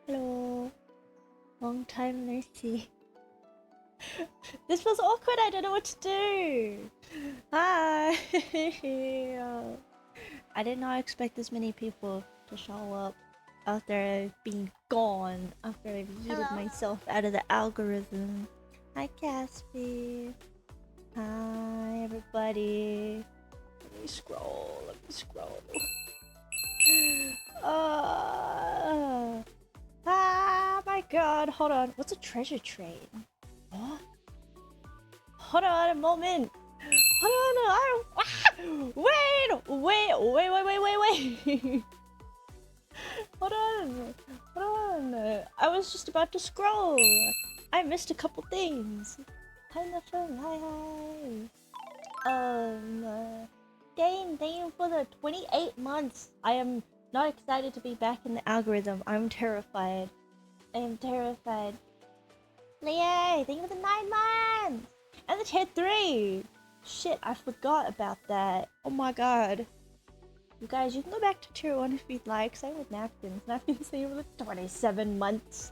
Hello. Long time no see. This was awkward, I don't know what to do. Hi. I did not expect this many people to show up after I've been gone, after I've yeeted myself out of the algorithm. Hi, Caspi. Hi, everybody. Let me scroll. My god, hold on. What's a treasure trade? What? Hold on a moment. Hold on. Wait. Hold on. I was just about to scroll. I missed a couple things. Hi, Nefem. Hi. Dane, thank you for the 28 months. I am not excited to be back in the algorithm. I'm terrified. I am terrified. Lea, thank you for the 9 months! And the tier 3! Shit, I forgot about that. Oh my god. You guys, you can go back to tier 1 if you'd like. Same with napkins. Napkins, thank you for the 27 months.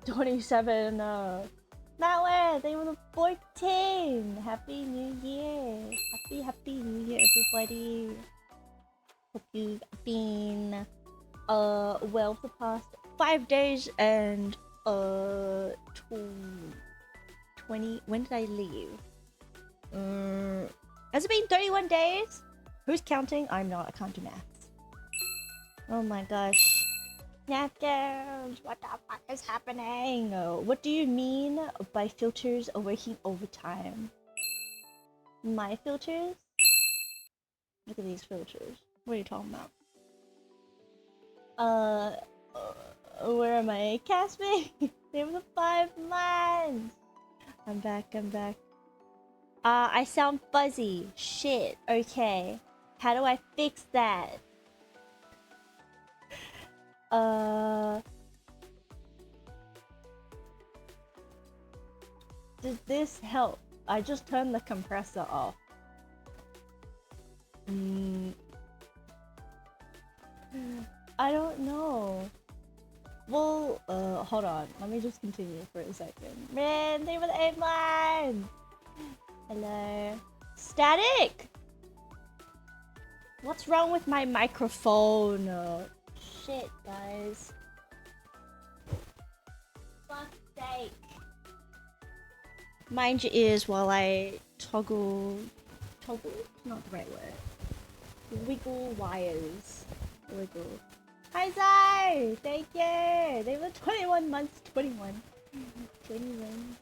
27, Matt, thank you for the 14! Happy New Year! Happy New Year, everybody! Hope you've been, well for the past 5 days and, 20... When did I leave? Has it been 31 days? Who's counting? I'm not. I can't do maths. Oh my gosh. Napkins! What the fuck is happening? What do you mean by filters overheat over time? My filters? Look at these filters. What are you talking about? Where am I? Caspi? They were the 5 months! I'm back. I sound fuzzy. Shit. Okay. How do I fix that? Does this help? I just turned the compressor off. I don't know. Well, hold on. Let me just continue for a second. Man, they were the 8 months! Hello. Static! What's wrong with my microphone? Shit, guys. Fuck's sake. Mind your ears while I toggle... Toggle? Not the right word. Wiggle wires. Wiggle. Hi Zai! Thank you! They were 21 months. 21. 21.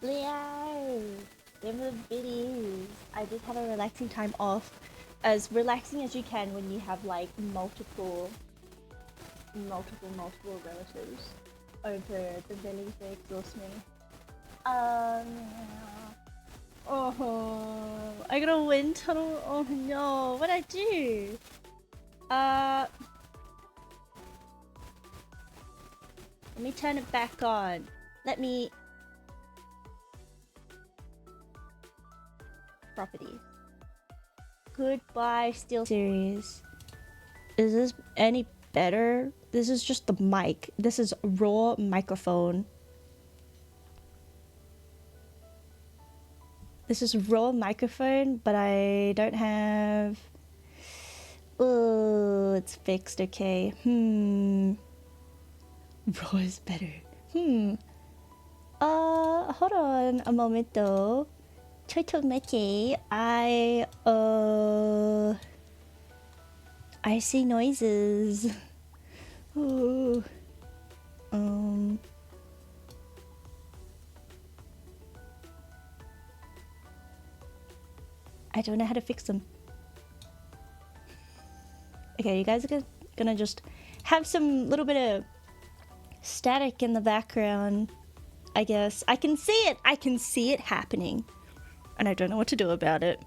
Leo! They were videos. I just had a relaxing time off. As relaxing as you can when you have like multiple relatives over the bellies that exhaust me. Oh, I got a wind tunnel. Oh no, what'd I do? Let me turn it back on. Let me... Properties. Goodbye, Steel Series. Is this any better? This is just the mic. This is raw microphone. This is raw microphone, but I don't have... Oh, it's fixed, okay. Raw is better. Hold on a moment though. Mickey, I see noises. Ooh. I don't know how to fix them. Okay, you guys are gonna just have some little bit of static in the background, I guess. I can see it happening. And I don't know what to do about it.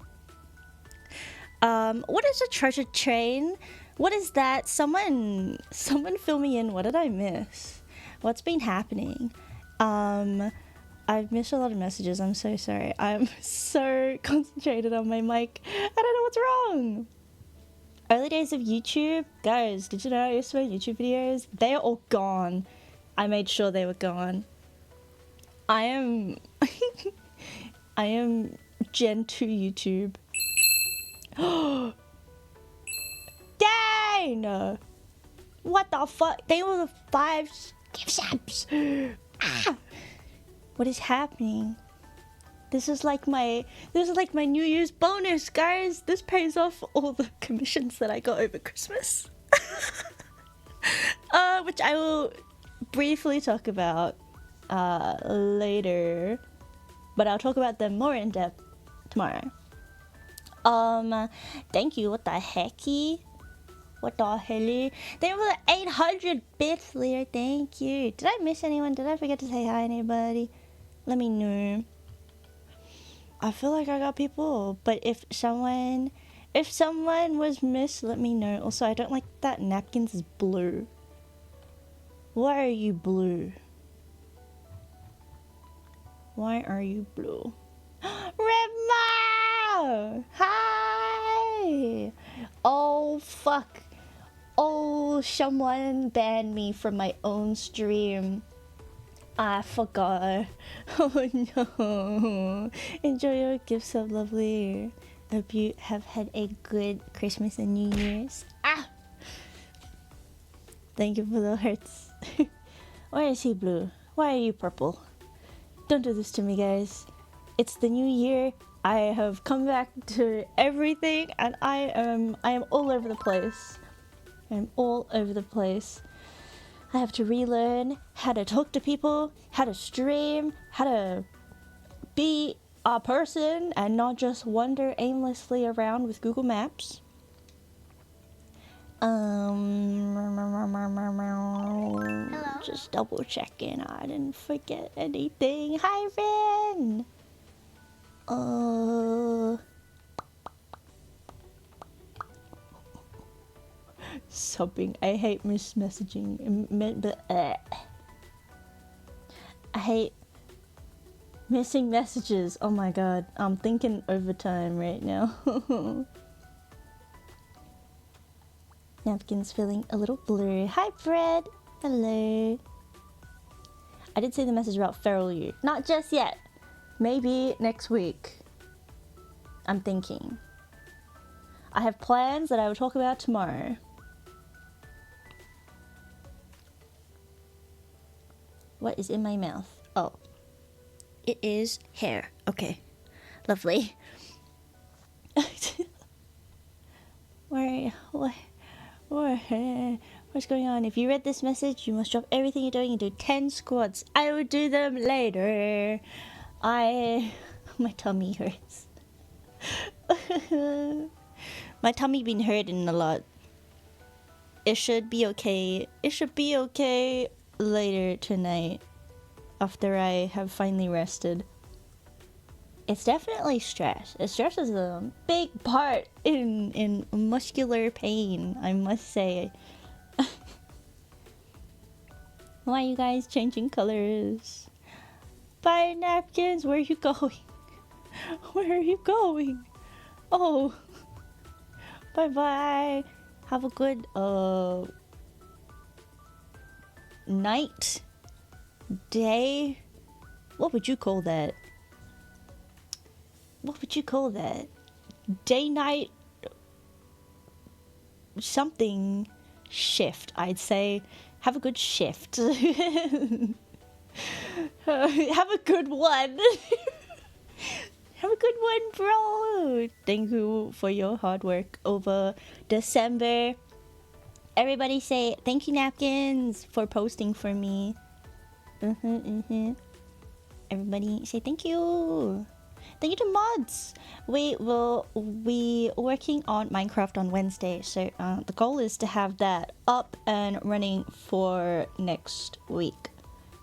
What is a treasure train? What is that? Someone fill me in. What did I miss? What's been happening? I've missed a lot of messages. I'm so sorry. I'm so concentrated on my mic. I don't know what's wrong. Early days of YouTube. Guys, did you know I used to make YouTube videos? They are all gone. I made sure they were gone. I am... I am Gen 2 YouTube. Dang! What the fuck? They were the 5 gift shops. What is happening? This is like my New Year's bonus, guys. This pays off all the commissions that I got over Christmas. Which I will briefly talk about later. But I'll talk about them more in depth tomorrow. Thank you. What the hecky? What the helly? Thank you for the 800 bits, Lear. Thank you. Did I miss anyone? Did I forget to say hi to anybody? Let me know. I feel like I got people, but if someone was missed, let me know. Also, I don't like that napkins is blue. Why are you blue? Why are you blue? Rema! Hi! Oh, fuck. Oh, someone banned me from my own stream. I forgot. Oh no. Enjoy your gifts so lovely. Hope you have had a good Christmas and New Year's. Ah! Thank you for the hearts. Why is he blue? Why are you purple? Don't do this to me, guys. It's the new year. I have come back to everything and I am all over the place. I'm all over the place. I have to relearn how to talk to people, how to stream, how to be a person and not just wander aimlessly around with Google Maps. Hello? Just double checking I didn't forget anything. Hi, Ren! Sobbing. I hate messaging. I hate missing messages. Oh my god. I'm thinking overtime right now. Napkin's feeling a little blurry. Hi, Fred. Hello. I did see the message about feral you. Not just yet. Maybe next week. I'm thinking. I have plans that I will talk about tomorrow. What is in my mouth? Oh. It is hair. Okay. Lovely. What's going on? If you read this message, you must drop everything you're doing and do 10 squats. I will do them later. My tummy hurts. My tummy been hurting a lot. It should be okay. It should be okay later tonight after I have finally rested. It's definitely stress. Stress is a big part in muscular pain, I must say. Why are you guys changing colors? Bye, napkins. Where are you going? Where are you going? Oh. Bye-bye. Have a good night, day. What would you call that? What would you call that? Day, night, something shift, I'd say. Have a good shift. Have a good one. Have a good one, bro. Thank you for your hard work over December. Everybody say thank you, napkins, for posting for me. Everybody say thank you. Thank you to mods. We will be working on Minecraft on Wednesday, so the goal is to have that up and running for next week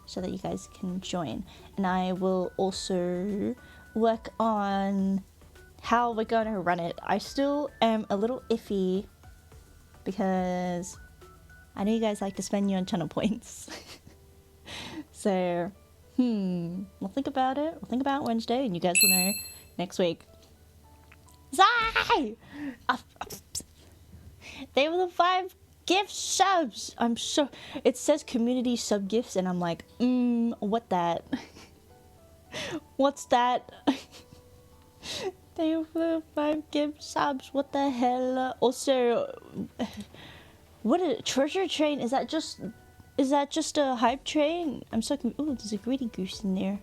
so that you guys can join. And I will also work on how we're gonna run it. I still am a little iffy because I know you guys like to spend your channel points. So we'll think about it. We'll think about Wednesday, and you guys will know next week. Zai! They were the 5 gift subs. I'm so. It says community sub gifts, and I'm like, what that? What's that? They were the 5 gift subs. What the hell? Also, what a treasure train? Is that just a hype train? I'm so confused. Oh, there's a greedy goose in there.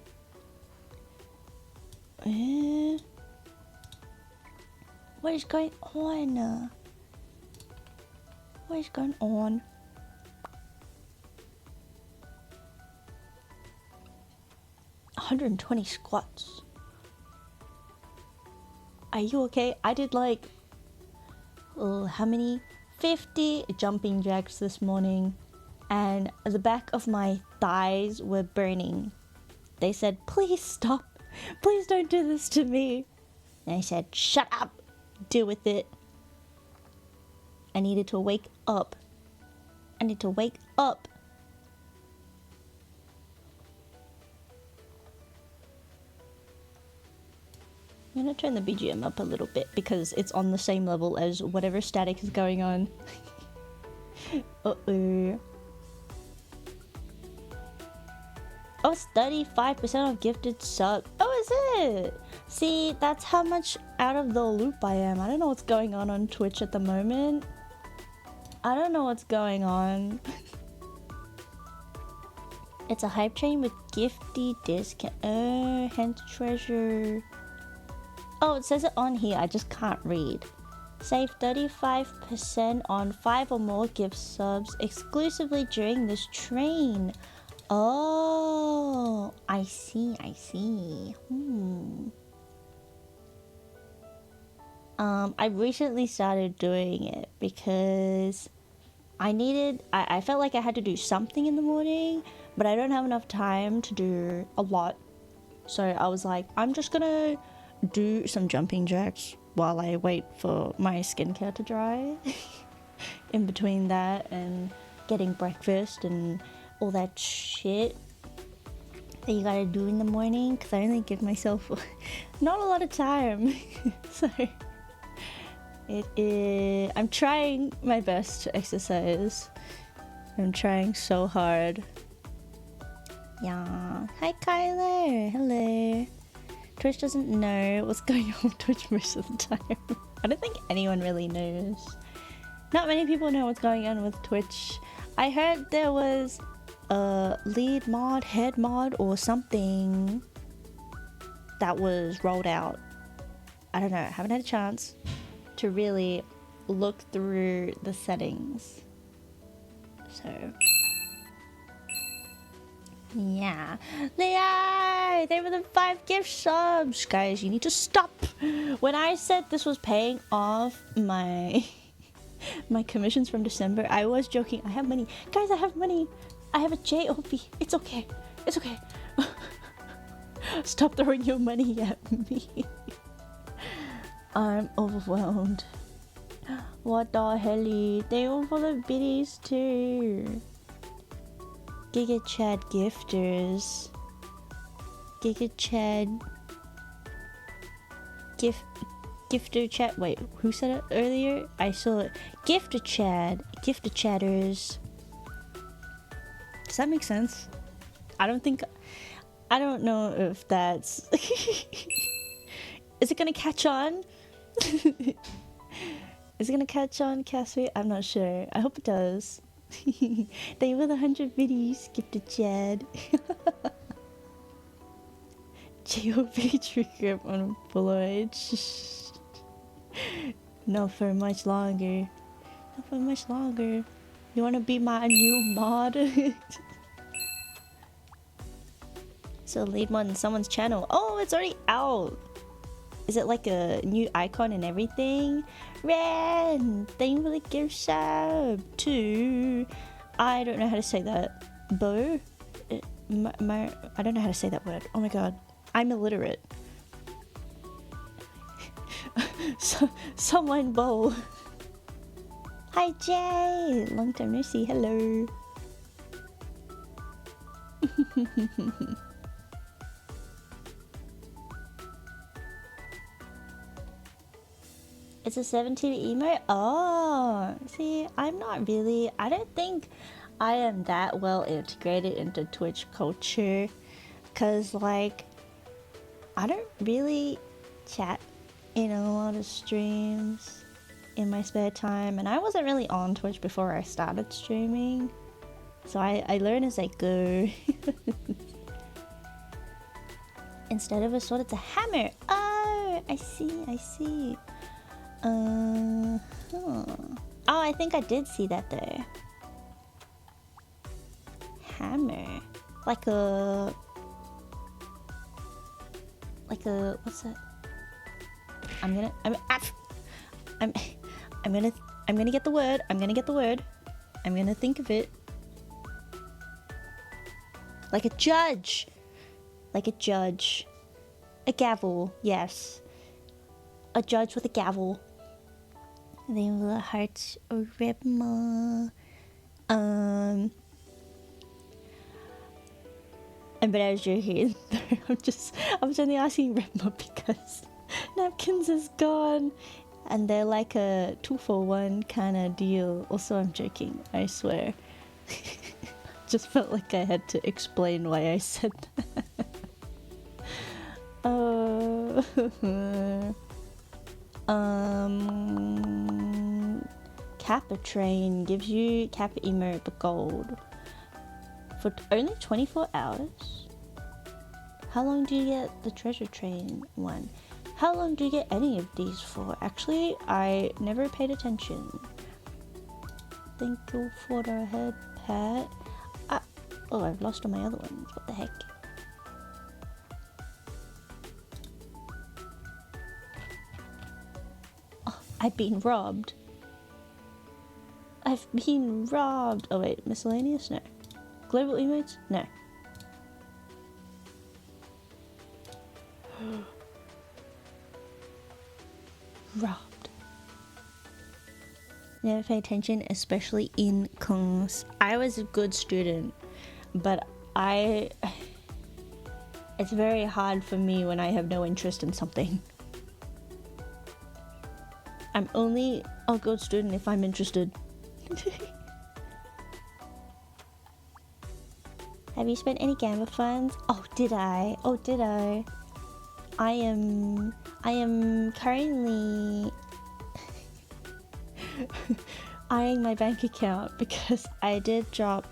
What is going on? What is going on? $120 squats. Are you okay? I did like, how many? 50 jumping jacks this morning, and the back of my thighs were burning. They said, please stop. Please don't do this to me. And I said, shut up. Deal with it. I needed to wake up. I need to wake up. I'm gonna turn the BGM up a little bit because it's on the same level as whatever static is going on. Uh-oh. Oh, it's 35% of gifted sub. Oh, is it? See, that's how much out of the loop I am. I don't know what's going on Twitch at the moment. I don't know what's going on. It's a hype train with gifty discount. Oh, hence treasure. Oh, it says it on here. I just can't read. Save 35% on 5 or more gift subs exclusively during this train. Oh, I see, I see. I recently started doing it because I felt like I had to do something in the morning, but I don't have enough time to do a lot. So I was like, I'm just gonna do some jumping jacks while I wait for my skincare to dry. In between that and getting breakfast and all that shit that you gotta do in the morning, because I only give myself not a lot of time. So I'm trying my best to exercise. I'm trying so hard. Yeah. Hi Kyler. Hello. Twitch doesn't know what's going on with Twitch most of the time. I don't think anyone really knows. Not many people know what's going on with Twitch. I heard there was a lead mod, head mod, or something that was rolled out. I don't know. I haven't had a chance to really look through the settings. So yeah. Leo! They were the 5 gift subs! Guys, you need to stop! When I said this was paying off my commissions from December, I was joking. I have money. Guys, I have money! I have a JOB. It's okay. It's okay. Stop throwing your money at me. I'm overwhelmed. What the hell? They were for the biddies too. Giga Chad gifters. Giga Chad gifter chat. Wait, who said it earlier? I saw it. Gifter Chad. Gifter chatters. Does that make sense? I don't know if that's is it gonna catch on? Is it gonna catch on, Cassie? I'm not sure. I hope it does. They were the 100 biddies, gifted Chad. J.O.B. trigger on Floyd. Not for much longer. Not for much longer. You wanna be my new mod? So lead mod in someone's channel. Oh, it's already out. Is it like a new icon and everything? Ren! Thank you for the gift sub to... I don't know how to say that. Bo? I don't know how to say that word. Oh my god. I'm illiterate. Someone Bo. Hi Jay! Long time no see. Hello. It's a 17 emo? Oh, see, I'm not really... I don't think I am that well integrated into Twitch culture. Because, like, I don't really chat in a lot of streams in my spare time. And I wasn't really on Twitch before I started streaming. So I learn as I go. Instead of a sword, it's a hammer. Oh, I see, I see. Oh, I think I did see that there. Hammer. Like a what's that? I'm gonna get the word. I'm gonna think of it. Like a judge. Like a judge. A gavel, yes. A judge with a gavel. They have the hearts or Ripma. But I was joking. I was only asking Ripma because napkins is gone. And they're like a 2-for-1 kind of deal. Also, I'm joking, I swear. Just felt like I had to explain why I said that. Kappa Train gives you Kappa emote but gold for only 24 hours. How long do you get the treasure train one? How long do you get any of these for? Actually, I never paid attention. Thank you for the head pat. Oh, I've lost all my other ones. What the heck? Oh, I've been robbed. I've been robbed. Oh wait, miscellaneous? No. Global emotes? No. Robbed. Never pay attention, especially in class. I was a good student, but it's very hard for me when I have no interest in something. I'm only a good student if I'm interested. Have you spent any Gamma funds? Oh, did I? I am currently eyeing my bank account because I did drop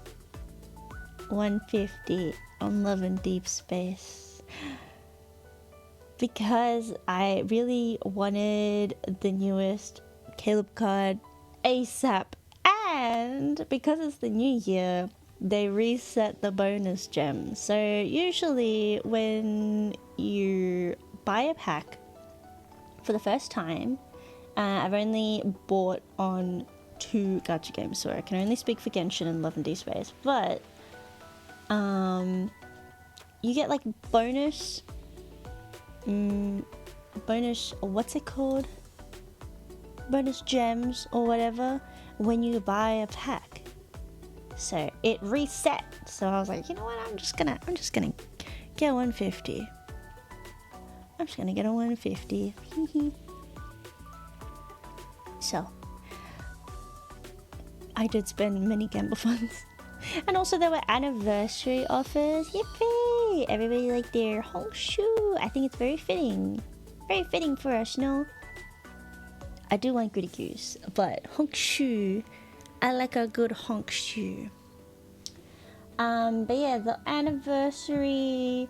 150 on Love and Deep Space because I really wanted the newest Caleb card ASAP, and because it's the new year, they reset the bonus gems. So usually when you buy a pack for the first time, I've only bought on 2 gacha games, so I can only speak for Genshin and Love and Deep Space, but you get like bonus, what's it called? Bonus gems or whatever when you buy a pack. So it reset. So I was like, you know what? I'm just gonna get 150. I'm just gonna get a 150. So I did spend many gamble funds. And also there were anniversary offers. Yippee! Everybody liked their Hongshu. I think it's very fitting. Very fitting for us, no? I do like Gritty Goose, but Hongshu, I like a good Hongshu. But yeah, the anniversary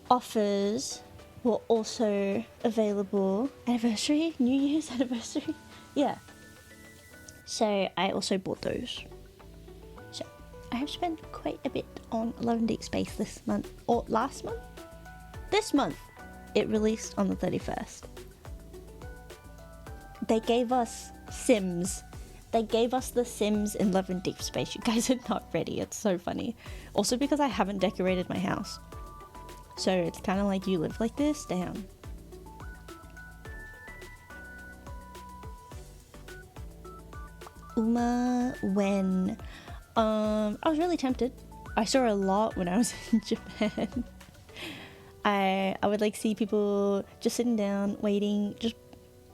offers were also available. Anniversary? New Year's anniversary? Yeah. So I also bought those. So I have spent quite a bit on Love and Deep Space this month, or last month? This month! It released on the 31st. They gave us Sims. They gave us the Sims in Love and Deep Space. You guys are not ready. It's so funny. Also because I haven't decorated my house. So it's kind of like you live like this. Damn. Uma when I was really tempted. I saw a lot when I was in Japan. I would like see people just sitting down, waiting, just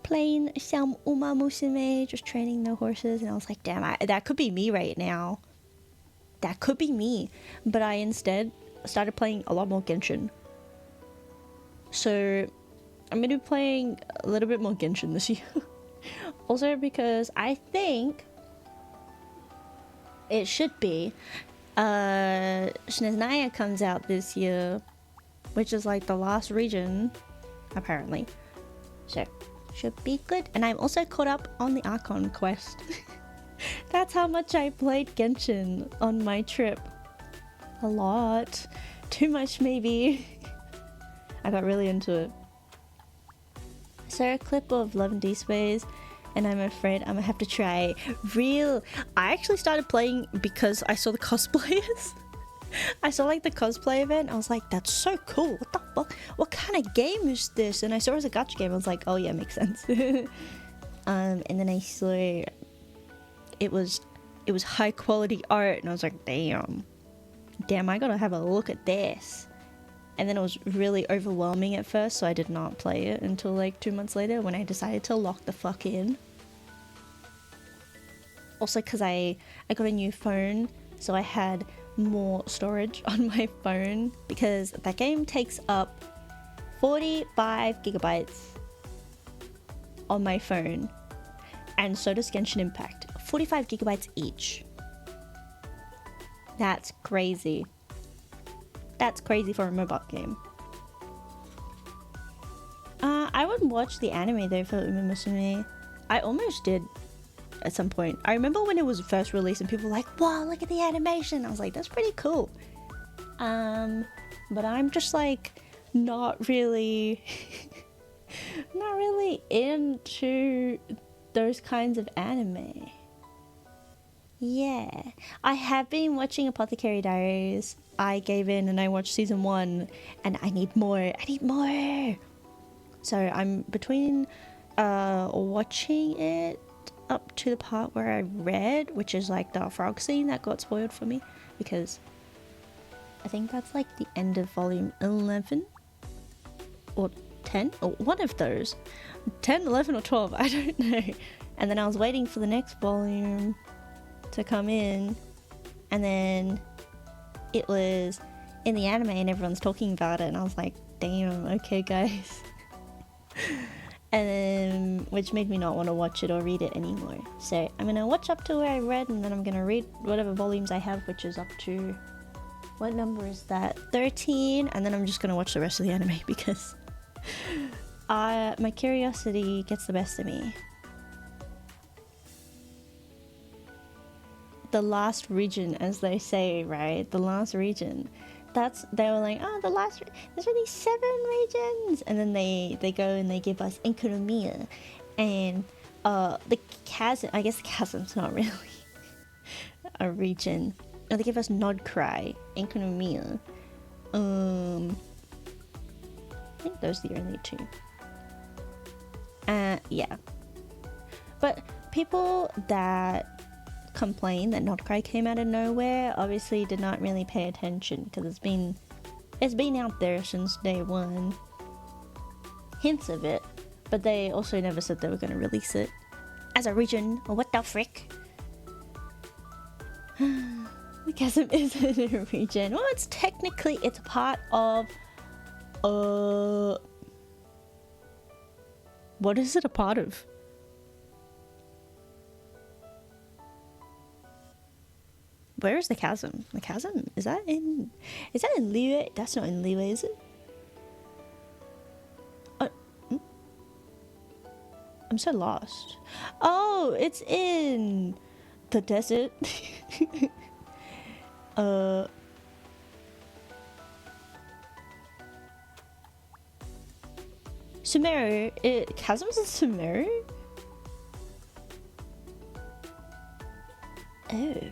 playing some Uma Musume, just training their horses, and I was like, damn, that could be me right now. That could be me. But I instead started playing a lot more Genshin. So I'm gonna be playing a little bit more Genshin this year. Also because I think it should be Shinznaya comes out this year, which is like the last region, apparently. So should be good. And I'm also caught up on the Archon quest. That's how much I played Genshin on my trip. A lot. Too much maybe. I got really into it. I saw a clip of Love and Deep Space, and I'm afraid I'm gonna have to try real. I actually started playing because I saw the cosplayers. I saw like the cosplay event. I was like, that's so cool. What the fuck? What kind of game is this? And I saw it was a gacha game. I was like, oh yeah, makes sense. And then I saw it was high quality art, and I was like, damn, I gotta have a look at this. And then it was really overwhelming at first, so I did not play it until like 2 months later when I decided to lock the fuck in. Also, because I got a new phone, so I had more storage on my phone, because that game takes up 45 gigabytes on my phone, and so does Genshin Impact. 45 gigabytes each. That's crazy. That's crazy for a mobile game. I would watch the anime though for Uma Musume. I almost did at some point. I remember when it was first released and people were like, wow, look at the animation. I was like, that's pretty cool. But I'm just like not really into those kinds of anime. Yeah, I have been watching Apothecary Diaries. I gave in and I watched season 1, and I need more. So I'm between watching it up to the part where I read, which is like the frog scene that got spoiled for me, because I think that's like the end of volume 11 or 10, or one of those. 10, 11 or 12, I don't know. And then I was waiting for the next volume to come in, and then it was in the anime and everyone's talking about it, and I was like, damn, okay guys. And then, which made me not want to watch it or read it anymore. So I'm gonna watch up to where I read, and then I'm gonna read whatever volumes I have, which is up to, what number is that, 13, and then I'm just gonna watch the rest of the anime because my curiosity gets the best of me. The last region, as they say, right? The last region. They were like, oh, there's only 7 regions, and then they go and they give us Enkonomiya, and the chasm. I guess the chasm's not really a region. No, they give us Nodcry, Enkonomiya. I think those are the only 2. Yeah. But people that complain that Nodcry came out of nowhere obviously did not really pay attention, because it's been out there since day 1. Hints of it, but they also never said they were going to release it as a region. What the frick? The chasm isn't a region. Well, it's a part of what is it a part of? Where is the chasm? The chasm? Is that in Liyue? That's not in Liyue, is it? I'm so lost. Oh, it's in the desert. Sumeru. Chasm's in Sumeru? Oh.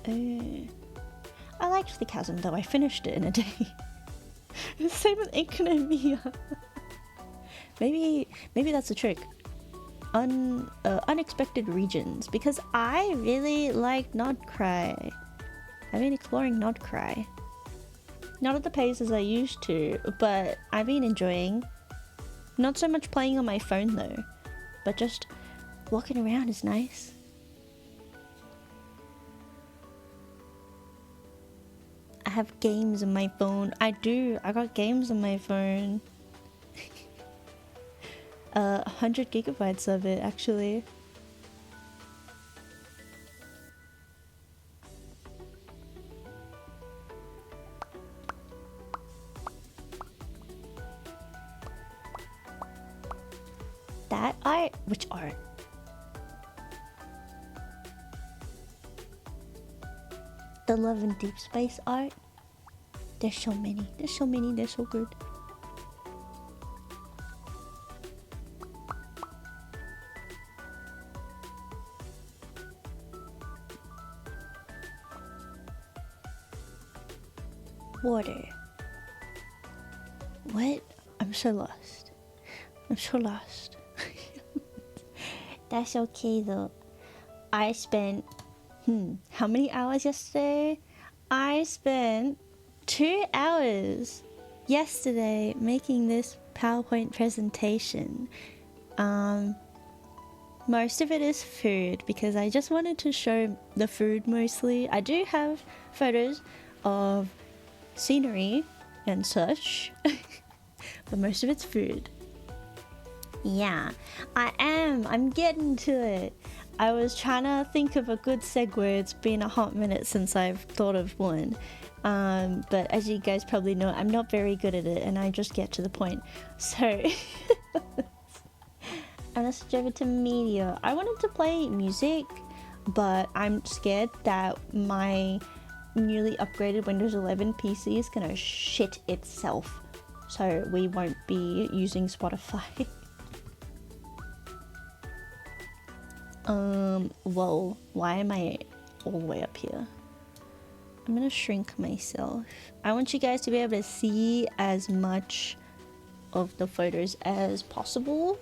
I liked the chasm though. I finished it in a day. Same with Enkonomiya. Maybe that's a trick. Unexpected regions, because I really like Nodcry. I've been exploring Nodcry. Not at the pace as I used to, but I've been enjoying. Not so much playing on my phone though, but just walking around is nice. I have games on my phone. I do. I got games on my phone. 100 gigabytes of it, actually. That art? Which art? The Love and Deep Space art? There's so many. They're so good. water. What? I'm so lost. I'm so lost. That's okay though. I spent how many hours yesterday? I spent 2 hours yesterday making this PowerPoint presentation. Most of it is food because I just wanted to show the food mostly. I do have photos of scenery and such, but most of it's food. Yeah, I'm getting to it. I was trying to think of a good segue. It's been a hot minute since I've thought of one. But as you guys probably know, I'm not very good at it and I just get to the point. So, I'm gonna switch over to media. I wanted to play music, but I'm scared that my newly upgraded Windows 11 PC is gonna shit itself. So we won't be using Spotify. Whoa, why am I all the way up here? I'm gonna shrink myself. I want you guys to be able to see as much of the photos as possible,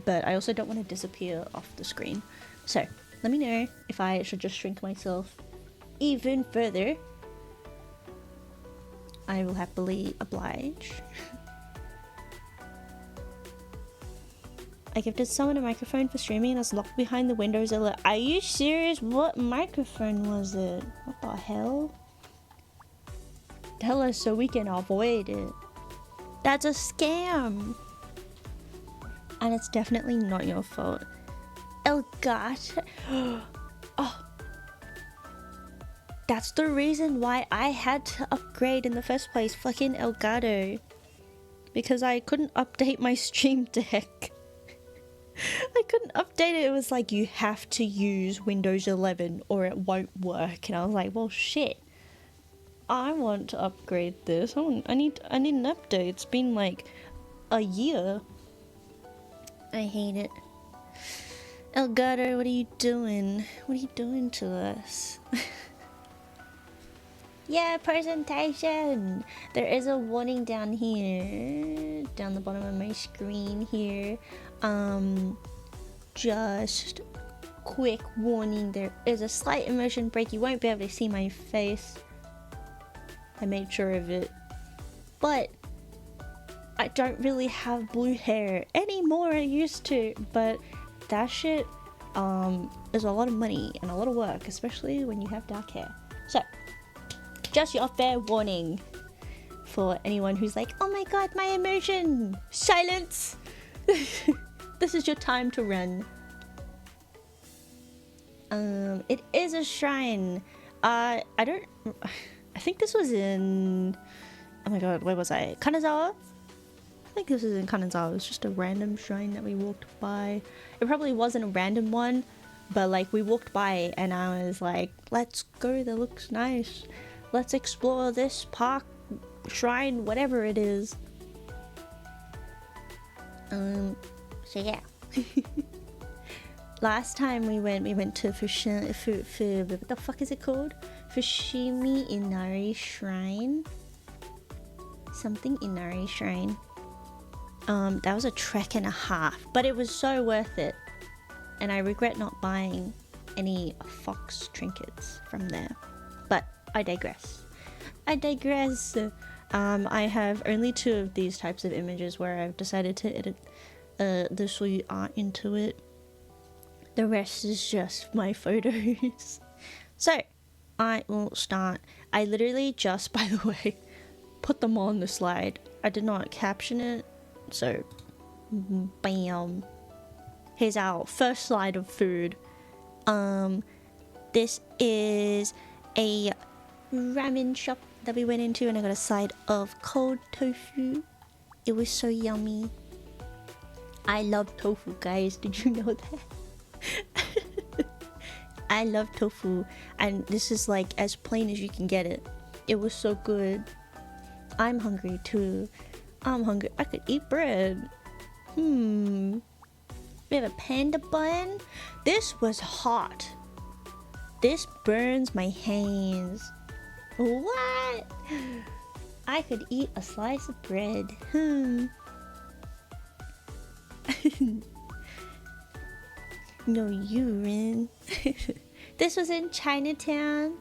but I also don't want to disappear off the screen. So let me know if I should just shrink myself even further. I will happily oblige. I gifted someone a microphone for streaming and it's locked behind the Windows alert. Are you serious? What microphone was it? What the hell? Tell us so we can avoid it. That's a scam! And it's definitely not your fault. Elgato. Oh. That's the reason why I had to upgrade in the first place. Fucking Elgato. Because I couldn't update my Stream Deck. I couldn't update it. It was like, you have to use Windows 11 or it won't work. And I was like, well, shit. I want to upgrade this. I need an update. It's been like a year. I hate it. Elgato, what are you doing? What are you doing to us? Yeah, presentation! There is a warning down here. Down the bottom of my screen here. Just quick warning. There is a slight immersion break. You won't be able to see my face. I made sure of it. But I don't really have blue hair anymore. I used to, but that shit is a lot of money and a lot of work, especially when you have dark hair. So, just your fair warning for anyone who's like, oh my god, my immersion! Silence! This is your time to run. It is a shrine. I think this was in, oh my god, where was I? Kanazawa? I think this is in Kanazawa. It was just a random shrine that we walked by. It probably wasn't a random one, but like we walked by and I was like, let's go, that looks nice. Let's explore this park, shrine, whatever it is. So yeah. Last time we went to what the fuck is it called? Fushimi Inari Shrine? Something Inari Shrine. That was a trek and a half, but it was so worth it. And I regret not buying any fox trinkets from there. But I digress. I have only 2 of these types of images where I've decided to edit the Soyuu art into it. The rest is just my photos. So, I will start. I literally just, by the way, put them on the slide. I did not caption it. So, bam. Here's our first slide of food. This is a ramen shop that we went into and I got a side of cold tofu. It was so yummy. I love tofu, guys. Did you know that? I love tofu, and this is like as plain as you can get it. It was so good. I'm hungry too. I'm hungry. I could eat bread. We have a panda bun. This was hot. This burns my hands. What? I could eat a slice of bread. No urine. This was in Chinatown.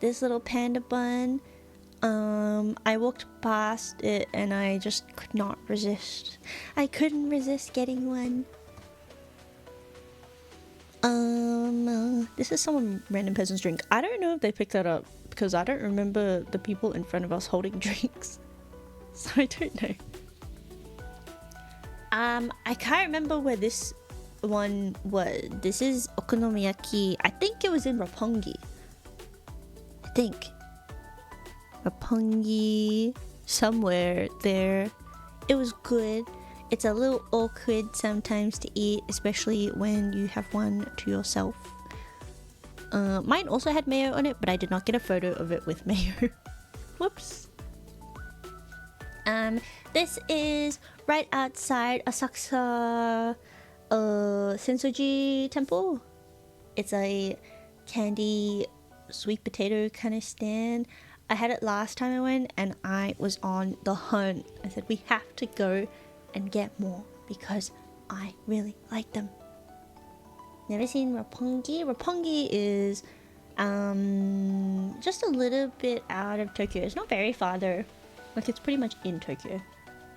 This little panda bun. I walked past it and I just could not resist. I couldn't resist getting one. This is some random person's drink. I don't know if they picked that up because I don't remember the people in front of us holding drinks. So I don't know. I can't remember where this one was. This is okonomiyaki. I think it was in Roppongi. I think. Roppongi, somewhere there. It was good. It's a little awkward sometimes to eat, especially when you have one to yourself. Mine also had mayo on it, but I did not get a photo of it with mayo. Whoops. This is right outside Asakusa Sensoji Temple. It's a candy sweet potato kind of stand. I had it last time I went and I was on the hunt. I said we have to go and get more because I really like them. Never seen Roppongi. Roppongi is just a little bit out of Tokyo. It's not very far though. Like it's pretty much in Tokyo.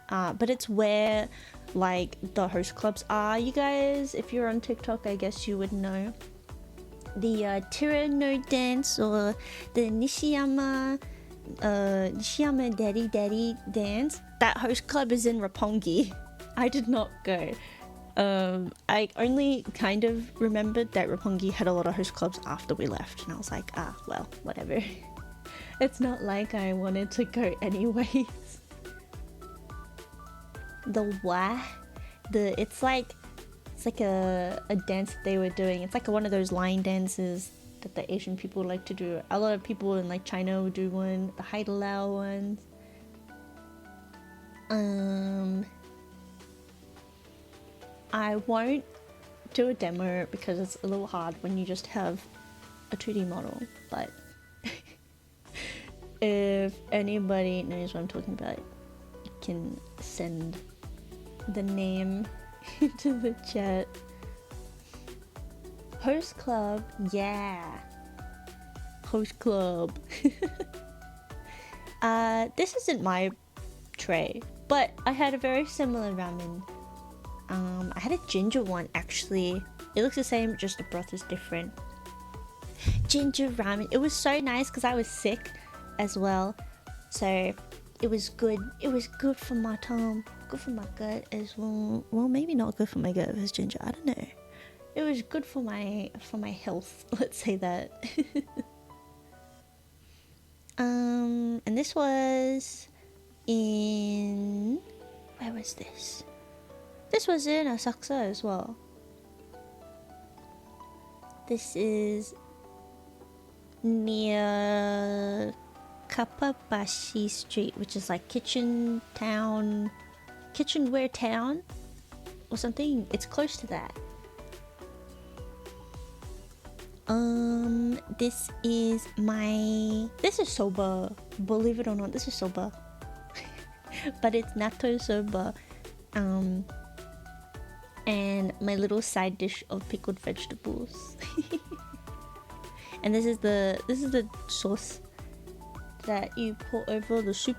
But it's where like the host clubs are. You guys, if you're on TikTok, I guess you would know. The Tirano dance or the Nishiyama Daddy dance, that host club is in Roppongi. I did not go. I only kind of remembered that Roppongi had a lot of host clubs after we left, and I was like, well, whatever. It's not like I wanted to go anyways. It's like a dance that they were doing. It's like one of those line dances that the Asian people like to do. A lot of people in like China would do one, the Haidalao ones. I won't do a demo because it's a little hard when you just have a 2D model, but if anybody knows what I'm talking about, you can send the name into the chat. Host club, yeah. Host club. This isn't my tray, but I had a very similar ramen. I had a ginger one actually. It looks the same, just the broth is different. Ginger ramen. It was so nice because I was sick as well. So it was good. It was good for my tongue. Good for my gut as well. Well, maybe not good for my gut if it's ginger. I don't know. It was good for my health. Let's say that. And this was in... Where was this? This was in Asakusa as well. This is near Kappabashi Street, which is like kitchenware town or something. It's close to that. This is soba. Believe it or not, this is soba. But it's natto soba. And my little side dish of pickled vegetables. And this is the sauce that you pour over the soup,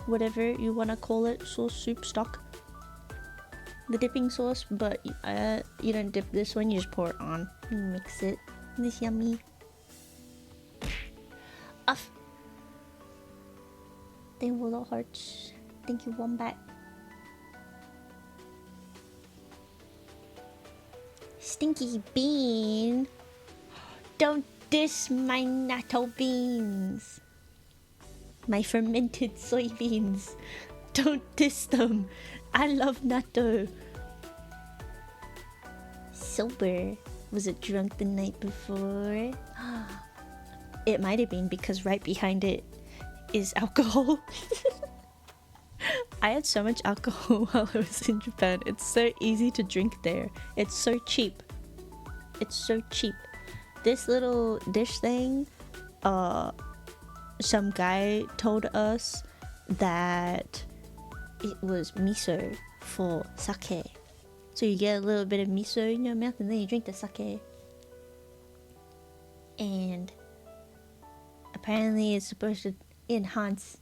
whatever you wanna call it, sauce, soup, stock. The dipping sauce, but you don't dip this one, you just pour it on. You mix it. This yummy. Off. Thank you, little hearts. Thank you, Wombat. Stinky bean. Don't diss my natto beans. My fermented soybeans. Don't diss them. I love natto. Sober. Was it drunk the night before? It might have been because right behind it is alcohol. I had so much alcohol while I was in Japan. It's so easy to drink there. It's so cheap. It's so cheap. This little dish thing some guy told us that it was miso for sake. So you get a little bit of miso in your mouth and then you drink the sake. And apparently it's supposed to enhance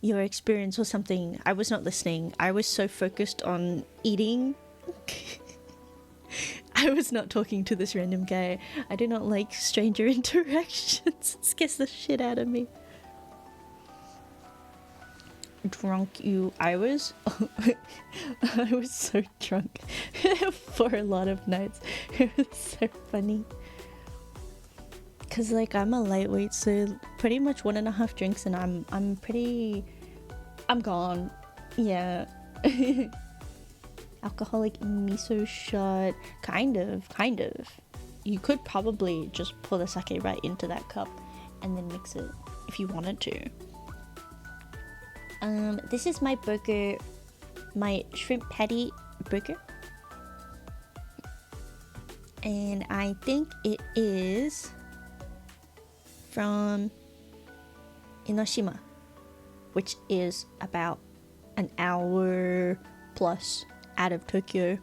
your experience or something. I was not listening. I was so focused on eating. I was not talking to this random guy. I do not like stranger interactions. It scares the shit out of me. Drunk you. I was so drunk for a lot of nights. It was so funny. Cause like I'm a lightweight, so pretty much 1.5 drinks and I'm gone. Yeah. Alcoholic miso shot. Kind of. You could probably just pour the sake right into that cup and then mix it if you wanted to. This is my burger, my shrimp patty burger. And I think it is from Enoshima, which is about an hour plus out of Tokyo,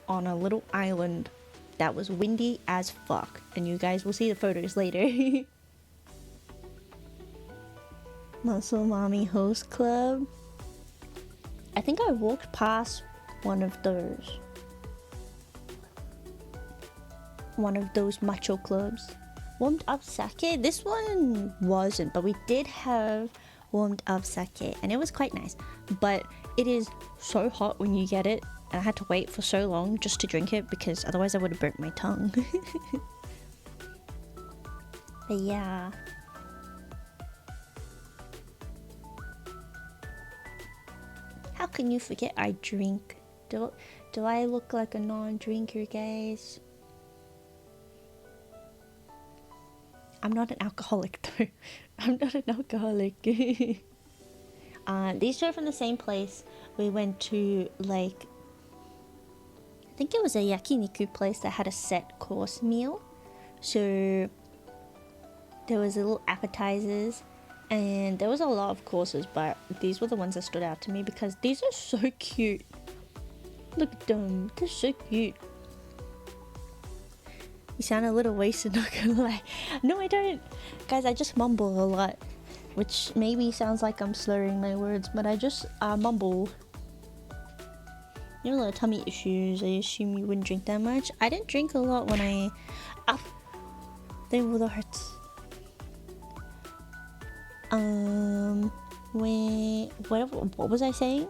on a little island that was windy as fuck, and you guys will see the photos later. Muscle Mommy Host Club. I think I walked past one of those macho clubs. Warmed up sake? This one wasn't, but we did have warmed up sake and it was quite nice. But it is so hot when you get it, and I had to wait for so long just to drink it because otherwise I would have burnt my tongue. But yeah. How can you forget I drink? Do I look like a non-drinker, guys? I'm not an alcoholic though. I'm not an alcoholic. These are from the same place. We went to, like, I think it was a yakiniku place that had a set course meal. So there was little appetizers and there was a lot of courses, but these were the ones that stood out to me because these are so cute. Look at them, they're so cute. You sound a little wasted, not gonna lie. No, I don't. Guys, I just mumble a lot, which maybe sounds like I'm slurring my words, but I just mumble. You have a lot of tummy issues. I assume you wouldn't drink that much. I didn't drink a lot when I... they were the hurts. What was I saying?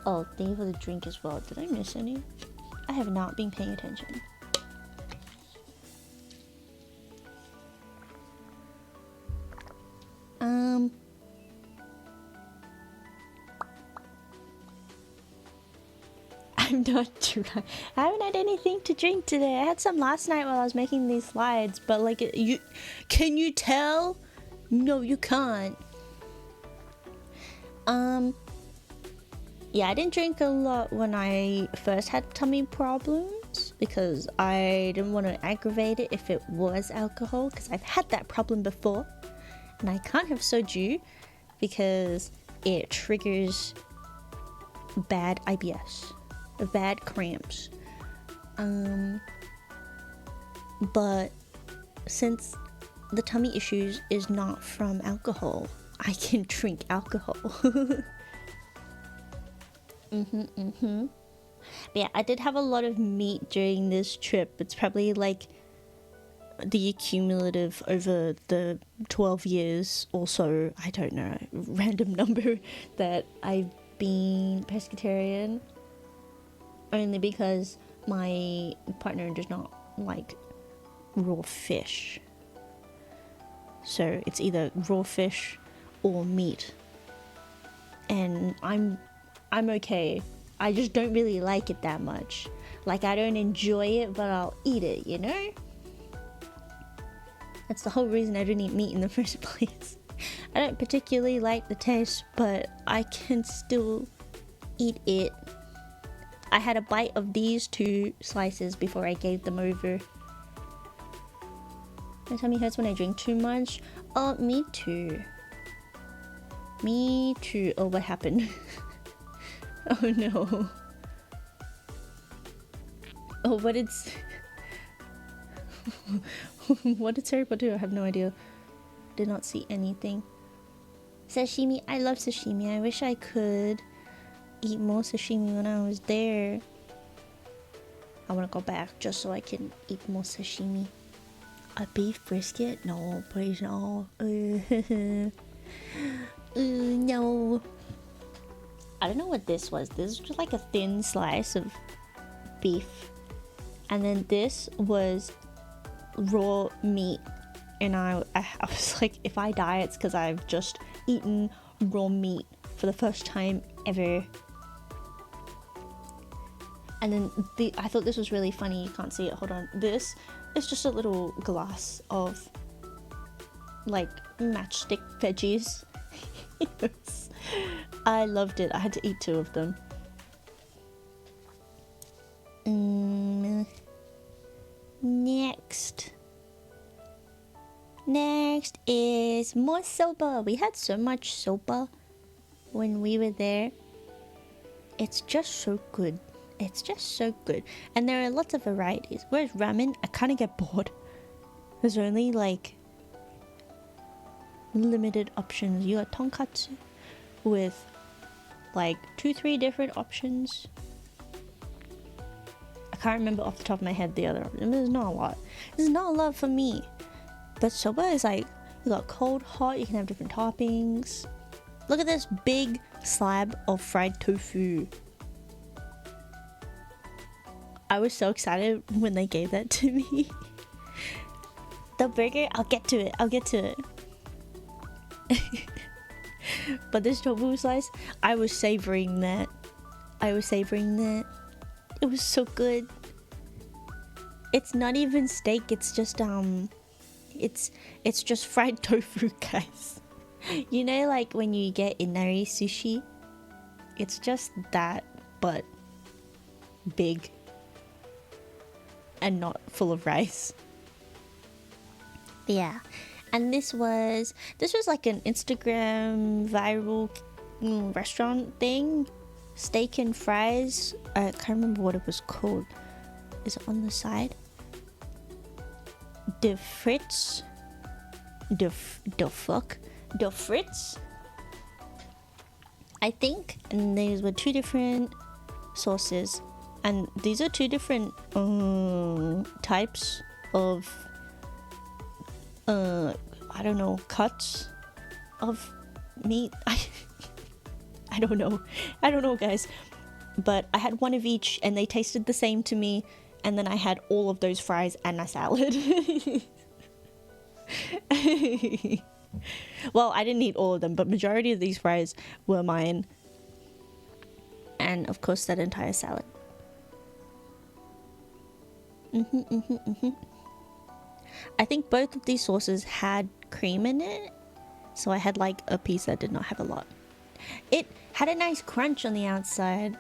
Oh, thank you for the drink as well. Did I miss any? I have not been paying attention. I'm not drunk. I haven't had anything to drink today. I had some last night while I was making these slides, but like, can you tell? No, you can't. Yeah, I didn't drink a lot when I first had tummy problems because I didn't want to aggravate it if it was alcohol, because I've had that problem before, and I can't have soju because it triggers bad IBS, bad cramps. But since the tummy issues is not from alcohol, I can drink alcohol. But yeah, I did have a lot of meat during this trip. It's probably like the cumulative over the 12 years or so, I don't know, random number that I've been pescatarian, only because my partner does not like raw fish. So it's either raw fish or meat, and I'm okay. I just don't really like it that much. Like, I don't enjoy it, but I'll eat it, you know? That's the whole reason I didn't eat meat in the first place. I don't particularly like the taste, but I can still eat it. I had a bite of these 2 slices before I gave them over. My tummy hurts when I drink too much. Oh, me too. Me too. Oh, what happened? Oh no. Oh, what it's... what did Harry Potter do? I have no idea. Did not see anything. Sashimi. I love sashimi. I wish I could eat more sashimi when I was there. I want to go back just so I can eat more sashimi. A beef brisket? No, please no. No. I don't know what this was. This was just like a thin slice of beef. And then this was raw meat. And I was like, if I die, it's because I've just eaten raw meat for the first time ever. And then I thought this was really funny. You can't see it. Hold on. This is just a little glass of like matchstick veggies. I loved it. I had to eat 2 of them. Next is more soba. We had so much soba when we were there. It's just so good. It's just so good. And there are lots of varieties. Whereas ramen, I kind of get bored. There's only like limited options. You got tonkatsu with like 2-3 different options. I can't remember off the top of my head the other option. There's not a lot. There's not a lot for me. But soba is like, you got cold, hot, you can have different toppings. Look at this big slab of fried tofu. I was so excited when they gave that to me. The burger, I'll get to it. But this tofu slice, I was savoring that. It was so good. It's not even steak, it's just it's just fried tofu, guys. You know, like when you get inari sushi? It's just that, but big and not full of rice. Yeah. And this was like an Instagram viral restaurant thing. Steak and fries. I can't remember what it was called. Is it on the side? De Fritz. De Fritz. I think. And these were 2 different sauces. And these are 2 different types of I don't know, cuts of meat. I don't know guys, but I had 1 of each and they tasted the same to me, and then I had all of those fries and a salad. Well, I didn't eat all of them, but majority of these fries were mine, and of course that entire salad. I think both of these sauces had cream in it, so I had like a piece that did not have a lot. It had a nice crunch on the outside.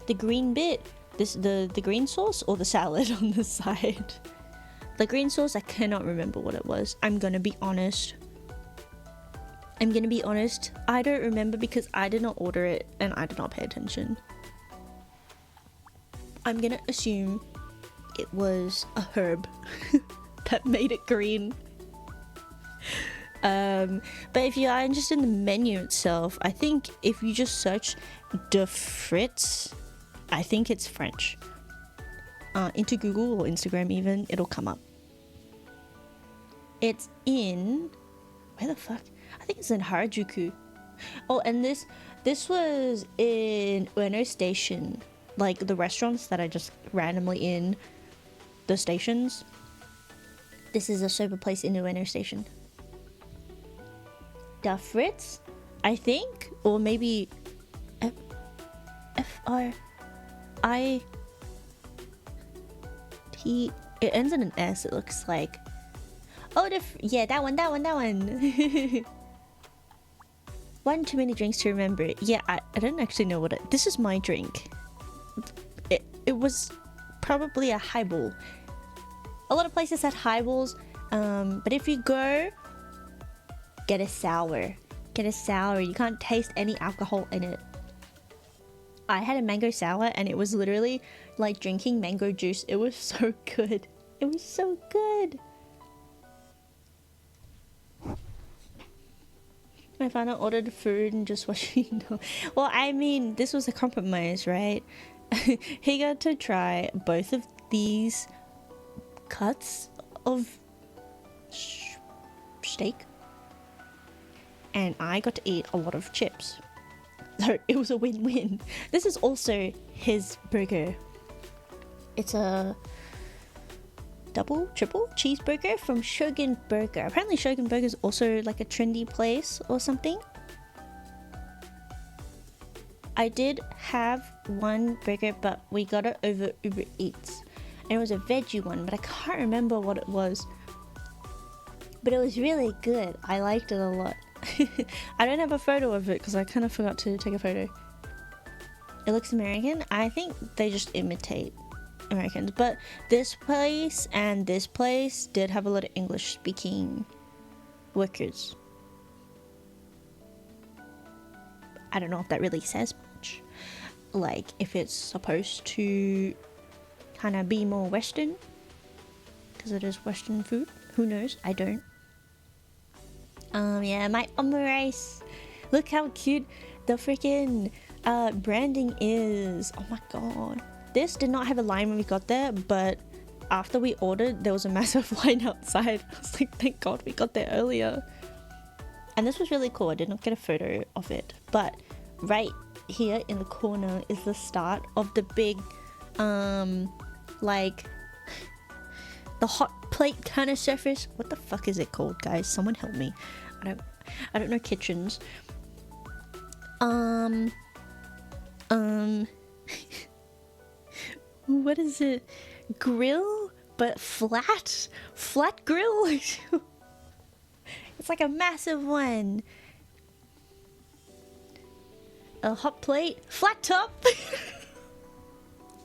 The green bit, the green sauce or the salad on the side? The green sauce, I cannot remember what it was. I'm gonna be honest. I don't remember because I did not order it and I did not pay attention. I'm gonna assume it was a herb that made it green. But if you are interested in the menu itself, I think if you just search de Fritz, I think it's French, into Google or Instagram even, it'll come up. It's in, where the fuck? I think it's in Harajuku. Oh, and this was in Ueno Station, like the restaurants that are just randomly in the stations. This is a soba place in Ueno Station. Da Fritz, I think, or maybe F-R-I-T. It ends in an S. It looks like. Oh, yeah, that one. 1 too many drinks to remember it. Yeah, I don't actually know what this is my drink. It was probably a highball. A lot of places had highballs, but if you go, get a sour. Get a sour. You can't taste any alcohol in it. I had a mango sour and it was literally like drinking mango juice. It was so good. It was so good. My father ordered food and just watching. Well, I mean, this was a compromise, right? He got to try both of these cuts of steak, and I got to eat a lot of chips. So it was a win-win. This is also his burger. It's a triple cheeseburger from Shogun Burger. Apparently Shogun Burger is also like a trendy place or something. I did have one burger, but we got it over Uber Eats. And it was a veggie one, but I can't remember what it was. But it was really good. I liked it a lot. I don't have a photo of it because I kind of forgot to take a photo. It looks American. I think they just imitate Americans, but this place and this place did have a lot of English speaking workers. I don't know if that really says much, like if it's supposed to kind of be more Western because it is Western food. Who knows? I don't. Yeah, my omurice. Look how cute the freaking branding is. Oh my god. This did not have a line when we got there, but after we ordered, there was a massive line outside. I was like, thank god we got there earlier. And this was really cool. I did not get a photo of it, but right here in the corner is the start of the big, like, the hot plate kind of surface. What the fuck is it called, guys? Someone help me. I don't know kitchens. What is it? Grill, but flat grill. It's like a massive one. A hot plate, flat top.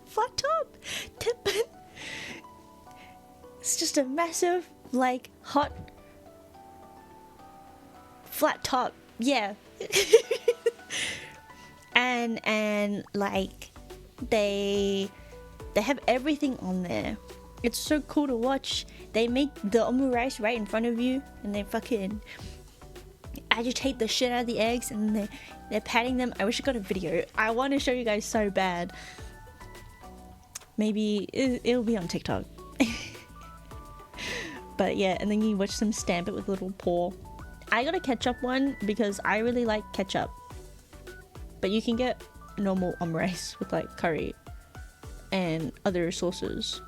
Flat top. It's just a massive, like, hot flat top. Yeah. and like they have everything on there. It's so cool to watch. They make the omurice right in front of you and they fucking agitate the shit out of the eggs and they're patting them. I wish I got a video. I want to show you guys so bad. Maybe it'll be on TikTok. But yeah, and then you watch them stamp it with a little paw. I got a ketchup one because I really like ketchup. But you can get normal omurice with like curry and other sauces.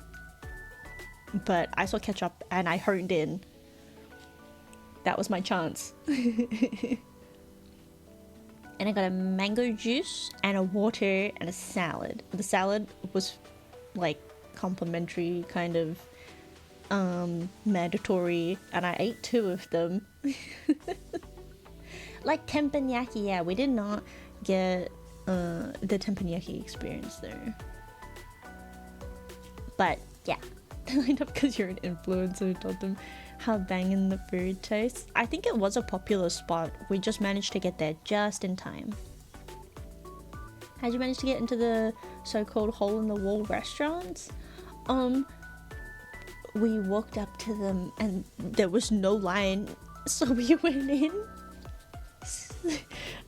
But I saw ketchup and I honed in. That was my chance. And I got a mango juice and a water and a salad. The salad was like complimentary, kind of mandatory, and I ate 2 of them. Like teppanyaki, yeah, we did not get the teppanyaki experience there. But yeah, lined up because you're an influencer, told them how banging the food tastes. I think it was a popular spot. We just managed to get there just in time. How'd you manage to get into the so-called hole-in-the-wall restaurants? We walked up to them and there was no line, so we went in.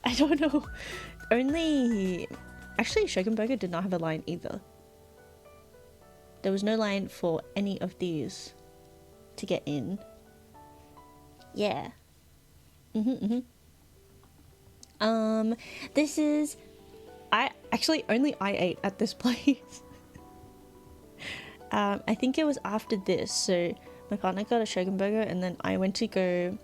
I don't know. Actually, Shogun Burger did not have a line either. There was no line for any of these to get in. Yeah. This is... I ate at this place. I think it was after this, so my partner got a Shogun Burger and then I went to go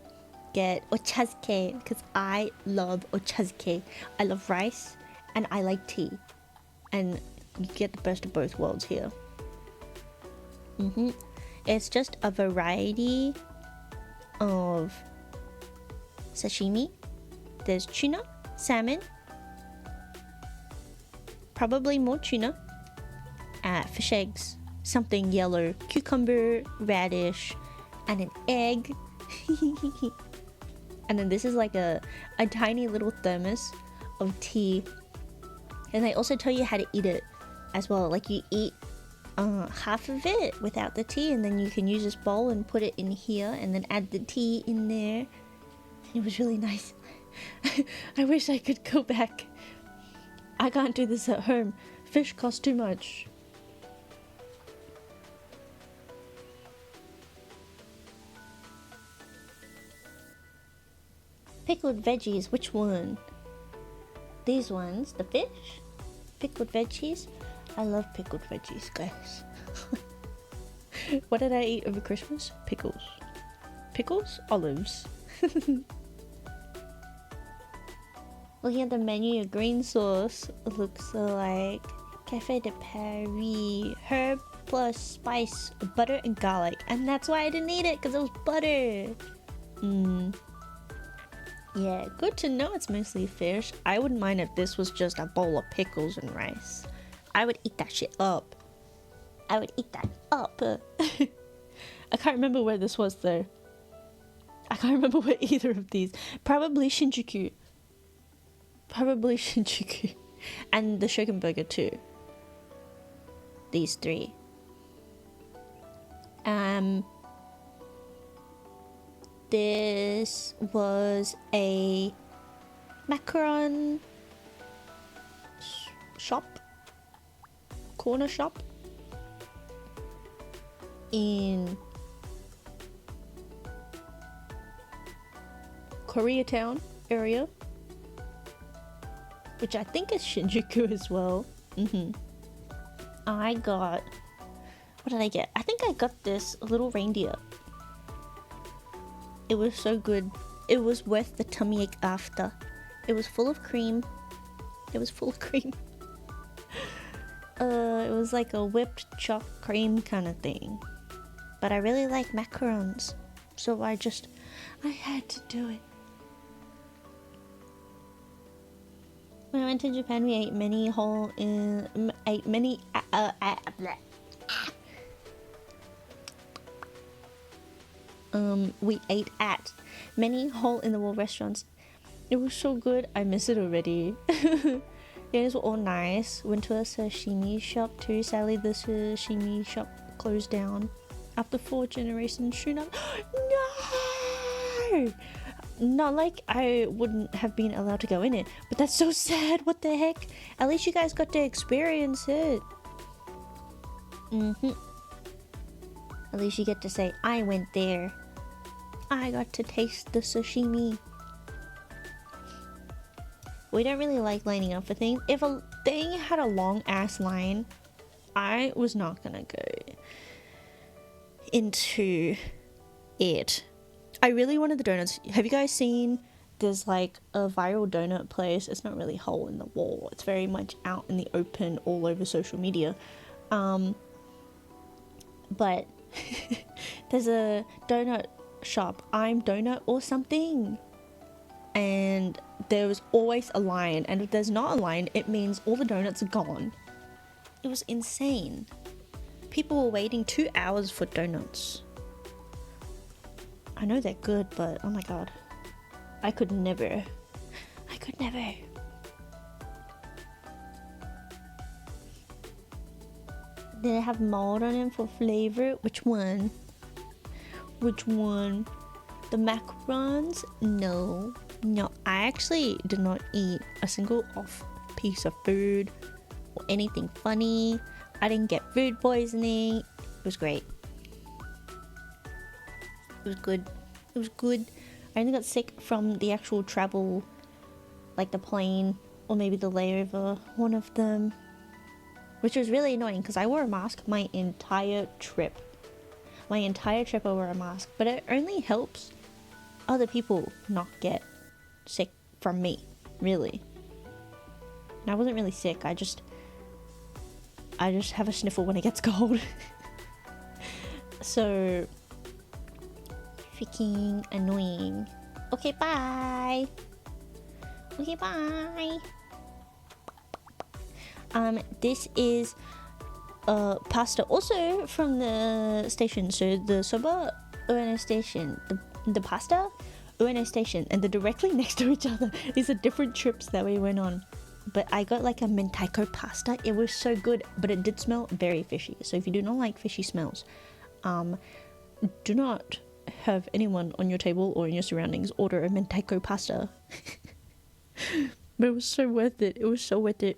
get ochazuke because I love ochazuke. I love rice and I like tea, and you get the best of both worlds here. It's just a variety of sashimi. There's tuna, salmon, probably more tuna, fish eggs, something yellow, cucumber, radish, and an egg. And then this is like a tiny little thermos of tea. And they also tell you how to eat it as well. Like you eat half of it without the tea, and then you can use this bowl and put it in here and then add the tea in there. It was really nice. I wish I could go back. I can't do this at home. Fish cost too much. Pickled veggies, which one? These ones, the fish? Pickled veggies? I love pickled veggies, guys. What did I eat over Christmas? Pickles. Pickles? Olives. Looking at the menu, a green sauce looks like Cafe de Paris, herb plus spice, butter and garlic. And that's why I didn't eat it, because it was butter. Yeah, good to know it's mostly fish. I wouldn't mind if this was just a bowl of pickles and rice. I would eat that shit up. I would eat that up. I can't remember where this was though. I can't remember where either of these. Probably Shinjuku. Probably Shinjuku. And the Shogun Burger too. These three. This was a macaron shop, corner shop in Koreatown area, which I think is Shinjuku as well. I got, what did I get? I think I got this little reindeer. It was so good. It was worth the tummy ache after. It was full of cream. It was full of cream. It was like a whipped choc cream kind of thing. But I really like macarons, so I had to do it. When I went to Japan, we ate many we ate at many hole-in-the-wall restaurants. It was so good. I miss it already. These were all nice. Went to a sashimi shop too. Sadly, the sashimi shop closed down after 4 generations. No! Not like I wouldn't have been allowed to go in it, but that's so sad. What the heck? At least you guys got to experience it. At least you get to say, I went there. I got to taste the sashimi. We don't really like lining up for things. If a thing had a long ass line, I was not gonna go into it. I really wanted the donuts. Have you guys seen, there's like a viral donut place. It's not really hole in the wall. It's very much out in the open all over social media. But there's a donut shop, I'm Donut or something, and there was always a line, and if there's not a line, it means all the donuts are gone. It was insane. People were waiting 2 hours for donuts. I know they're good, but oh my god, I could never. Did it have mold on it for flavor? Which one? The macarons? No, I actually did not eat a single off piece of food or anything funny. I didn't get food poisoning. It was great. It was good. I only got sick from the actual travel, like the plane or maybe the layover, one of them, which was really annoying because I wore a mask my entire trip. I wore a mask, but it only helps other people not get sick from me, really. And I wasn't really sick. I just have a sniffle when it gets cold. So freaking annoying. Okay, bye. This is pasta also from the station. So the soba Ueno station, the pasta Ueno station, and they're directly next to each other. These are different trips that we went on. But I got like a mentaiko pasta. It was so good, but it did smell very fishy. So if you do not like fishy smells, do not have anyone on your table or in your surroundings order a mentaiko pasta. But it was so worth it. It was so worth it.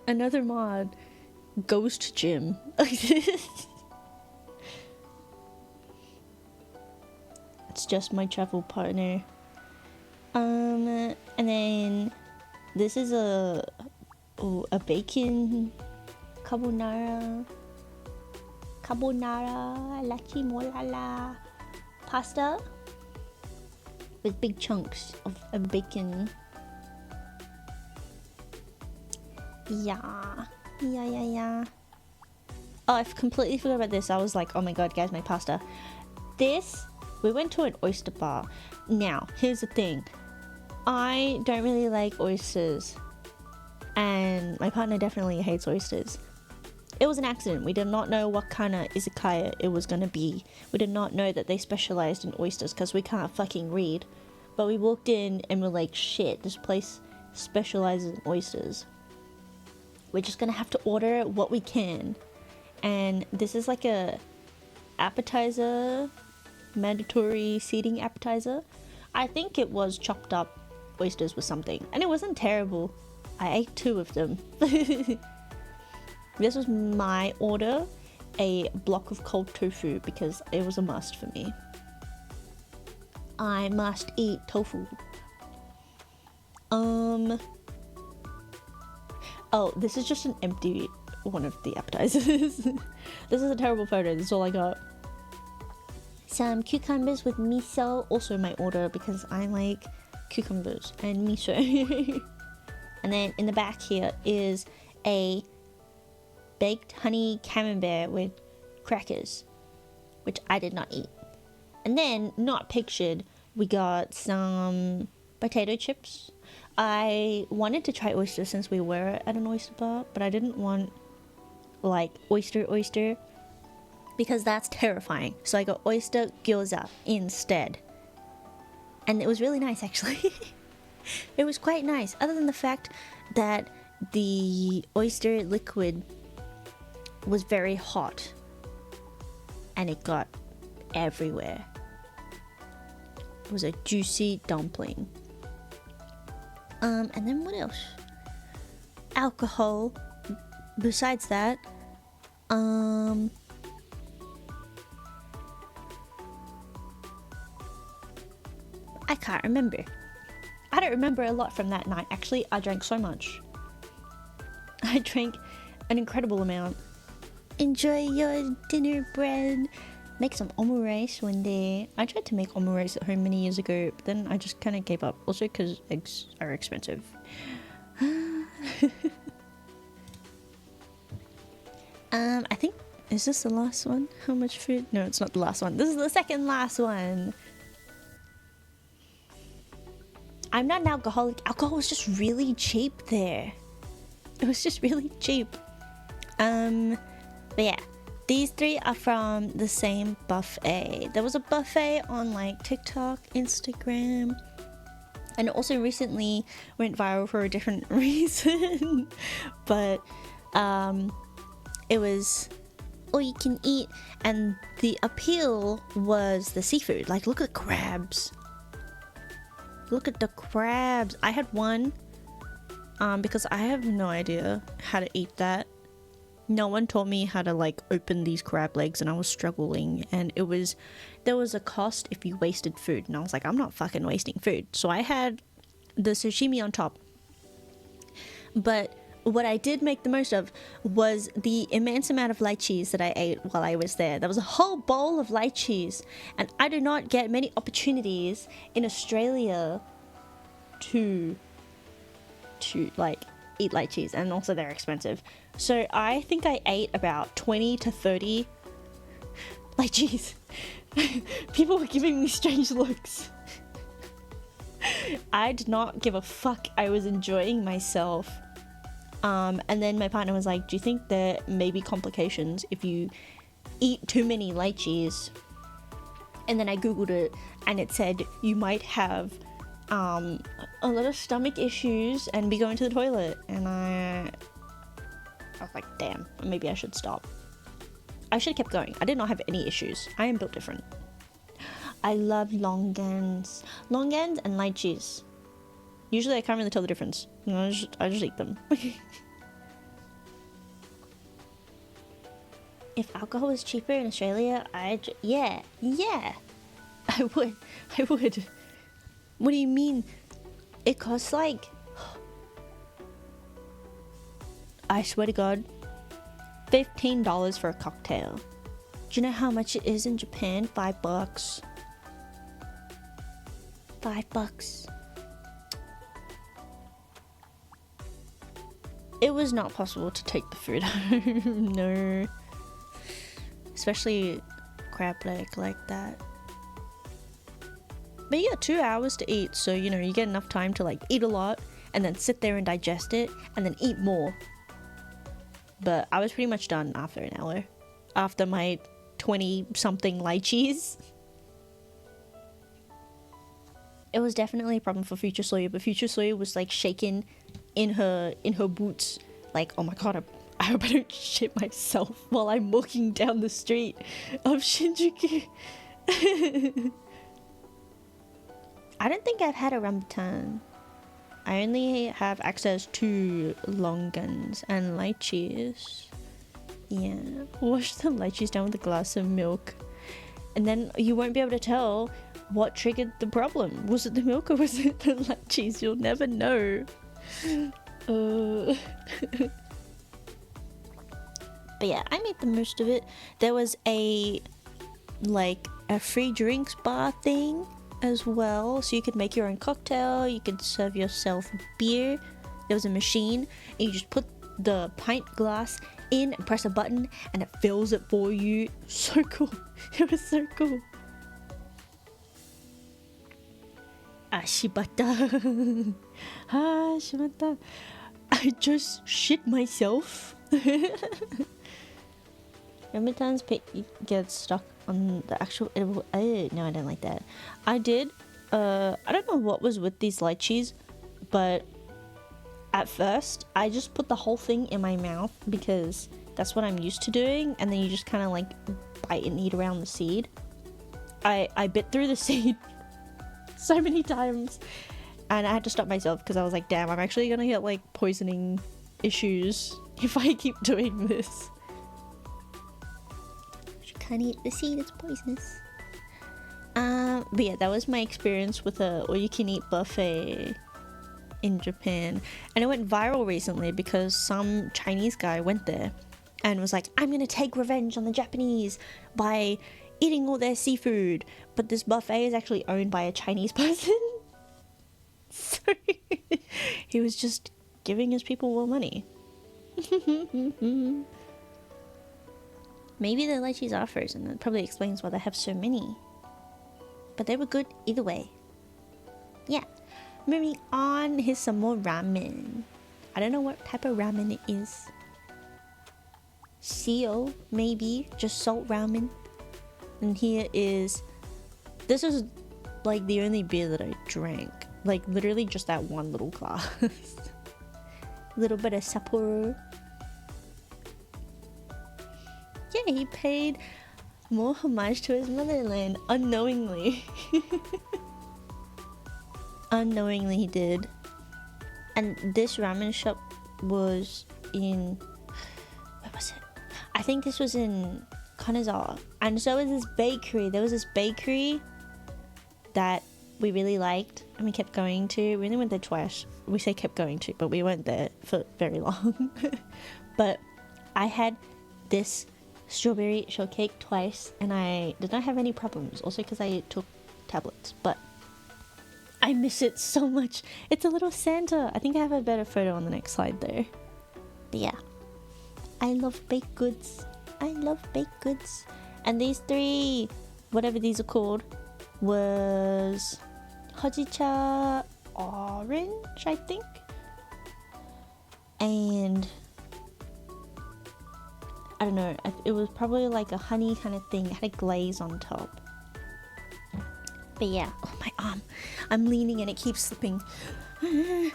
Another mod, Ghost Gym. It's just my travel partner. And then this is a bacon carbonara lachi molala pasta with big chunks of bacon. Yeah. Oh, I completely forgot about this. I was like, oh my god, guys, my pasta. We went to an oyster bar. Now, here's the thing. I don't really like oysters. And my partner definitely hates oysters. It was an accident. We did not know what kind of izakaya it was gonna be. We did not know that they specialized in oysters because we can't fucking read. But we walked in and we're like, shit, this place specializes in oysters. We're just gonna have to order what we can. And this is like a appetizer, mandatory seating appetizer. I think it was chopped up oysters with something. And it wasn't terrible. I ate 2 of them. This was my order, a block of cold tofu, because it was a must for me. I must eat tofu. Oh, this is just an empty one of the appetizers. This is a terrible photo. This is all I got. Some cucumbers with miso, also my order because I like cucumbers and miso. And then in the back here is a baked honey camembert with crackers, which I did not eat. And then, not pictured, we got some potato chips. I wanted to try oyster since we were at an oyster bar, but I didn't want like oyster because that's terrifying. So I got oyster gyoza instead. And it was really nice, actually. It was quite nice, other than the fact that the oyster liquid was very hot and it got everywhere. It was a juicy dumpling. And then what else? Alcohol. Besides that, I can't remember. I don't remember a lot from that night. Actually, I drank so much. I drank an incredible amount. Enjoy your dinner, bread. Make some omurice one day. I tried to make omurice at home many years ago, but then I just kind of gave up. Also because eggs are expensive. I think, is this the last one? How much food? No, it's not the last one. This is the second last one. I'm not an alcoholic. Alcohol was just really cheap there. It was just really cheap. But yeah. These 3 are from the same buffet. There was a buffet on like TikTok, Instagram, and it also recently went viral for a different reason. But it was all you can eat, and the appeal was the seafood. Like, look at crabs. Look at the crabs. I had one because I have no idea how to eat that. No one taught me how to like open these crab legs, and I was struggling, and there was a cost if you wasted food, and I was like, I'm not fucking wasting food. So I had the sashimi on top. But what I did make the most of was the immense amount of lychees that I ate while I was there. There was a whole bowl of lychees, and I do not get many opportunities in Australia to like eat lychees, and also they're expensive. So I think I ate about 20 to 30 lychees. People were giving me strange looks. I did not give a fuck. I was enjoying myself. And then my partner was like, do you think there may be complications if you eat too many lychees? And then I googled it, and it said you might have a lot of stomach issues and be going to the toilet. And I was like, damn, maybe I should stop. I should have kept going. I did not have any issues. I am built different. I love longans and lychees. Usually I can't really tell the difference. I just eat them. If alcohol was cheaper in Australia, yeah, I would. What do you mean? It costs like, I swear to God, $15 for a cocktail. Do you know how much it is in Japan? $5. $5. It was not possible to take the food home. No. Especially crab leg like that. But you got 2 hours to eat, so you know, you get enough time to like eat a lot and then sit there and digest it and then eat more. But I was pretty much done after an hour. After my 20 something lychees. It was definitely a problem for future Soyuu, but future Soyuu was like shaking in her boots, like, oh my god, I hope I don't shit myself while I'm walking down the street of Shinjuku. I don't think I've had a rambutan. I only have access to longans and lychees. Yeah, wash the lychees down with a glass of milk, and then you won't be able to tell what triggered the problem. Was it the milk or was it the lychees? You'll never know. But yeah, I made the most of it. There was a free drinks bar thing as well, so you could make your own cocktail, you could serve yourself beer. There was a machine and you just put the pint glass in and press a button and it fills it for you. So cool. It was so cool. Shibata. Shibata. I just shit myself. Rambutans get stuck on the actual edible. No, I don't like that. I did. I don't know what was with these lychees, but at first I just put the whole thing in my mouth because that's what I'm used to doing, and then you just kind of like bite and eat around the seed. I bit through the seed so many times, and I had to stop myself because I was like, damn, I'm actually gonna get like poisoning issues if I keep doing this. You can't eat the seed, it's poisonous. But yeah, that was my experience with a all-you-can-eat buffet in Japan, and it went viral recently because some Chinese guy went there and was like, I'm gonna take revenge on the Japanese by eating all their seafood, but this buffet is actually owned by a Chinese person. So he was just giving his people more money. Maybe the lychees are frozen. That probably explains why they have so many. But they were good either way. Yeah. Moving on, here's some more ramen. I don't know what type of ramen it is. Seo, maybe. Just salt ramen. And here is... This is like the only beer that I drank. Like literally just that one little glass. Little bit of Sapporo. Yeah, he paid more homage to his motherland unknowingly. Unknowingly he did. And this ramen shop was in... Where was it? I think this was in Kanazawa. And so was this bakery. There was this bakery that we really liked and we kept going to. We only went there twice. We say kept going to, but we weren't there for very long. But I had this strawberry shortcake twice and I did not have any problems. Also because I took tablets. But I miss it so much. It's a little Santa. I think I have a better photo on the next slide though. But yeah. I love baked goods. I love baked goods. And these three, whatever these are called, was Hojicha orange, I think. and I don't know, it was probably like a honey kind of thing. It had a glaze on top. But yeah, oh my arm, I'm leaning and it keeps slipping. These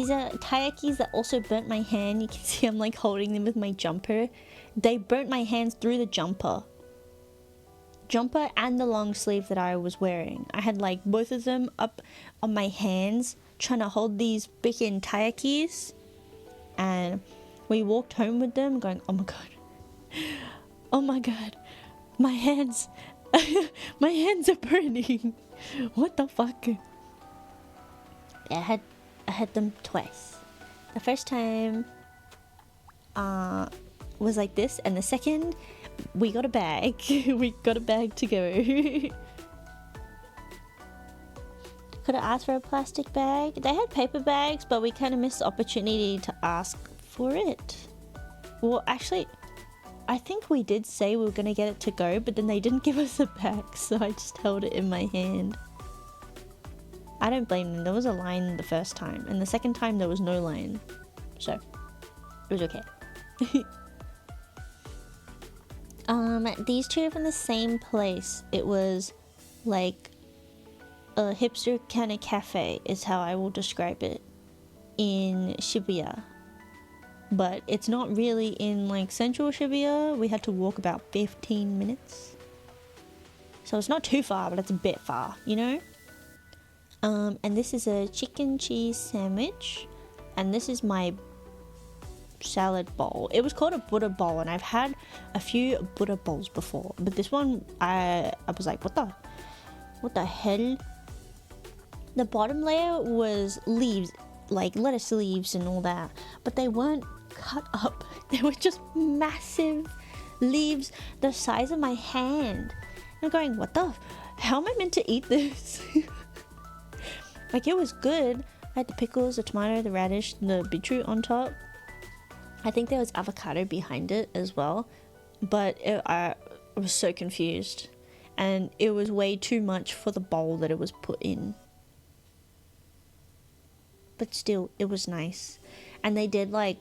are taiyakis that also burnt my hand. You can see I'm like holding them with my jumper. They burnt my hands through the jumper and the long sleeve that I was wearing. I had like both of them up on my hands trying to hold these freaking taiyakis, and we walked home with them going, oh my god, my hands my hands are burning. What the fuck. I had them twice. The first time was like this, and the second we got a bag. We got a bag to go. Could have asked for a plastic bag. They had paper bags, but we kind of missed the opportunity to ask for it. Well, actually, I think we did say we were gonna get it to go, but then they didn't give us a bag, so I just held it in my hand. I don't blame them. There was a line the first time, and the second time there was no line, so it was okay. These two are from the same place. It was like a hipster kind of cafe is how I will describe it, in Shibuya. But it's not really in like central Shibuya. We had to walk about 15 minutes. So it's not too far, but it's a bit far, you know? And this is a chicken cheese sandwich. And this is my salad bowl. It was called a Buddha bowl, and I've had a few Buddha bowls before. But this one, I was like, what the hell? The bottom layer was leaves, like lettuce leaves and all that. But they weren't cut up. They were just massive leaves the size of my hand. I'm going, how am I meant to eat this? Like, it was good. I had the pickles, the tomato, the radish, the beetroot on top. I think there was avocado behind it as well. But I was so confused. And it was way too much for the bowl that it was put in. But still, it was nice. And they did like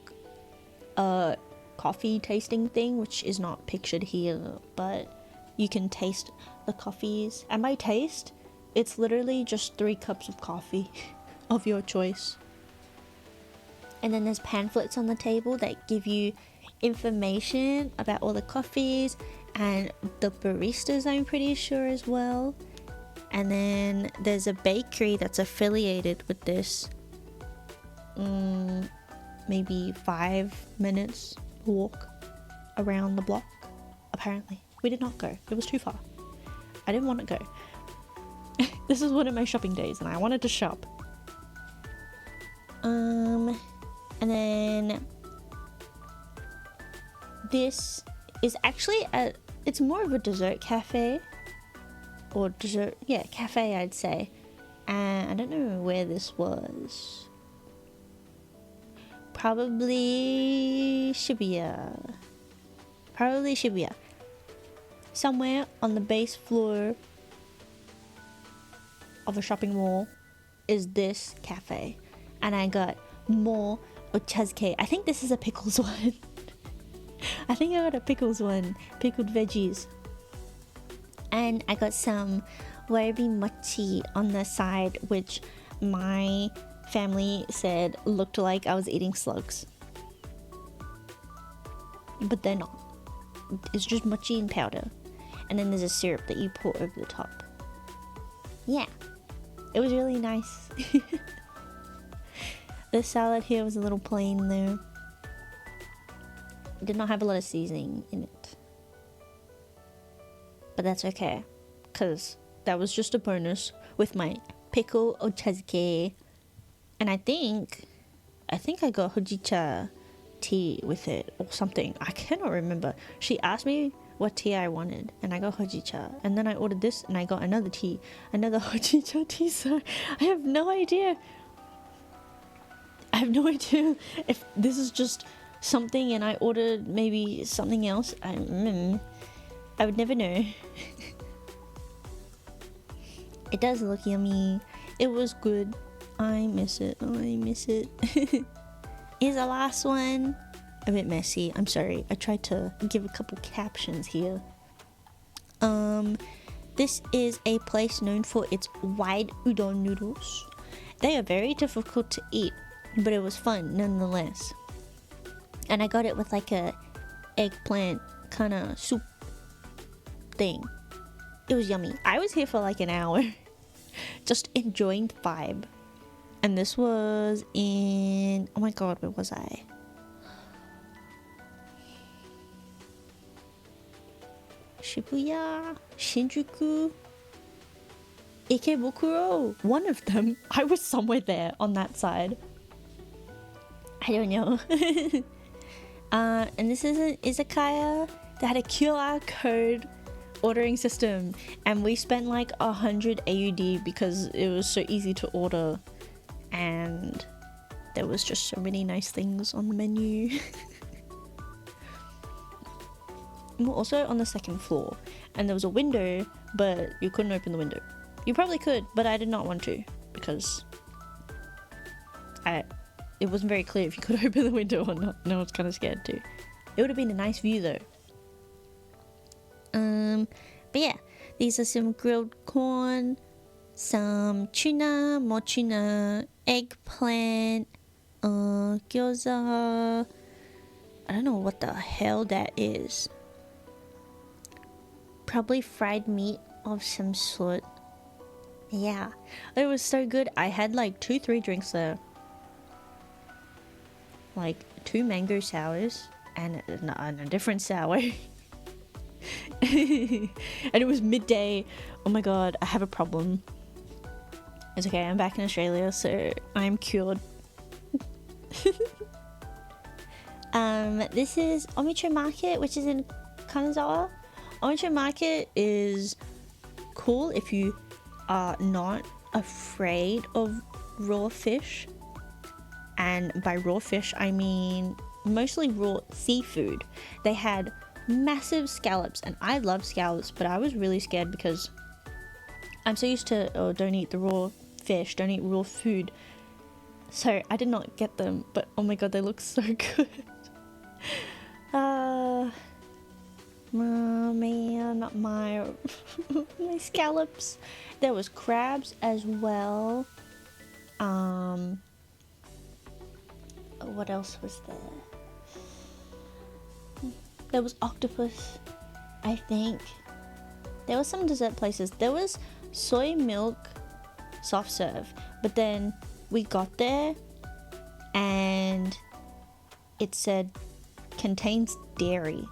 a coffee tasting thing, which is not pictured here, but you can taste the coffees. And by taste, it's literally just 3 cups of coffee of your choice. And then there's pamphlets on the table that give you information about all the coffees and the baristas, I'm pretty sure, as well. And then there's a bakery that's affiliated with this. Maybe 5 minutes walk around the block. Apparently we did not go. It was too far. I didn't want to go. This is one of my shopping days and I wanted to shop. And then this is actually it's more of a dessert cafe, or cafe, I'd say. And I don't know where this was. Probably Shibuya. Somewhere on the base floor of a shopping mall is this cafe. And I got more ochazuke. I think this is a pickles one. I think I got a pickles one. Pickled veggies. And I got some warabi mochi on the side, which my family said looked like I was eating slugs. But they're not. It's just mochi and powder. And then there's a syrup that you pour over the top. Yeah. It was really nice. The salad here was a little plain though. It did not have a lot of seasoning in it. But that's okay, because that was just a bonus with my pickle ochazuke. And I think I got hojicha tea with it or something. I cannot remember. She asked me what tea I wanted and I got hojicha. And then I ordered this and I got another hojicha tea. So I have no idea. If this is just something and I ordered maybe something else. I would never know. It does look yummy. It was good. I miss it. Oh, I miss it. Here's the last one. A bit messy. I'm sorry. I tried to give a couple captions here. This is a place known for its wide udon noodles. They are very difficult to eat, but it was fun nonetheless. And I got it with like a eggplant kind of soup thing. It was yummy. I was here for like an hour just enjoying the vibe. And this was in, oh my god, where was I? Shibuya, Shinjuku, Ikebukuro, one of them. I was somewhere there on that side. I don't know. And this is an izakaya that had a QR code ordering system, and we spent like 100 AUD because it was so easy to order, and there was just so many nice things on the menu. We're also on the second floor, and there was a window, but you couldn't open the window. You probably could, but I did not want to because it wasn't very clear if you could open the window or not, and I was kind of scared too. It would have been a nice view though. But yeah, these are some grilled corn, some tuna, more tuna, eggplant, gyoza. I don't know what the hell that is. Probably fried meat of some sort. Yeah, it was so good. I had like 2-3 drinks there. Like 2 mango sours and a different sour. And it was midday. Oh my god, I have a problem. It's okay, I'm back in Australia, so I'm cured. This is Omicho Market, which is in Kanazawa. Omicho Market is cool if you are not afraid of raw fish. And by raw fish, I mean mostly raw seafood. They had massive scallops, and I love scallops, but I was really scared because I'm so used to, oh, don't eat the raw fish, don't eat raw food. So I did not get them, but oh my god, they look so good. Oh man, not my my scallops. There was crabs as well. What else was there? There was octopus, I think. There was some dessert places. There was soy milk soft serve, but then we got there and it said contains dairy.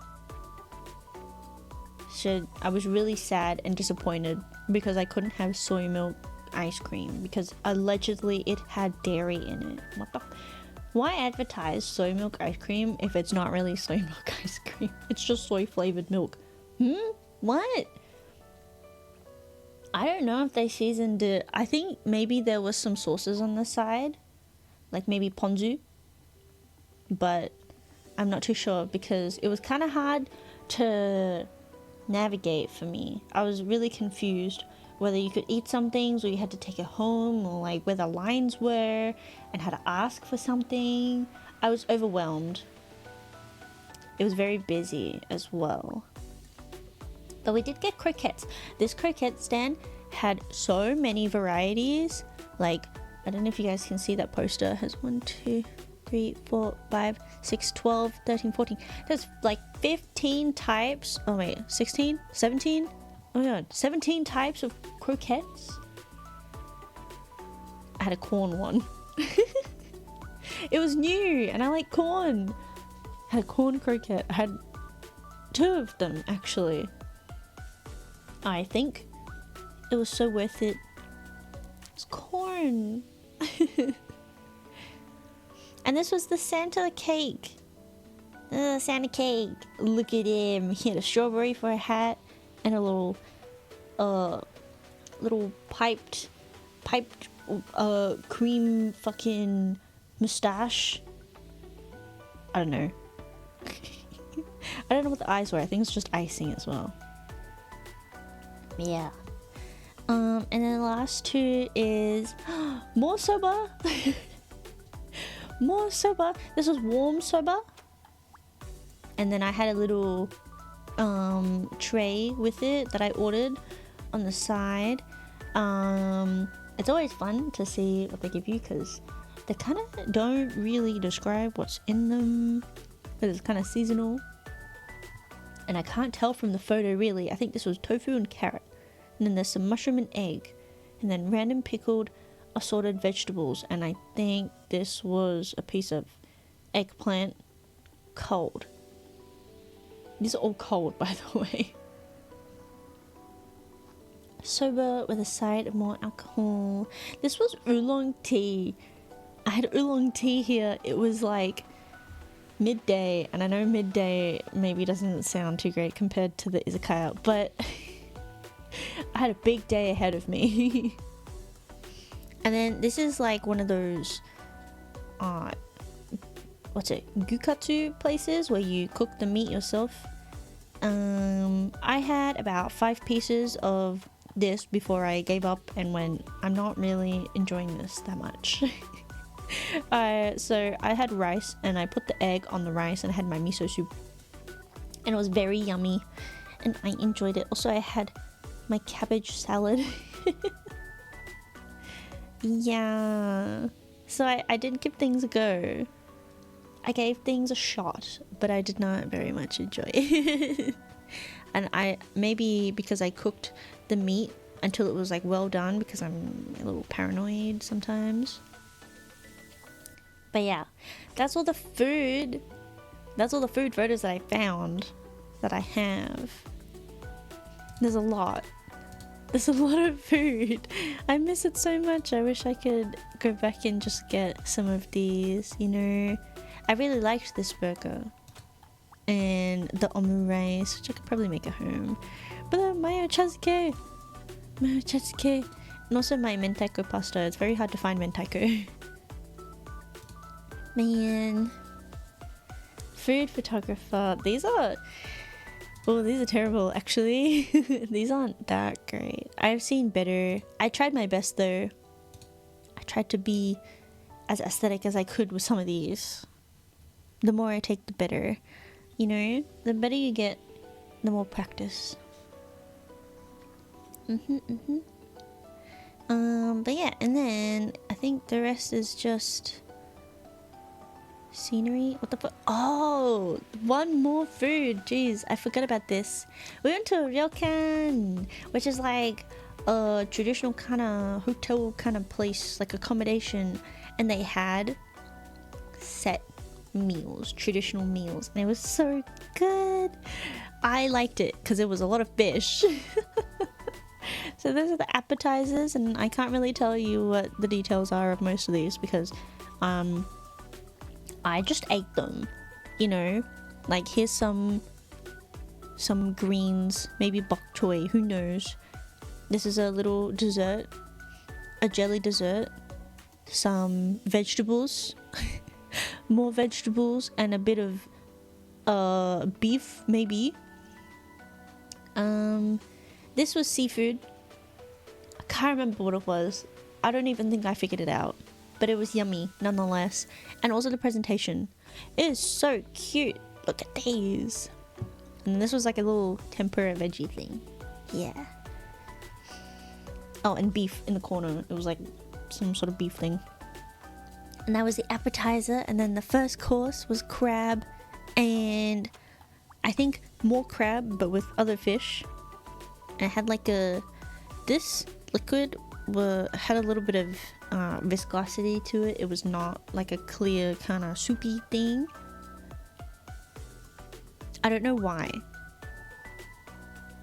So I was really sad and disappointed because I couldn't have soy milk ice cream because allegedly it had dairy in it. What the? Why advertise soy milk ice cream if it's not really soy milk ice cream? It's just soy flavored milk. What? I don't know if they seasoned it. I think maybe there was some sauces on the side, like maybe ponzu, but I'm not too sure because it was kind of hard to navigate for me. I was really confused whether you could eat some things or you had to take it home, or like where the lines were and how to ask for something. I was overwhelmed. It was very busy as well. But we did get croquettes. This croquette stand had so many varieties. Like, I don't know if you guys can see that poster. It has 1, 2, 3, 4, 5, 6, 12, 13, 14. There's like 15 types. Oh wait, 16? 17? Oh my god, 17 types of croquettes. I had a corn one. It was new and I like corn. I had a corn croquette. I had 2 of them actually. I think it was so worth it. It's corn. And this was the Santa cake. Santa cake. Look at him. He had a strawberry for a hat and a little piped cream fucking mustache. I don't know. I don't know what the eyes were. I think it's just icing as well. Yeah. And then the last two is more soba. More soba. This was warm soba. And then I had a little tray with it that I ordered on the side. It's always fun to see what they give you because they kind of don't really describe what's in them because it's kind of seasonal. And I can't tell from the photo really. I think this was tofu and carrot. And then there's some mushroom and egg. And then random pickled assorted vegetables. And I think this was a piece of eggplant cold. These are all cold, by the way. Soba with a side of more alcohol. This was oolong tea. I had oolong tea here. It was like midday, and I know midday maybe doesn't sound too great compared to the izakaya, but I had a big day ahead of me. And then this is like one of those what's it, gukatsu places where you cook the meat yourself. I had about 5 pieces of this before I gave up and went, I'm not really enjoying this that much. So I had rice and I put the egg on the rice and I had my miso soup and it was very yummy and I enjoyed it. Also I had my cabbage salad. Yeah, so I did give things a go. I gave things a shot, but I did not very much enjoy it. And maybe because I cooked the meat until it was like well done, because I'm a little paranoid sometimes. But yeah, that's all the food. That's all the food photos that I found that I have. There's a lot. There's a lot of food. I miss it so much. I wish I could go back and just get some of these, you know. I really liked this burger and the omurice, which I could probably make at home. But the mayo chazuke, and also my mentaiko pasta. It's very hard to find mentaiko. Man, food photographer. These are terrible actually. These aren't that great. I've seen better. I tried my best though. I tried to be as aesthetic as I could with some of these. The more I take, the better. You know, the better you get, the more practice. But yeah, and then I think the rest is just scenery. What the fuck? Oh, one more food. Jeez, I forgot about this. We went to a ryokan, which is like a traditional kind of hotel kind of place, like accommodation, and they had set meals, traditional meals, and it was so good. I liked it because it was a lot of fish. So those are the appetizers, and I can't really tell you what the details are of most of these because I just ate them, you know, like here's some greens, maybe bok choy, who knows. This is a little dessert, a jelly dessert, some vegetables, more vegetables, and a bit of beef maybe. This was seafood. I can't remember what it was. I don't even think I figured it out, but it was yummy nonetheless. And also the presentation is so cute. Look at these. And this was like a little tempura veggie thing. Yeah. Oh, and beef in the corner. It was like some sort of beef thing. And that was the appetizer. And then the first course was crab, and I think more crab but with other fish. And it had like this liquid had a little bit of viscosity to it. It was not like a clear kind of soupy thing. I don't know why.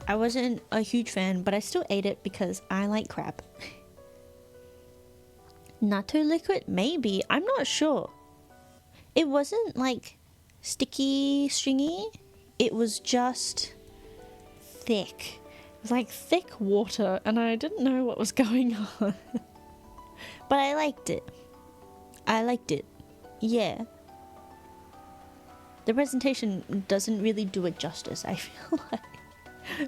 I wasn't a huge fan, but I still ate it because I like crab. Natto liquid? Maybe. I'm not sure. It wasn't like sticky, stringy. It was just thick. It was like thick water, and I didn't know what was going on. But I liked it. I liked it. Yeah. The presentation doesn't really do it justice, I feel like.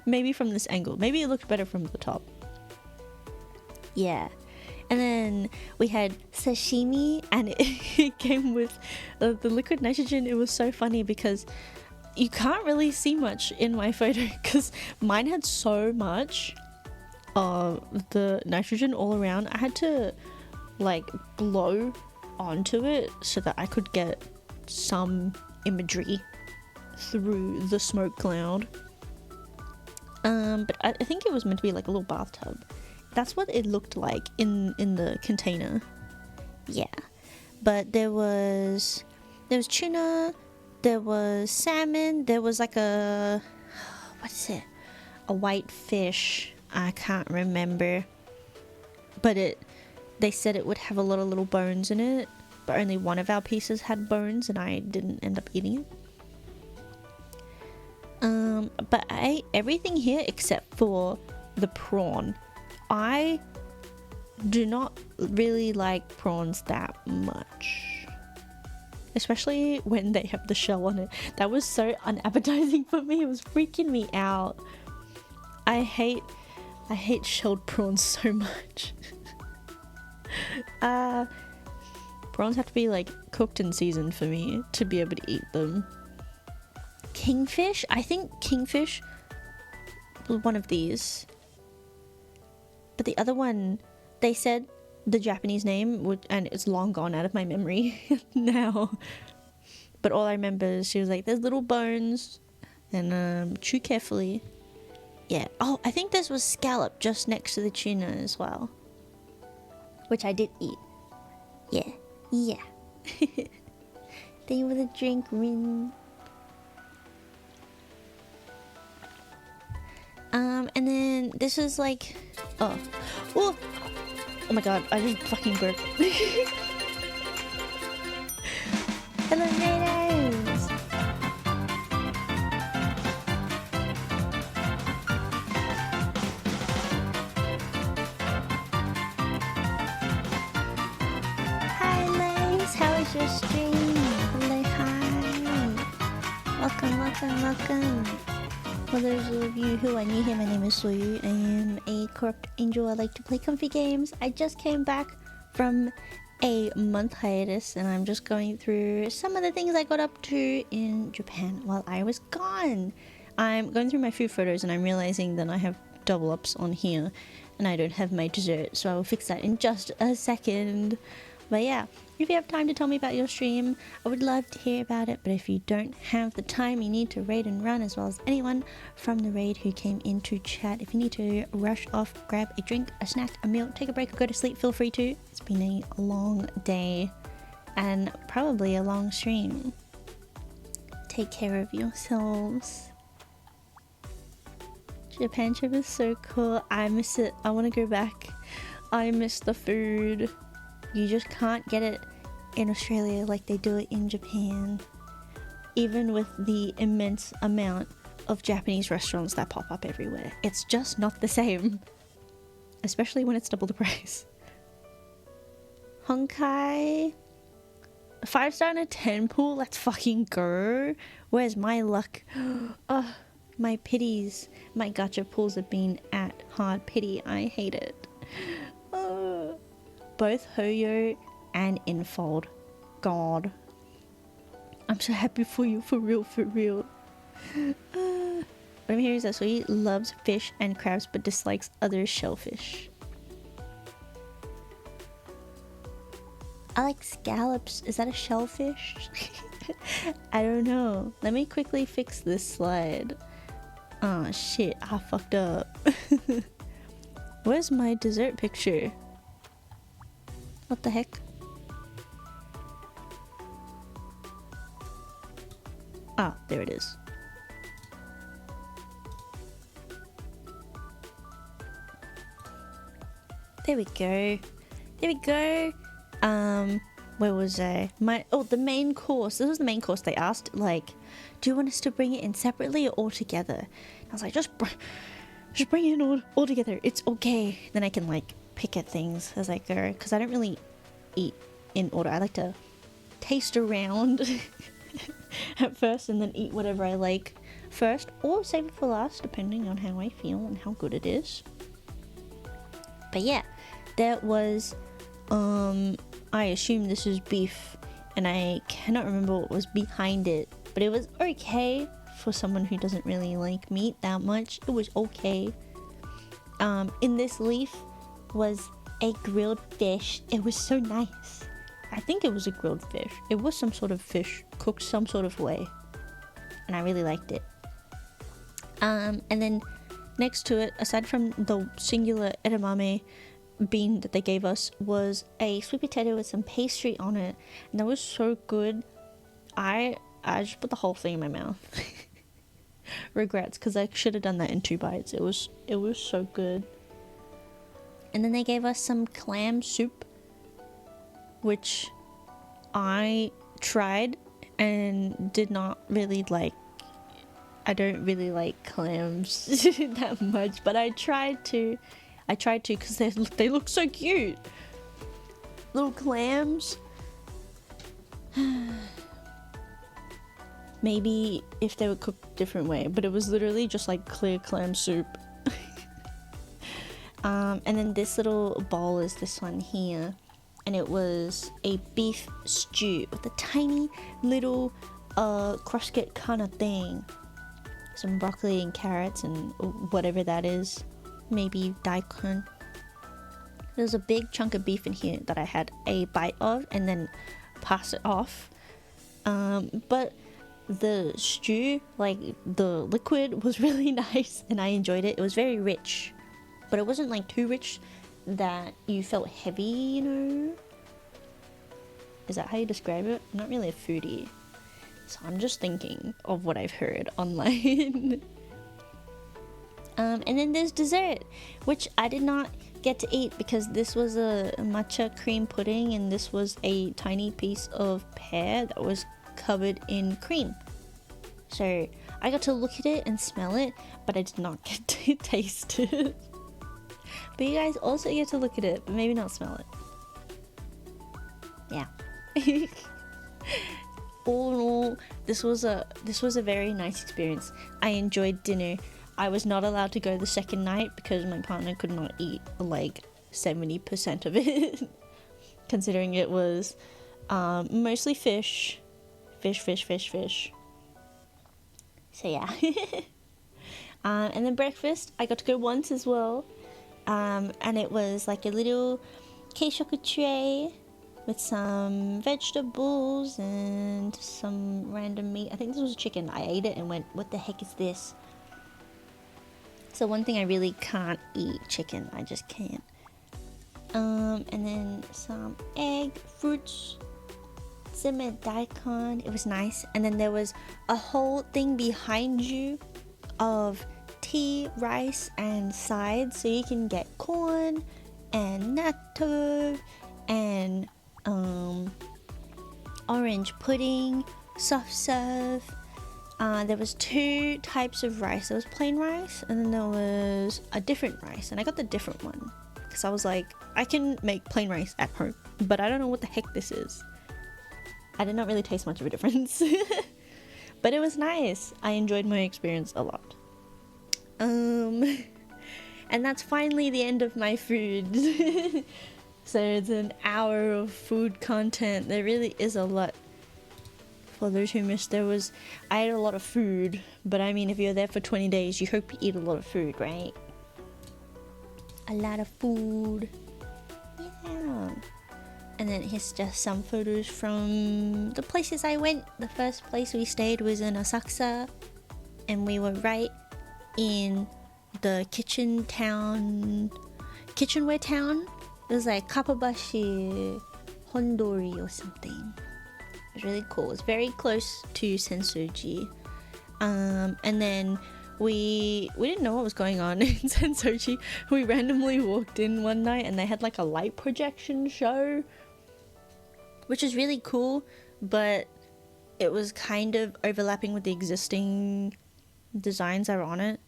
Maybe from this angle. Maybe it looked better from the top. Yeah. And then we had sashimi, and it came with the liquid nitrogen. It was so funny because you can't really see much in my photo because mine had so much of the nitrogen all around. I had to like blow onto it so that I could get some imagery through the smoke cloud. But I think it was meant to be like a little bathtub. That's what it looked like in the container. Yeah. But there was tuna, there was salmon, there was like a, what is it? A white fish. I can't remember. But they said it would have a lot of little bones in it, but only one of our pieces had bones and I didn't end up eating it. But I ate everything here except for the prawn. I do not really like prawns that much, especially when they have the shell on it. That was so unappetizing for me. It was freaking me out. I hate shelled prawns so much. Prawns have to be like cooked and seasoned for me to be able to eat them. Kingfish? I think kingfish was one of these. But the other one, they said the Japanese name would, and it's long gone out of my memory now. But all I remember is she was like, there's little bones, and chew carefully. Yeah. Oh, I think this was scallop just next to the tuna as well, which I did eat. Yeah. Yeah. Thank you for the drink, Rin. And then this is like, oh my god, I just fucking burped. Hello, Raiders! Hi, Lace! How was your stream? Hello, hi! Welcome. For those of you who are new here, my name is Soyuu. I am a corrupt angel. I like to play comfy games. I just came back from a month hiatus and I'm just going through some of the things I got up to in Japan while I was gone. I'm going through my food photos and I'm realizing that I have double ups on here and I don't have my dessert, so I will fix that in just a second. But yeah, if you have time to tell me about your stream, I would love to hear about it. But if you don't have the time, you need to raid and run, as well as anyone from the raid who came into chat. If you need to rush off, grab a drink, a snack, a meal, take a break, or go to sleep, feel free to. It's been a long day and probably a long stream. Take care of yourselves. Japan trip is so cool. I miss it. I want to go back. I miss the food. You just can't get it in Australia like they do it in Japan. Even with the immense amount of Japanese restaurants that pop up everywhere. It's just not the same. Especially when it's double the price. Honkai. 5-star and a 10 pool? Let's fucking go. Where's my luck? Oh, my pities. My gacha pools have been at hard pity. I hate it. Both Hoyo and Infold. God. I'm so happy for you, for real. What I'm hearing is that Soyuu loves fish and crabs but dislikes other shellfish. I like scallops. Is that a shellfish? I don't know. Let me quickly fix this slide. Oh shit, I fucked up. Where's my dessert picture? What the heck? Ah, there it is. There we go. Where was I? The main course. This was the main course. They asked, like, do you want us to bring it in separately or all together? And I was like, just bring it in all together. It's okay. Then I can, like, pick at things as I go, because I don't really eat in order. I like to taste around at first and then eat whatever I like first, or save it for last depending on how I feel and how good it is. But yeah, there was I assume this is beef, and I cannot remember what was behind it, but it was okay for someone who doesn't really like meat that much. It was okay. In this leaf was a grilled fish. It was so nice. I think it was a grilled fish. It was some sort of fish cooked some sort of way, and I really liked it. And then next to it, aside from the singular edamame bean that they gave us, was a sweet potato with some pastry on it, and that was so good. I just put the whole thing in my mouth. Regrets, because I should have done that in 2 bites. It was so good. And then they gave us some clam soup, which I tried and did not really like. I don't really like clams that much, but I tried to because they look so cute. Little clams. Maybe if they were cooked a different way, but it was literally just like clear clam soup. And then this little bowl is this one here, and it was a beef stew with a tiny little crusket kind of thing. Some broccoli and carrots and whatever that is, maybe daikon. There's a big chunk of beef in here that I had a bite of and then pass it off. But the stew, like the liquid, was really nice and I enjoyed it. It was very rich, but it wasn't like too rich that you felt heavy, you know? Is that how you describe it? I'm not really a foodie, so I'm just thinking of what I've heard online. And then there's dessert, which I did not get to eat because this was a matcha cream pudding and this was a tiny piece of pear that was covered in cream. So I got to look at it and smell it, but I did not get to taste it. But you guys also get to look at it, but maybe not smell it. Yeah. All in all, this was a very nice experience. I enjoyed dinner. I was not allowed to go the second night because my partner could not eat like 70% of it, considering it was mostly fish. So yeah. And then breakfast, I got to go once as well, and it was like a little keishoku tray with some vegetables and some random meat. I think this was chicken. I ate it and went, what the heck is this? So one thing I really can't eat, chicken. I just can't. And then some egg, fruits, simmered daikon. It was nice. And then there was a whole thing behind you of tea, rice, and sides. So you can get corn and natto and orange pudding, soft serve. There was 2 types of rice. There was plain rice and then there was a different rice, and I got the different one because I was like, I can make plain rice at home, but I don't know what the heck this is. I did not really taste much of a difference. But it was nice. I enjoyed my experience a lot. And that's finally the end of my food. So it's an hour of food content. There really is a lot. For those who missed, I ate a lot of food, but I mean, if you're there for 20 days, you hope you eat a lot of food, right? A lot of food. Yeah. And then here's just some photos from the places I went. The first place we stayed was in Asakusa, and we were right in the kitchenware town. It was like Kappabashi Hondori or something. It was really cool. It's very close to Sensoji. And then we didn't know what was going on in Sensoji. We randomly walked in one night and they had like a light projection show, which is really cool, but it was kind of overlapping with the existing designs that are on it.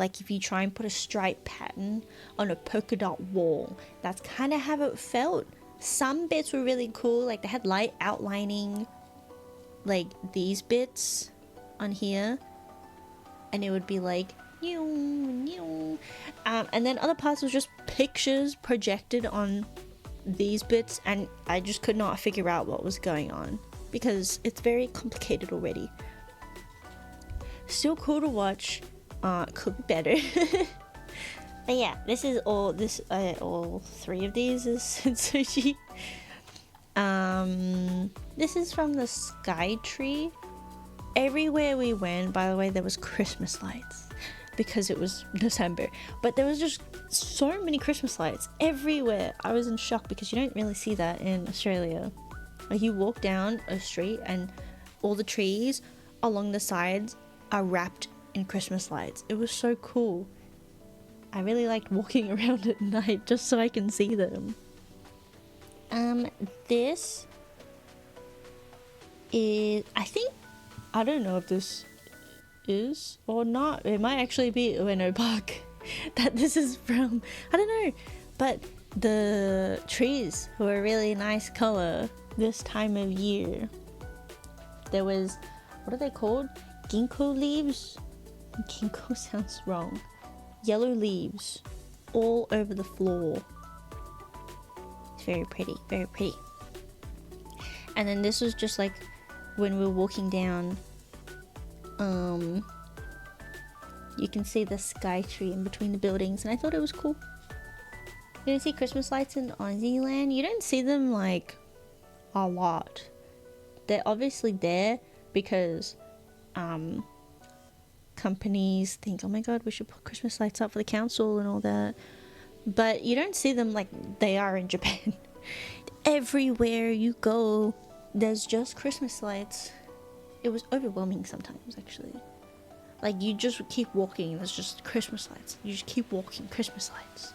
Like if you try and put a stripe pattern on a polka dot wall, that's kind of how it felt. Some bits were really cool, like they had light outlining like these bits on here, and it would be like And then other parts was just pictures projected on these bits, and I just could not figure out what was going on because it's very complicated already. Still cool to watch, could be better. But yeah, this is all all 3 of these is Sushi. This is from the Sky Tree. Everywhere we went, by the way, there was Christmas lights because it was December, but there was just so many Christmas lights everywhere. I was in shock because you don't really see that in Australia. Like, you walk down a street and all the trees along the sides are wrapped in Christmas lights. It was so cool. I really liked walking around at night just so I can see them. This is, I don't know if this is or not. It might actually be Ueno Park that this is from. I don't know. But the trees were a really nice color this time of year. There was, what are they called? Ginkgo leaves? Ginkgo sounds wrong. Yellow leaves all over the floor. It's very pretty, very pretty. And then this was just like when we were walking down, you can see the Sky Tree in between the buildings, and I thought it was cool. You don't see Christmas lights in Aussie land. You don't see them like a lot. They're obviously there because companies think, oh my god, we should put Christmas lights up for the council and all that, but you don't see them like they are in Japan. Everywhere you go, there's just Christmas lights. It was overwhelming sometimes, actually. Like, you just keep walking, there's just Christmas lights. You just keep walking, Christmas lights.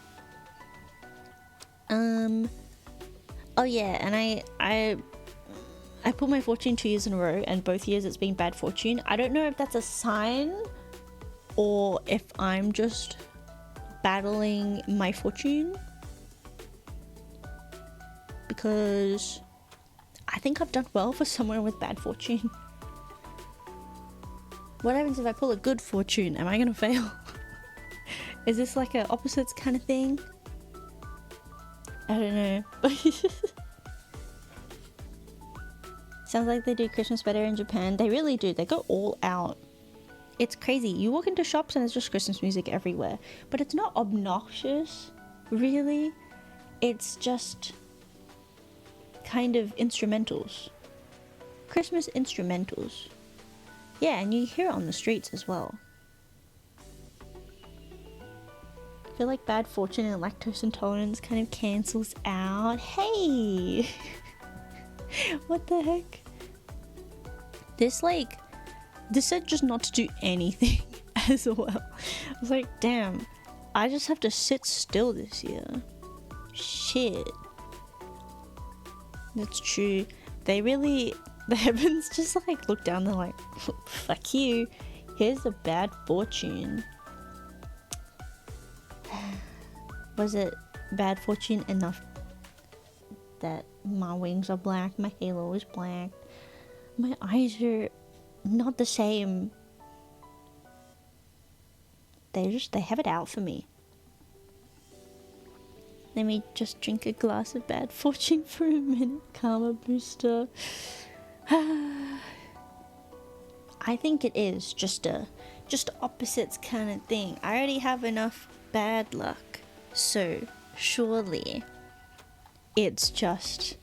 Oh yeah, and I pulled my fortune 2 years in a row, and both years it's been bad fortune. I don't know if that's a sign or if I'm just battling my fortune, because I think I've done well for someone with bad fortune. What happens if I pull a good fortune? Am I gonna fail? Is this like an opposites kind of thing? I don't know. Sounds like they do Christmas better in Japan. They really do. They go all out. It's crazy. You walk into shops and there's just Christmas music everywhere. But it's not obnoxious, really. It's just kind of instrumentals. Christmas instrumentals. Yeah, and you hear it on the streets as well. I feel like bad fortune and lactose intolerance kind of cancels out. Hey! What the heck? This said just not to do anything as well. I was like, damn, I just have to sit still this year. Shit. That's true. The heavens just like look down, they're like, fuck you, here's a bad fortune. Was it bad fortune enough that my wings are black, my halo is black, my eyes are not the same? They have it out for me. Let me just drink a glass of bad fortune for a minute. Karma booster. I think it is just opposites kind of thing. I already have enough bad luck, so surely it's just,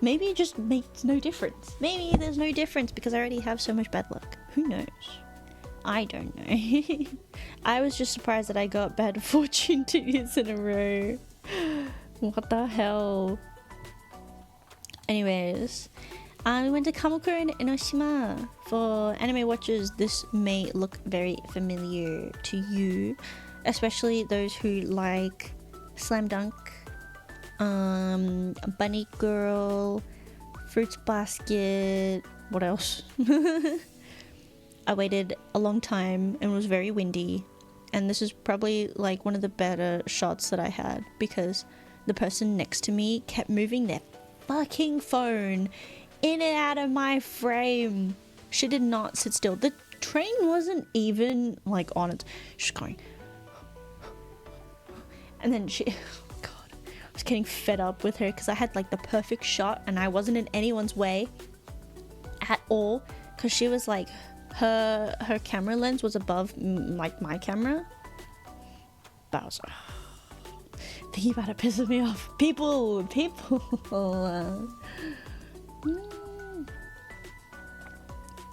maybe it just makes no difference. Maybe there's no difference because I already have so much bad luck. Who knows? I don't know. I was just surprised that I got bad fortune 2 years in a row. What the hell? Anyways, we went to Kamokuro in Enoshima. For anime watchers, this may look very familiar to you, especially those who like Slam Dunk, Bunny Girl, Fruits Basket, what else? I waited a long time and it was very windy, and this is probably like one of the better shots that I had because the person next to me kept moving their fucking phone in and out of my frame. She did not sit still. The train wasn't even like on it. She's going And then she, God, I was getting fed up with her because I had like the perfect shot and I wasn't in anyone's way at all, because she was like, her camera lens was above like my camera. But I was like, thinking about it pisses me off. People.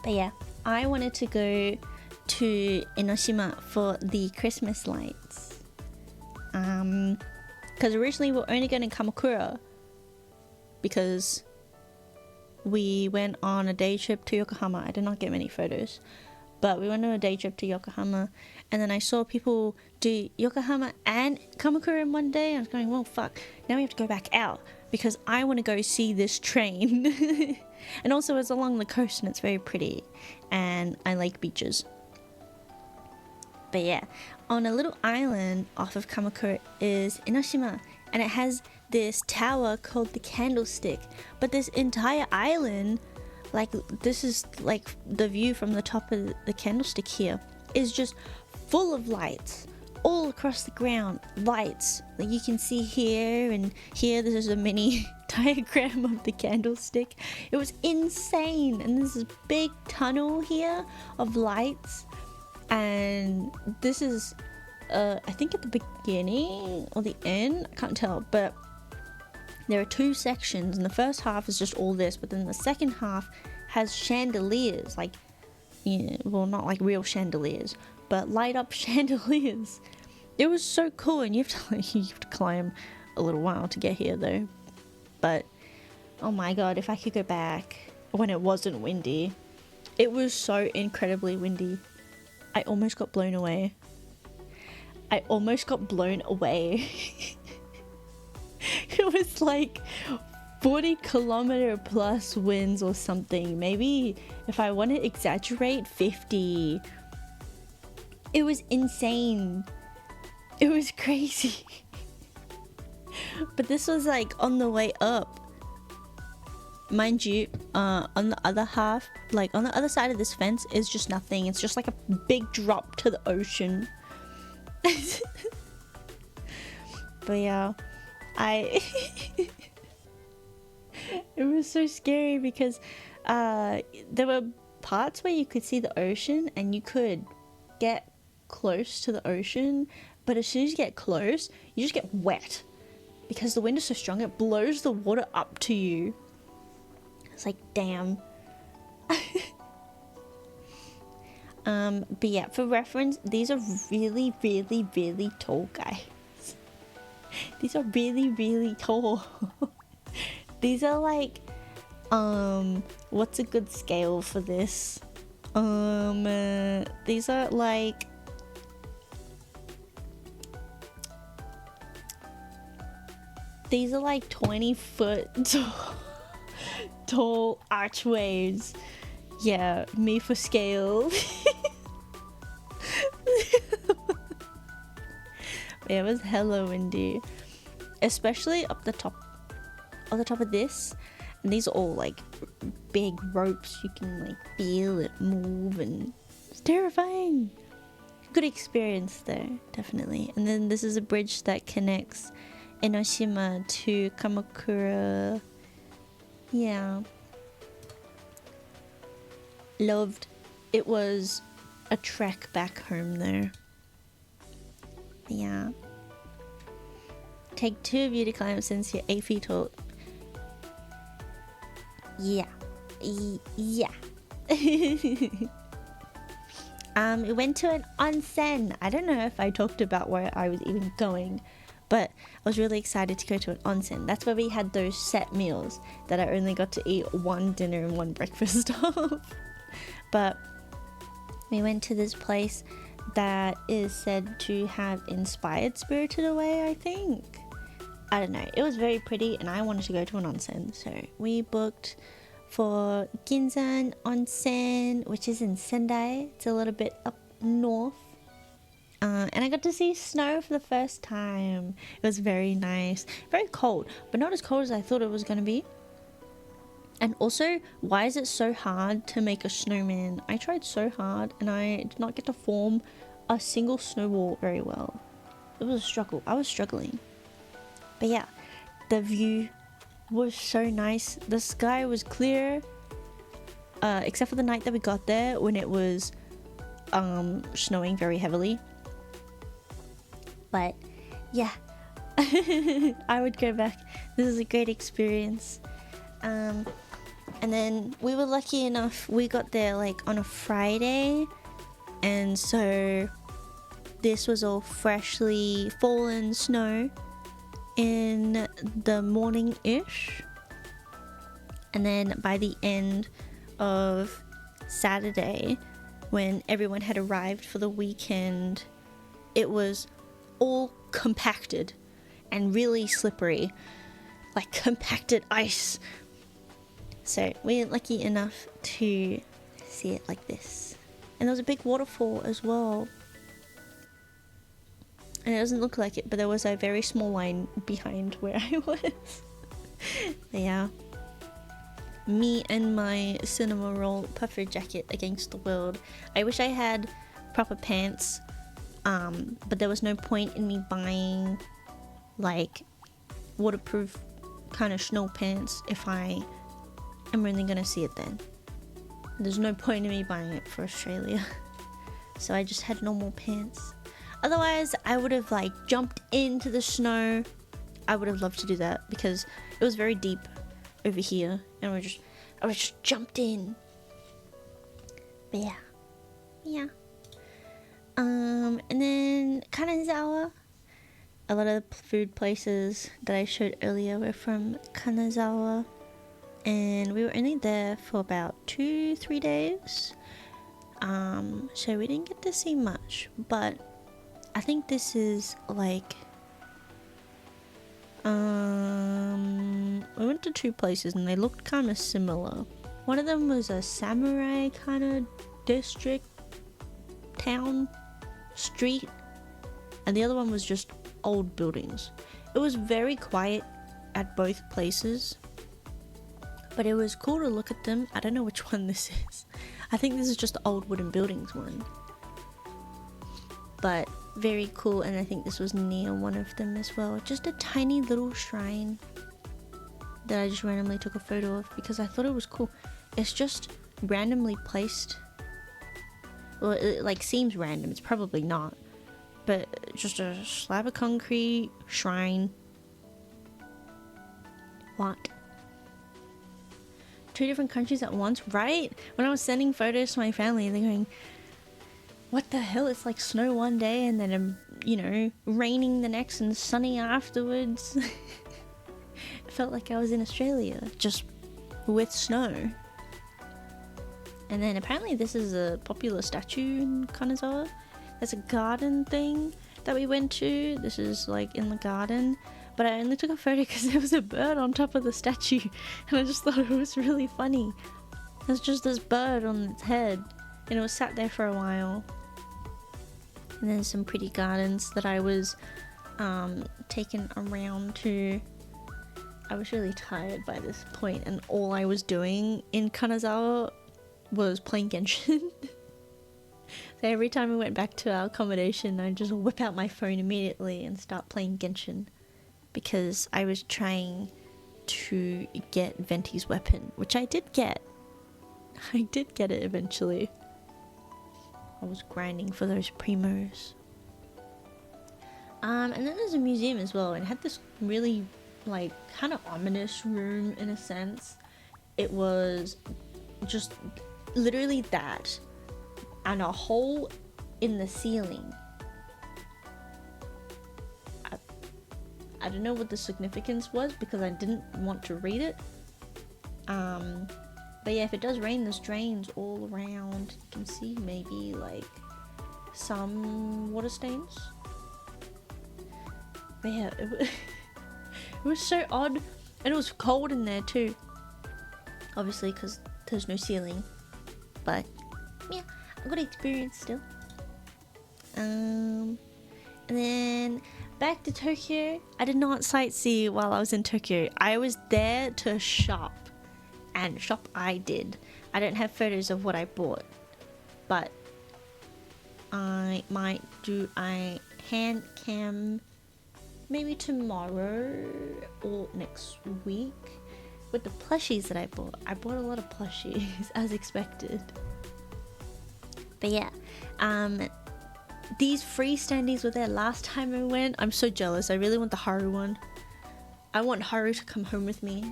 But yeah, I wanted to go to Enoshima for the Christmas lights. Because originally we were only going to Kamakura because we went on a day trip to Yokohama. I did not get many photos, but we went on a day trip to Yokohama, and then I saw people do Yokohama and Kamakura in one day. I was going, well, fuck, now we have to go back out because I want to go see this train. And also it's along the coast and it's very pretty, and I like beaches. But yeah, on a little island off of Kamakura is Enoshima, and it has this tower called the Candlestick. But this entire island, like, this is like the view from the top of the Candlestick here, is just full of lights all across the ground. Lights like you can see here and here. This is a mini diagram of the Candlestick. It was insane. And there's this big tunnel here of lights, and this is I think at the beginning or the end, I can't tell, but there are two sections, and the first half is just all this, but then the second half has chandeliers, like, yeah, well, not like real chandeliers, but light up chandeliers. It was so cool, and you have to climb a little while to get here though. But oh my god, if I could go back when it wasn't windy. It was so incredibly windy. I almost got blown away. It was like 40-kilometer plus winds or something. Maybe if I want to exaggerate, 50. It was insane. It was crazy. But this was like on the way up. Mind you, on the other half, like on the other side of this fence is just nothing. It's just like a big drop to the ocean. But yeah, it was so scary because there were parts where you could see the ocean and you could get close to the ocean, but as soon as you get close, you just get wet because the wind is so strong, it blows the water up to you. It's like, damn. But yeah, for reference, these are really, really, really tall guys. These are really, really tall. These are like, what's a good scale for this? These are like, these are like 20-foot tall archways. Yeah, me for scale. Yeah, it was hella windy, especially up the top, on the top of this. And these are all like big ropes. You can like feel it move, and it's terrifying. Good experience there, definitely. And then this is a bridge that connects Enoshima to Kamakura. Yeah. Loved. It was a trek back home though. Yeah. Take 2 of you to climb since you're 8 feet tall. Yeah. Yeah. We went to an onsen. I don't know if I talked about where I was even going, but I was really excited to go to an onsen. That's where we had those set meals that I only got to eat one dinner and one breakfast of. But we went to this place that is said to have inspired Spirited Away, I think. I don't know. It was very pretty and I wanted to go to an onsen. So we booked for Ginzan Onsen, which is in Sendai. It's a little bit up north. And I got to see snow for the first time. It was very nice. Very cold, but not as cold as I thought it was going to be. And also, why is it so hard to make a snowman? I tried so hard and I did not get to form a single snowball very well. It a struggle. I was struggling. But yeah, the view was so nice. The sky was clear, except for the night that we got there when it was snowing very heavily. But yeah, I would go back. This is a great experience. And then we were lucky enough, we got there like on a Friday, and so this was all freshly fallen snow in the morning-ish. And then by the end of Saturday, when everyone had arrived for the weekend, it was all compacted and really slippery, like compacted ice. So we were lucky enough to see it like this. And there was a big waterfall as well. And it doesn't look like it, but there was a very small line behind where I was. Yeah. Me and my cinema roll puffer jacket against the world. I wish I had proper pants, but there was no point in me buying like waterproof kind of snow pants if I am really gonna see it then. There's no point in me buying it for Australia. So I just had normal pants. Otherwise, I would have like jumped into the snow. I would have loved to do that because it was very deep over here, and I was just jumped in. But yeah. And then Kanazawa. A lot of the food places that I showed earlier were from Kanazawa, and we were only there for about 2-3 days. So we didn't get to see much, but I think this is like we went to 2 places and they looked kind of similar. One of them was a samurai kind of district, town, street, and the other one was just old buildings. It was very quiet at both places, but it was cool to look at them. I don't know which one this is. I think this is just the old wooden buildings one, but very cool. And I think this was near one of them as well. Just a tiny little shrine that I just randomly took a photo of because I thought it was cool. It's just randomly placed. Well, it like seems random. It's probably not, but just a slab of concrete shrine. What? 2 different countries at once, right? When I was sending photos to my family, they're going, what the hell? It's like snow one day and then, raining the next and sunny afterwards. It felt like I was in Australia, just with snow. And then apparently this is a popular statue in Kanazawa. There's a garden thing that we went to. This is like in the garden. But I only took a photo because there was a bird on top of the statue. And I just thought it was really funny. There's just this bird on its head. And it was sat there for a while. And then some pretty gardens that I was taken around to. I was really tired by this point. And all I was doing in Kanazawa was playing Genshin. So every time we went back to our accommodation, I'd just whip out my phone immediately and start playing Genshin. Because I was trying to get Venti's weapon, which I did get. I did get it eventually. I was grinding for those primos. And then there's a museum as well, and it had this really, like, kind of ominous room in a sense. It was just literally that, and a hole in the ceiling. I don't know what the significance was because I didn't want to read it. But yeah, if it does rain, there's drains all around. You can see maybe like some water stains. But yeah, it was so odd. And it was cold in there too. Obviously because there's no ceiling. But yeah, a good experience still. And then back to Tokyo. I did not sightsee while I was in Tokyo. I was there to shop, and shop I did. I don't have photos of what I bought, but I might do. I hand cam maybe tomorrow or next week with the plushies that I bought. I bought a lot of plushies as expected. But yeah, these free standees were there last time I went. I'm so jealous. I really want the Haru one. I want Haru to come home with me.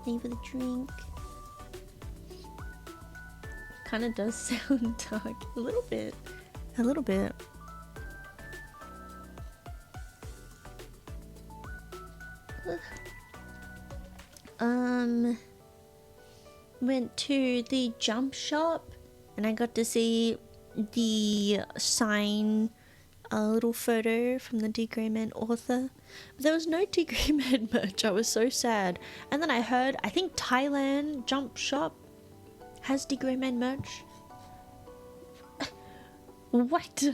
Thank you for the drink. Kind of does sound dark. A little bit. A little bit. Went to the jump shop and I got to see the sign, a little photo from the D. Gray Man author. But there was no D. Gray Man merch. I was so sad. And then I heard, I think Thailand jump shop has D. Gray Man merch. What?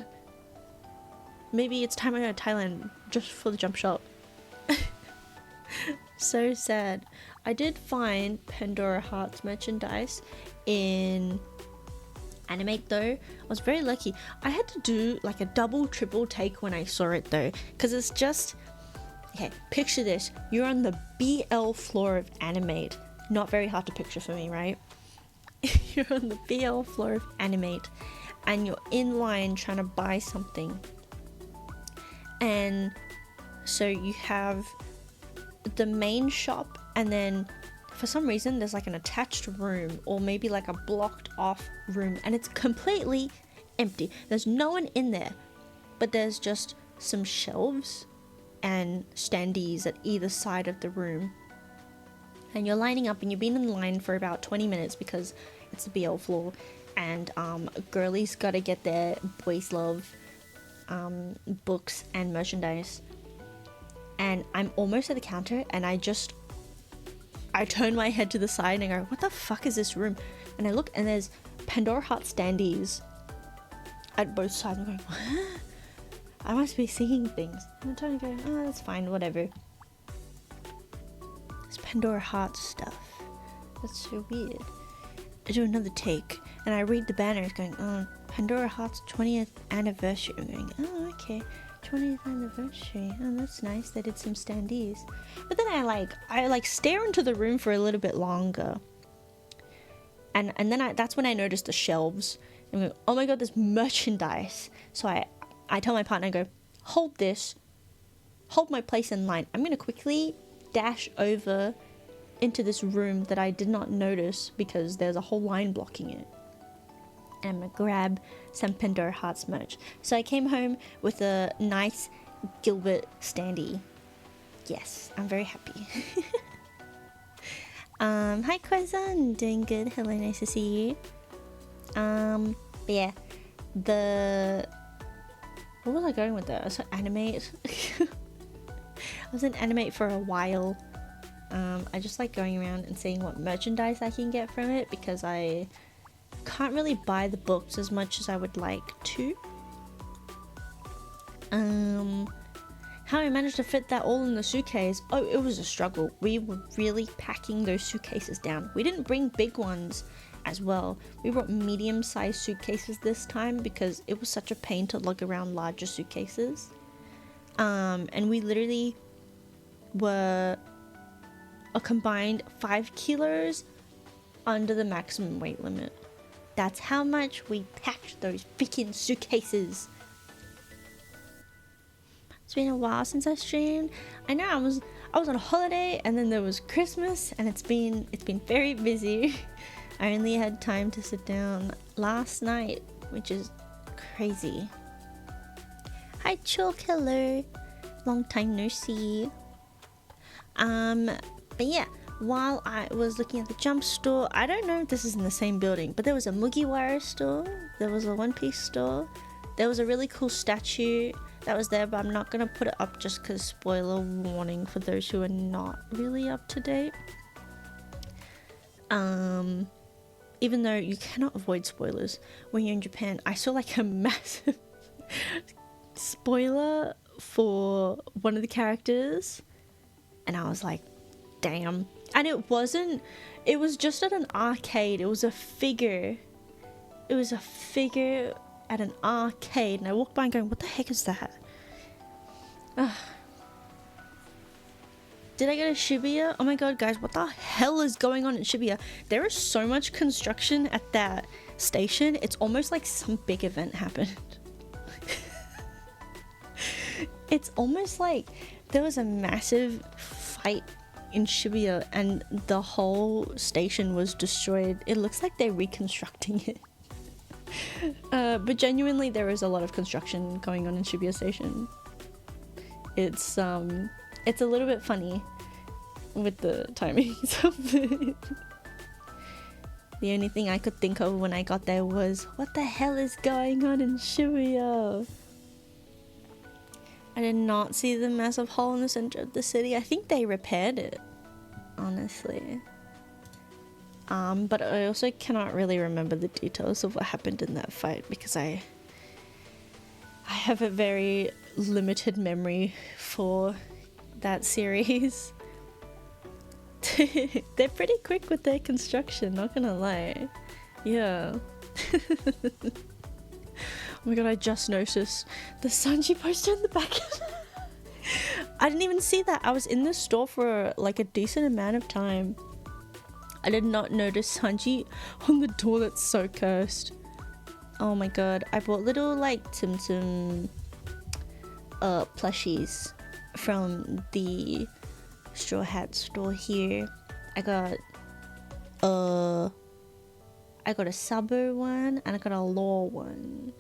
Maybe it's time I go to Thailand just for the jump shop. So sad. I did find Pandora Hearts merchandise in Animate though. I was very lucky. I had to do like a double triple take when I saw it though, because it's just, okay, picture this. You're on the BL floor of Animate. Not very hard to picture for me, right? You're on the BL floor of Animate and you're in line trying to buy something. And so you have the main shop, and then for some reason there's like an attached room or maybe like a blocked off room, and it's completely empty. There's no one in there, but there's just some shelves and standees at either side of the room, and you're lining up and you've been in line for about 20 minutes because it's the BL floor, and girlies gotta get their boys love books and merchandise. And I'm almost at the counter and I turn my head to the side and I go, what the fuck is this room? And I look and there's Pandora Heart standees at both sides. I'm going, what? I must be seeing things. And I'm trying to go, oh, that's fine, whatever. It's Pandora Heart stuff. That's so weird. I do another take and I read the banner. It's going, oh, Pandora Heart's 20th anniversary. I'm going, oh, okay. 20th anniversary. Oh, that's nice. They did some standees. But then I stare into the room for a little bit longer. And then that's when I noticed the shelves. I'm going, oh my god, there's merchandise. So I tell my partner, I go, hold this. Hold my place in line. I'm going to quickly dash over into this room that I did not notice because there's a whole line blocking it. And I'm gonna grab some Pandora Hearts merch. So I came home with a nice Gilbert standee. Yes, I'm very happy. Hi Quezon, doing good. Hello, nice to see you. But yeah, what was I going with that? I was Animate. I was in Animate for a while. I just like going around and seeing what merchandise I can get from it because I can't really buy the books as much as I would like to. How I managed to fit that all in the suitcase? Oh, it was a struggle. We were really packing those suitcases down. We didn't bring big ones as well. We brought medium-sized suitcases this time because it was such a pain to lug around larger suitcases. And we literally were a combined 5 kilos under the maximum weight limit. That's how much we packed those freaking suitcases. It's been a while since I streamed. I know I was on a holiday and then there was Christmas and it's been very busy. I only had time to sit down last night, which is crazy. Hi Chalk, hello. Long time no see. But yeah, while I was looking at the jump store, I don't know if this is in the same building, but there was a Mugiwara store, there was a One Piece store, there was a really cool statue that was there, but I'm not gonna put it up just because spoiler warning for those who are not really up to date. Even though you cannot avoid spoilers when you're in Japan, I saw like a massive spoiler for one of the characters and I was like, damn. And it was just at an arcade. It was a figure at an arcade, and I walked by and going, what the heck is that? Ugh. Did I go to Shibuya? Oh my god, guys, what the hell is going on in Shibuya? There is so much construction at that station. It's almost like some big event happened. It's almost like there was a massive fight in Shibuya and the whole station was destroyed. It looks like they're reconstructing it. But genuinely, there is a lot of construction going on in Shibuya Station. It's a little bit funny with the timings of it. The only thing I could think of when I got there was, what the hell is going on in Shibuya? I did not see the massive hole in the center of the city. I think they repaired it, honestly. But I also cannot really remember the details of what happened in that fight because I have a very limited memory for that series. They're pretty quick with their construction, not gonna lie. Yeah. Oh my god, I just noticed the Sanji poster in the back. I didn't even see that. I was in the store for like a decent amount of time. I did not notice Sanji on the door. That's so cursed. Oh my god. I bought little like Tim Tim plushies from the Straw Hat store here. I got a Sabo one and I got a Law one.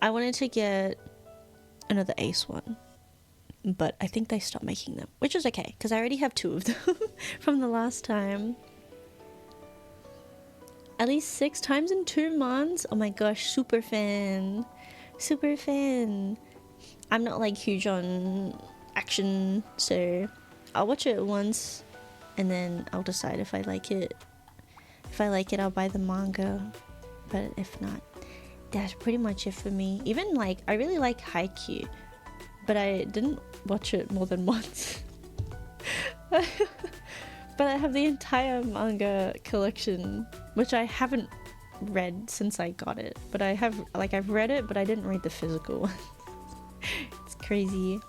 I wanted to get another Ace one, but I think they stopped making them, which is okay because I already have 2 of them from the last time. At least 6 times in 2 months. Oh my gosh, super fan. Super fan. I'm not like huge on action, so I'll watch it once and then I'll decide if I like it. If I like it, I'll buy the manga, but if not, that's pretty much it for me. Even like, I really like Haikyuu, but I didn't watch it more than once. But I have the entire manga collection, which I haven't read since I got it. But I have, like, I've read it, but I didn't read the physical one. It's crazy.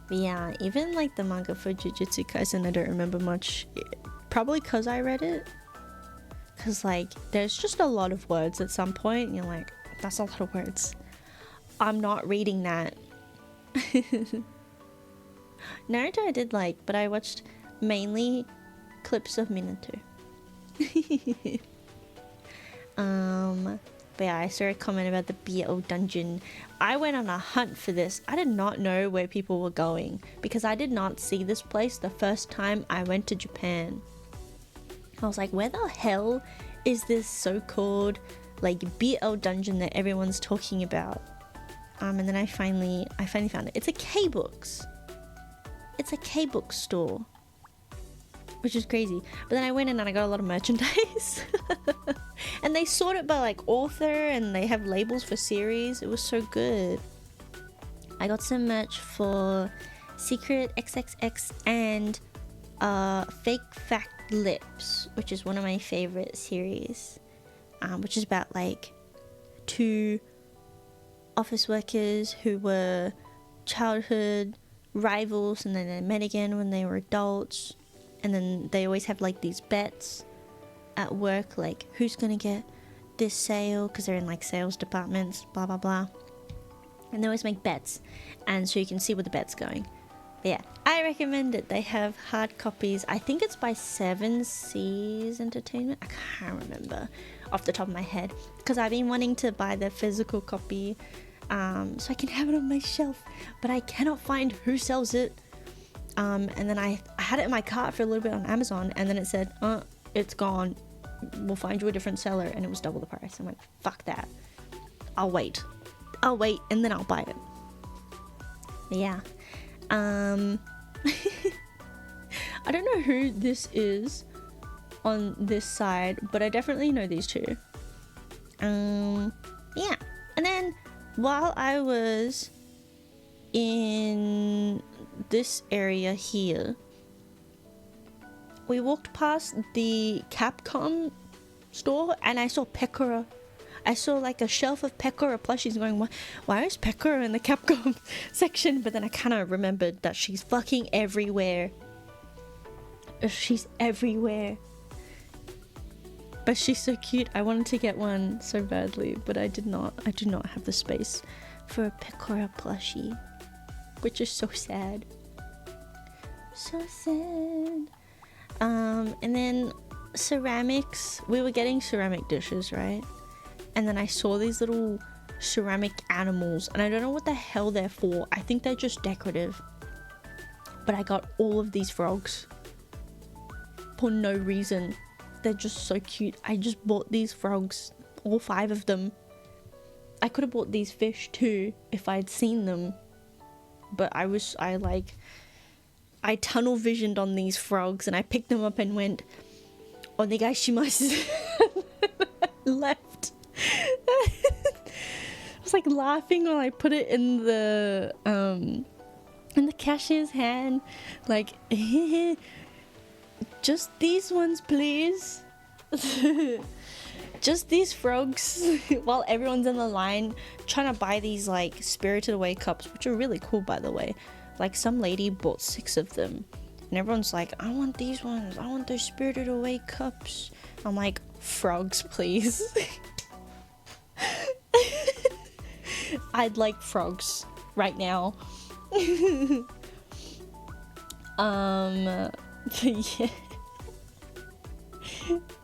But yeah, even like the manga for Jujutsu Kaisen, I don't remember much. Probably because I read it. Because like, there's just a lot of words at some point, and you're like, that's a lot of words. I'm not reading that. Naruto I did like, but I watched mainly clips of Minato. But yeah, I saw a comment about the BO dungeon. I went on a hunt for this. I did not know where people were going because I did not see this place the first time I went to Japan. I was like, where the hell is this so-called like BL dungeon that everyone's talking about? And then I finally found it. It's a K-Books. It's a K-Books store, which is crazy. But then I went in and I got a lot of merchandise. And they sort it by like author and they have labels for series. It was so good. I got some merch for Secret XXX and Fake Fact Lips, which is one of my favorite series, which is about like 2 office workers who were childhood rivals and then they met again when they were adults, and then they always have like these bets at work, like who's gonna get this sale, because they're in like sales departments, blah blah blah, and they always make bets, and so you can see where the bet's going. But yeah, I recommend it. They have hard copies. I think it's by 7 Seas Entertainment. I can't remember off the top of my head because I've been wanting to buy the physical copy so I can have it on my shelf, but I cannot find who sells it. And then I had it in my cart for a little bit on Amazon, and then it said, it's gone. We'll find you a different seller, and it was double the price. I'm like, fuck that. I'll wait, and then I'll buy it. But yeah. I don't know who this is on this side, but I definitely know these 2. Yeah. And then while I was in this area here, we walked past the Capcom store and I saw Pekora. I saw like a shelf of Pekora plushies going, why is Pekora in the Capcom section? But then I kind of remembered that she's fucking everywhere. She's everywhere. But she's so cute. I wanted to get one so badly, but I did not. I do not have the space for a Pekora plushie, which is so sad. So sad. And then ceramics. We were getting ceramic dishes, right? And then I saw these little ceramic animals, and I don't know what the hell they're for. I think they're just decorative. But I got all of these frogs for no reason. They're just so cute. I just bought these frogs, all 5 of them. I could have bought these fish too if I'd seen them, but I tunnel visioned on these frogs and I picked them up and went onegaishimasu. Left. I was like laughing while I put it in the cashier's hand, like just these ones please. Just these frogs. While everyone's in the line trying to buy these like Spirited Away cups, which are really cool by the way. Like some lady bought 6 of them and everyone's like, I want these ones, I want those Spirited Away cups. I'm like, frogs please. I'd like frogs right now. Yeah.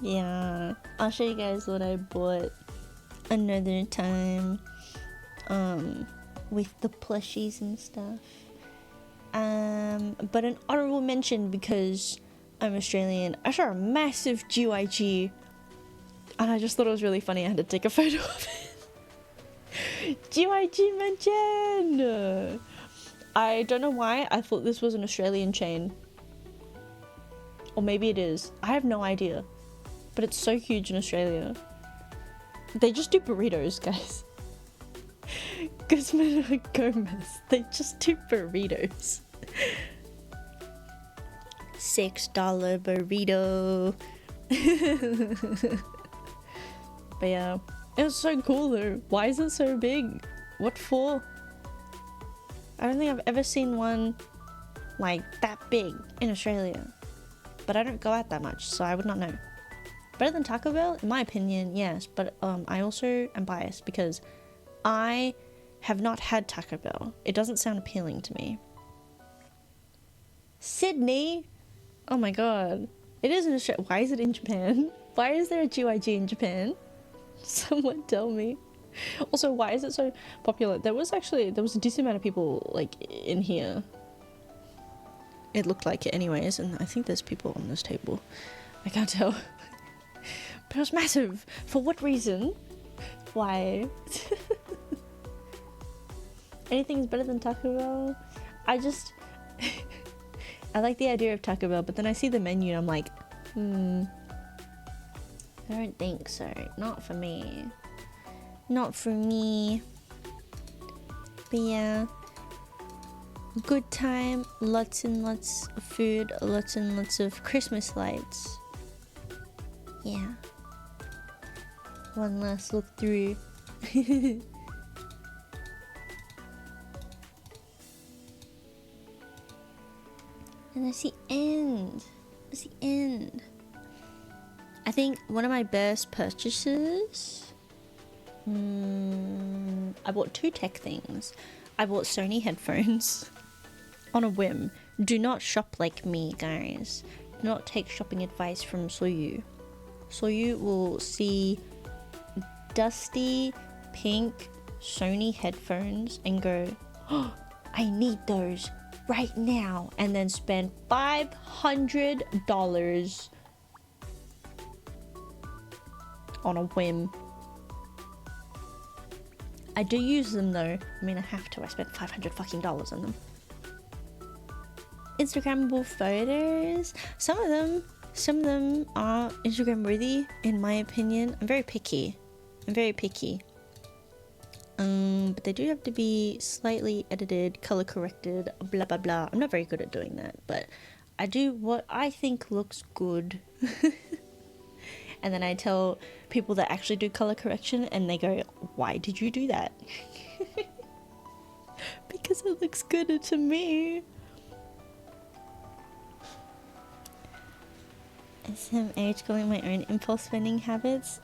Yeah, I'll show you guys what I bought another time, with the plushies and stuff. But an honorable mention, because I'm Australian, I saw a massive GYG and I just thought it was really funny. I had to take a photo of it. GYG mention! I don't know why I thought this was an Australian chain. Or maybe it is. I have no idea. But it's so huge in Australia. They just do burritos, guys. Guzman Gomez. They just do burritos. $6 burrito. But yeah. It was so cool though. Why is it so big? What for? I don't think I've ever seen one like that big in Australia. But I don't go out that much, so I would not know. Better than Taco Bell? In my opinion, yes. But I also am biased because I have not had Taco Bell. It doesn't sound appealing to me. Sydney? Oh my god. It is in Australia. Why is it in Japan? Why is there a GYG in Japan? Someone tell me. Also, why is it so popular? There was a decent amount of people like in here. It looked like it anyways, and I think there's people on this table. I can't tell. But it was massive. For what reason? Why? Anything's better than Taco Bell? I like the idea of Taco Bell, but then I see the menu and I'm like, I don't think so. Not for me. Not for me. But yeah. Good time, lots and lots of food, lots and lots of Christmas lights. Yeah. One last look through. And that's the end. That's the end. I think one of my best purchases. I bought 2 tech things. I bought Sony headphones. On a whim. Do not shop like me, guys. Do not take shopping advice from Soyuu. Soyuu will see dusty pink Sony headphones and go, oh, I need those right now, and then spend $500 on a whim. I do use them though. I mean, I have to. I spent $500 fucking dollars on them. Instagrammable photos. Some of them are Instagram worthy, in my opinion. I'm very picky. But they do have to be slightly edited, color corrected, blah blah blah. I'm not very good at doing that, but I do what I think looks good. and then I tell people that actually do color correction and they go, why did you do that? Because it looks good to me. SMH, calling my own impulse spending habits.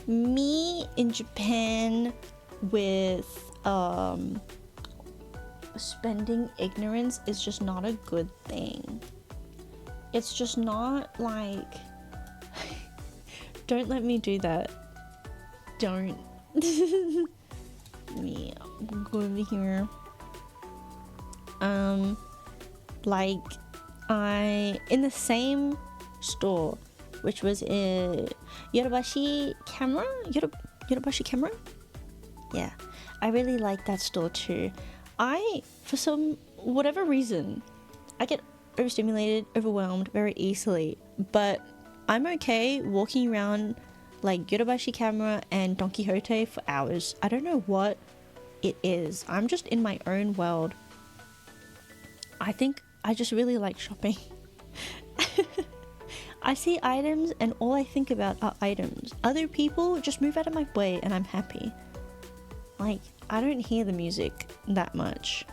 Me in Japan with spending ignorance is just not a good thing. It's just not like don't let me do that. Don't. Me go over here. Like I in the same store, which was in Yodobashi Camera. Yodobashi Camera. Yeah, I really like that store too. For some whatever reason, I get overstimulated, overwhelmed very easily, but I'm okay walking around like Yodobashi Camera and Don Quixote for hours. I don't know what it is. I'm just in my own world. I think I just really like shopping. I see items and all I think about are items. Other people just move out of my way and I'm happy. Like, I don't hear the music that much.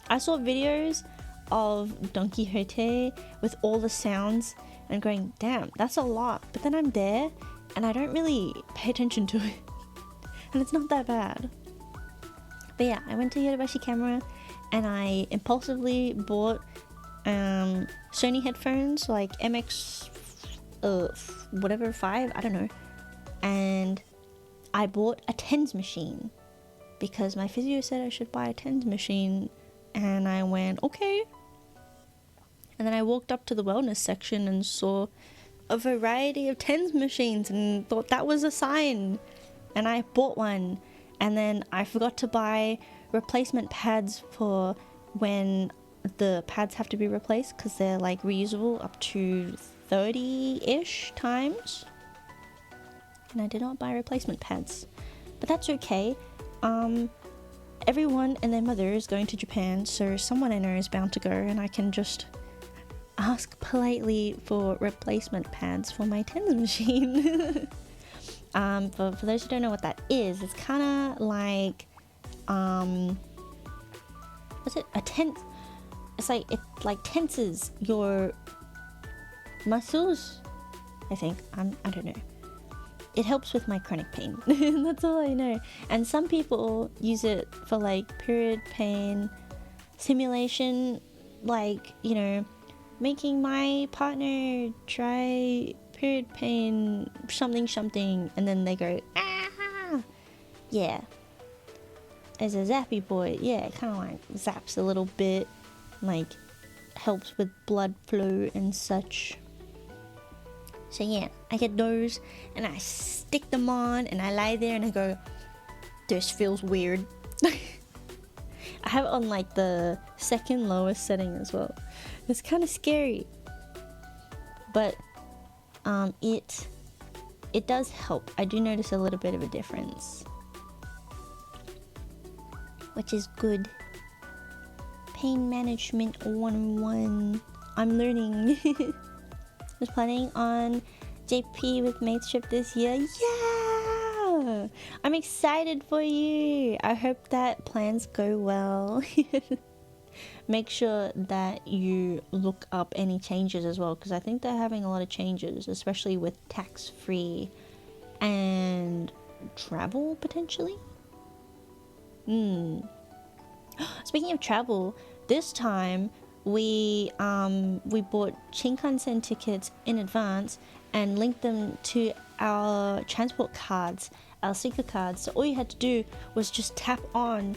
I saw videos of Don Quixote with all the sounds and going, damn, that's a lot. But then I'm there and I don't really pay attention to it. And it's not that bad. But yeah, I went to Yodobashi Camera and I impulsively bought Sony headphones, like MX whatever 5, I don't know. And I bought a tens machine because my physio said I should buy a tens machine, and I went okay. And then I walked up to the wellness section and saw a variety of tens machines and thought that was a sign, and I bought one. And then I forgot to buy replacement pads for when the pads have to be replaced, because they're like reusable up to 30-ish times, and I did not buy replacement pads, but that's okay. Everyone and their mother is going to Japan, so someone I know is bound to go, and I can just ask politely for replacement pads for my tens machine. For those who don't know what that is, it's kind of like what's it, a tense. It's like it like tenses your muscles, I think. I don't know. It helps with my chronic pain. That's all I know. And some people use it for like period pain simulation, like, you know, making my partner try period pain something, and then they go, ah, yeah. As a zappy boy, yeah, it kind of like zaps a little bit, like helps with blood flow and such. So yeah, I get those and I stick them on and I lie there and I go, this feels weird. I have it on like the second lowest setting as well. It's kind of scary, but it does help. I do notice a little bit of a difference, which is good. Pain management 101. I'm learning. Was planning on JP with Mateship this year. Yeah! I'm excited for you. I hope that plans go well. Make sure that you look up any changes as well, because I think they're having a lot of changes, especially with tax-free and travel potentially. Speaking of travel, this time we bought Shinkansen tickets in advance and linked them to our transport cards, our Suica cards. So all you had to do was just tap on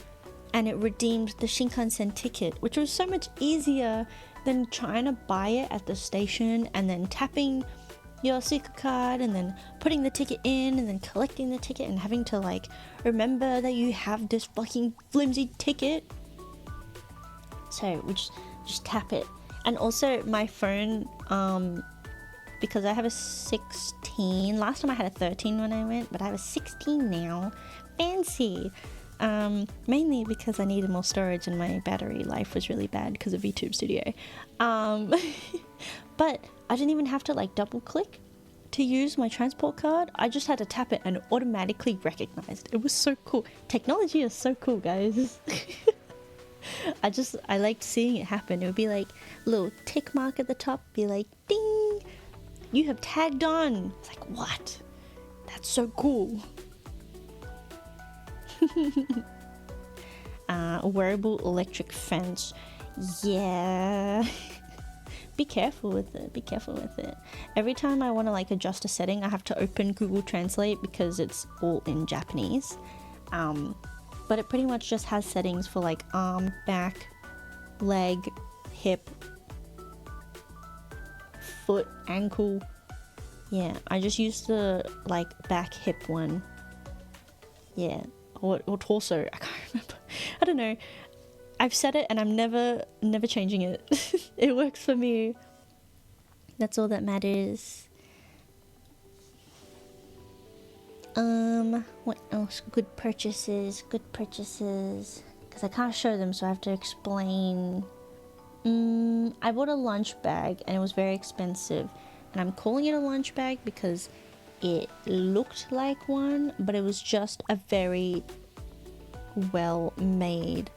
and it redeemed the Shinkansen ticket, which was so much easier than trying to buy it at the station and then tapping your Suica card and then putting the ticket in and then collecting the ticket and having to like remember that you have this fucking flimsy ticket. So we just tap it. And also my phone, because I have a 16, last time I had a 13 when I went, but I have a 16 now. Fancy. Mainly because I needed more storage and my battery life was really bad because of VTube Studio. But I didn't even have to like double click to use my transport card, I just had to tap it and it automatically recognized. It was so cool. Technology is so cool, guys. I liked seeing it happen. It would be like a little tick mark at the top, be like, ding, you have tagged on. It's like, what? That's so cool. A wearable electric fence. Yeah. Be careful with it. Be careful with it. Every time I want to like adjust a setting, I have to open Google Translate because it's all in Japanese. But it pretty much just has settings for like arm, back, leg, hip, foot, ankle. Yeah, I just used the like back hip one. Yeah, or torso. I can't remember. I don't know. I've said it and I'm never changing it. It works for me. That's all that matters. What else? Good purchases. Because I can't show them, so I have to explain. I bought a lunch bag and it was very expensive. And I'm calling it a lunch bag because it looked like one, but it was just a very well-made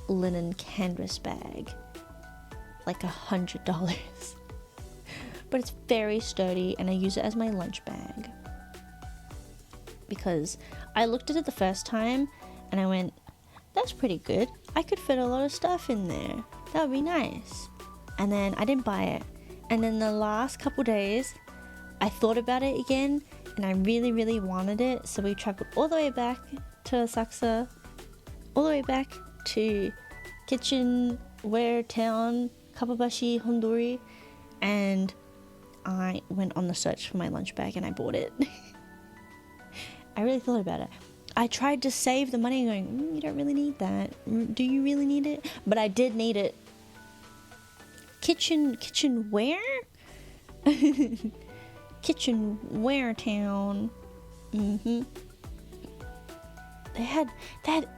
linen canvas bag. Like $100. But it's very sturdy and I use it as my lunch bag. Because I looked at it the first time and I went, that's pretty good. I could fit a lot of stuff in there. That would be nice. And then I didn't buy it. And then the last couple days, I thought about it again and I really, really wanted it. So we traveled all the way back to Asakusa, all the way back to kitchenware town, Kababashi, Hondori, and I went on the search for my lunch bag and I bought it. I really thought about it. I tried to save the money going, you don't really need that. Do you really need it? But I did need it. Kitchenware? Kitchenware town. They had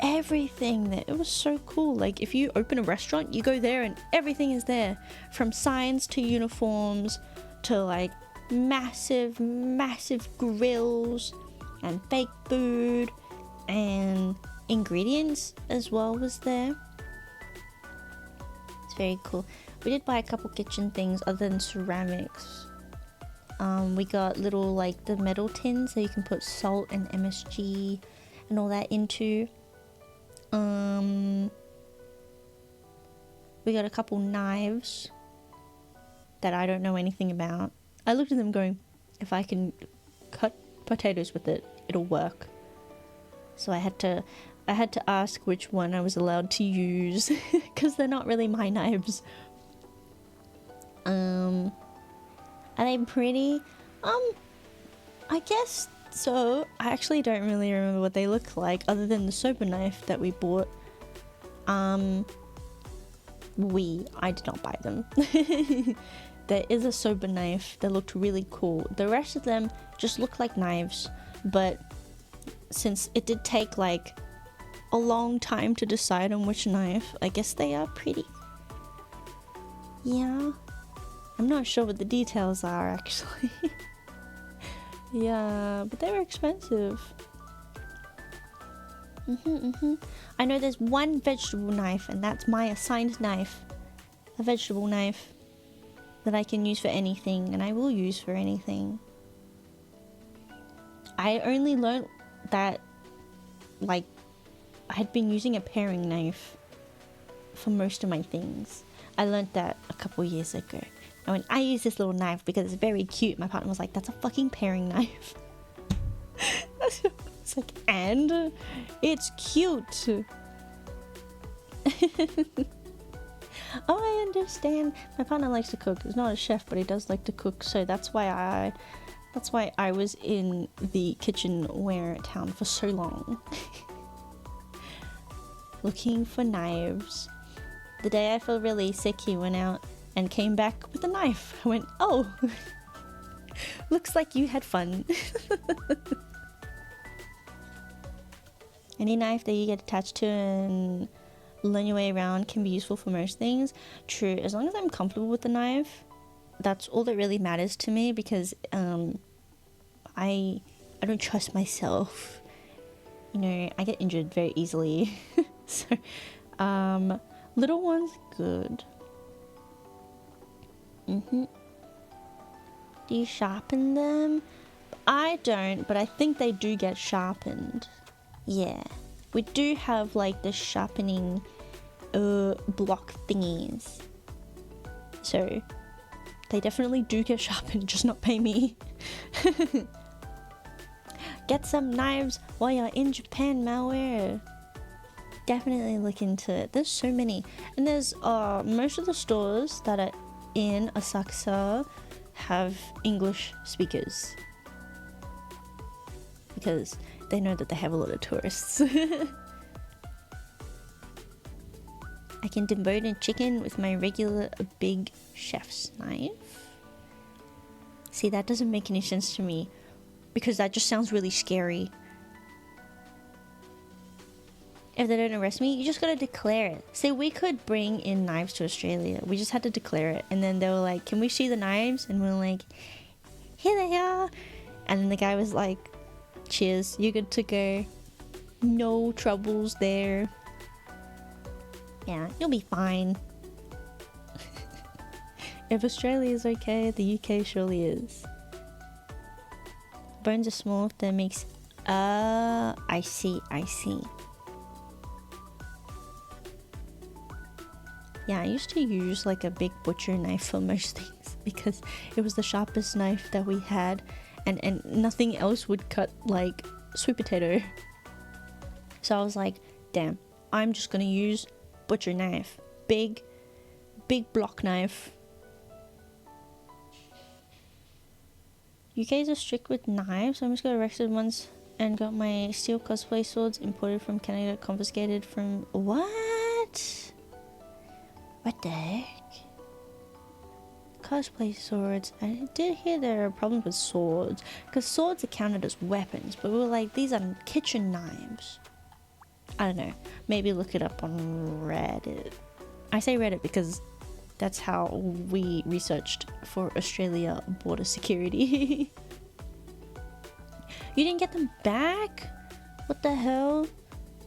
everything there. It was so cool. Like if you open a restaurant, you go there and everything is there. From signs to uniforms to like massive grills and fake food and ingredients as well was there. It's very cool. We did buy a couple kitchen things other than ceramics. We got little like the metal tins so you can put salt and MSG and all that into. We got a couple knives that I don't know anything about. I looked at them going, if I can cut potatoes with it, it'll work. So I had to ask which one I was allowed to use because they're not really my knives. Are they pretty? I guess so. I actually don't really remember what they look like other than the soba knife that we bought. I did not buy them. There is a soba knife that looked really cool. The rest of them just look like knives, but since it did take like a long time to decide on which knife, I guess they are pretty. Yeah. I'm not sure what the details are actually. Yeah, but they were expensive. I know there's one vegetable knife and that's my assigned knife. A vegetable knife that I can use for anything and I will use for anything. I only learned that like I had been using a paring knife for most of my things. I learned that a couple years ago. And when I use this little knife because it's very cute, my partner was like, that's a fucking paring knife. It's like, and it's cute. Oh, I understand. My partner likes to cook. He's not a chef, but he does like to cook. So that's why I was in the kitchenware town for so long. Looking for knives. The day I felt really sick, he went out and came back with a knife. I went, oh, looks like you had fun. Any knife that you get attached to and learn your way around can be useful for most things. True, as long as I'm comfortable with the knife, that's all that really matters to me, because I don't trust myself. You know, I get injured very easily. So little one's good. Do you sharpen them? I don't, but I think they do get sharpened. Yeah, we do have like the sharpening block thingies, so they definitely do get sharpened, just not by me. Get some knives while you're in Japan, malware. Definitely look into it. There's so many, and there's most of the stores that are in Asakusa have English speakers, because they know that they have a lot of tourists. I can debone a chicken with my regular big chef's knife. See, that doesn't make any sense to me, because that just sounds really scary. If they don't arrest me, you just gotta declare it. See, we could bring in knives to Australia. We just had to declare it. And then they were like, can we see the knives? And we were like, here they are. And then the guy was like, cheers, you're good to go. No troubles there. Yeah, you'll be fine. If Australia is okay, the UK surely is. Bones are small if that makes... I see. Yeah, I used to use like a big butcher knife for most things, because it was the sharpest knife that we had, and nothing else would cut like sweet potato. So I was like, damn, I'm just gonna use butcher knife. Big block knife. UK's are strict with knives. I almost got arrested once and got my steel cosplay swords imported from Canada confiscated from... What? What the heck? Cosplay swords. I did hear there are problems with swords, because swords are counted as weapons, but we were like, these are kitchen knives. I don't know. Maybe look it up on Reddit. I say Reddit because that's how we researched for Australia border security. You didn't get them back? What the hell?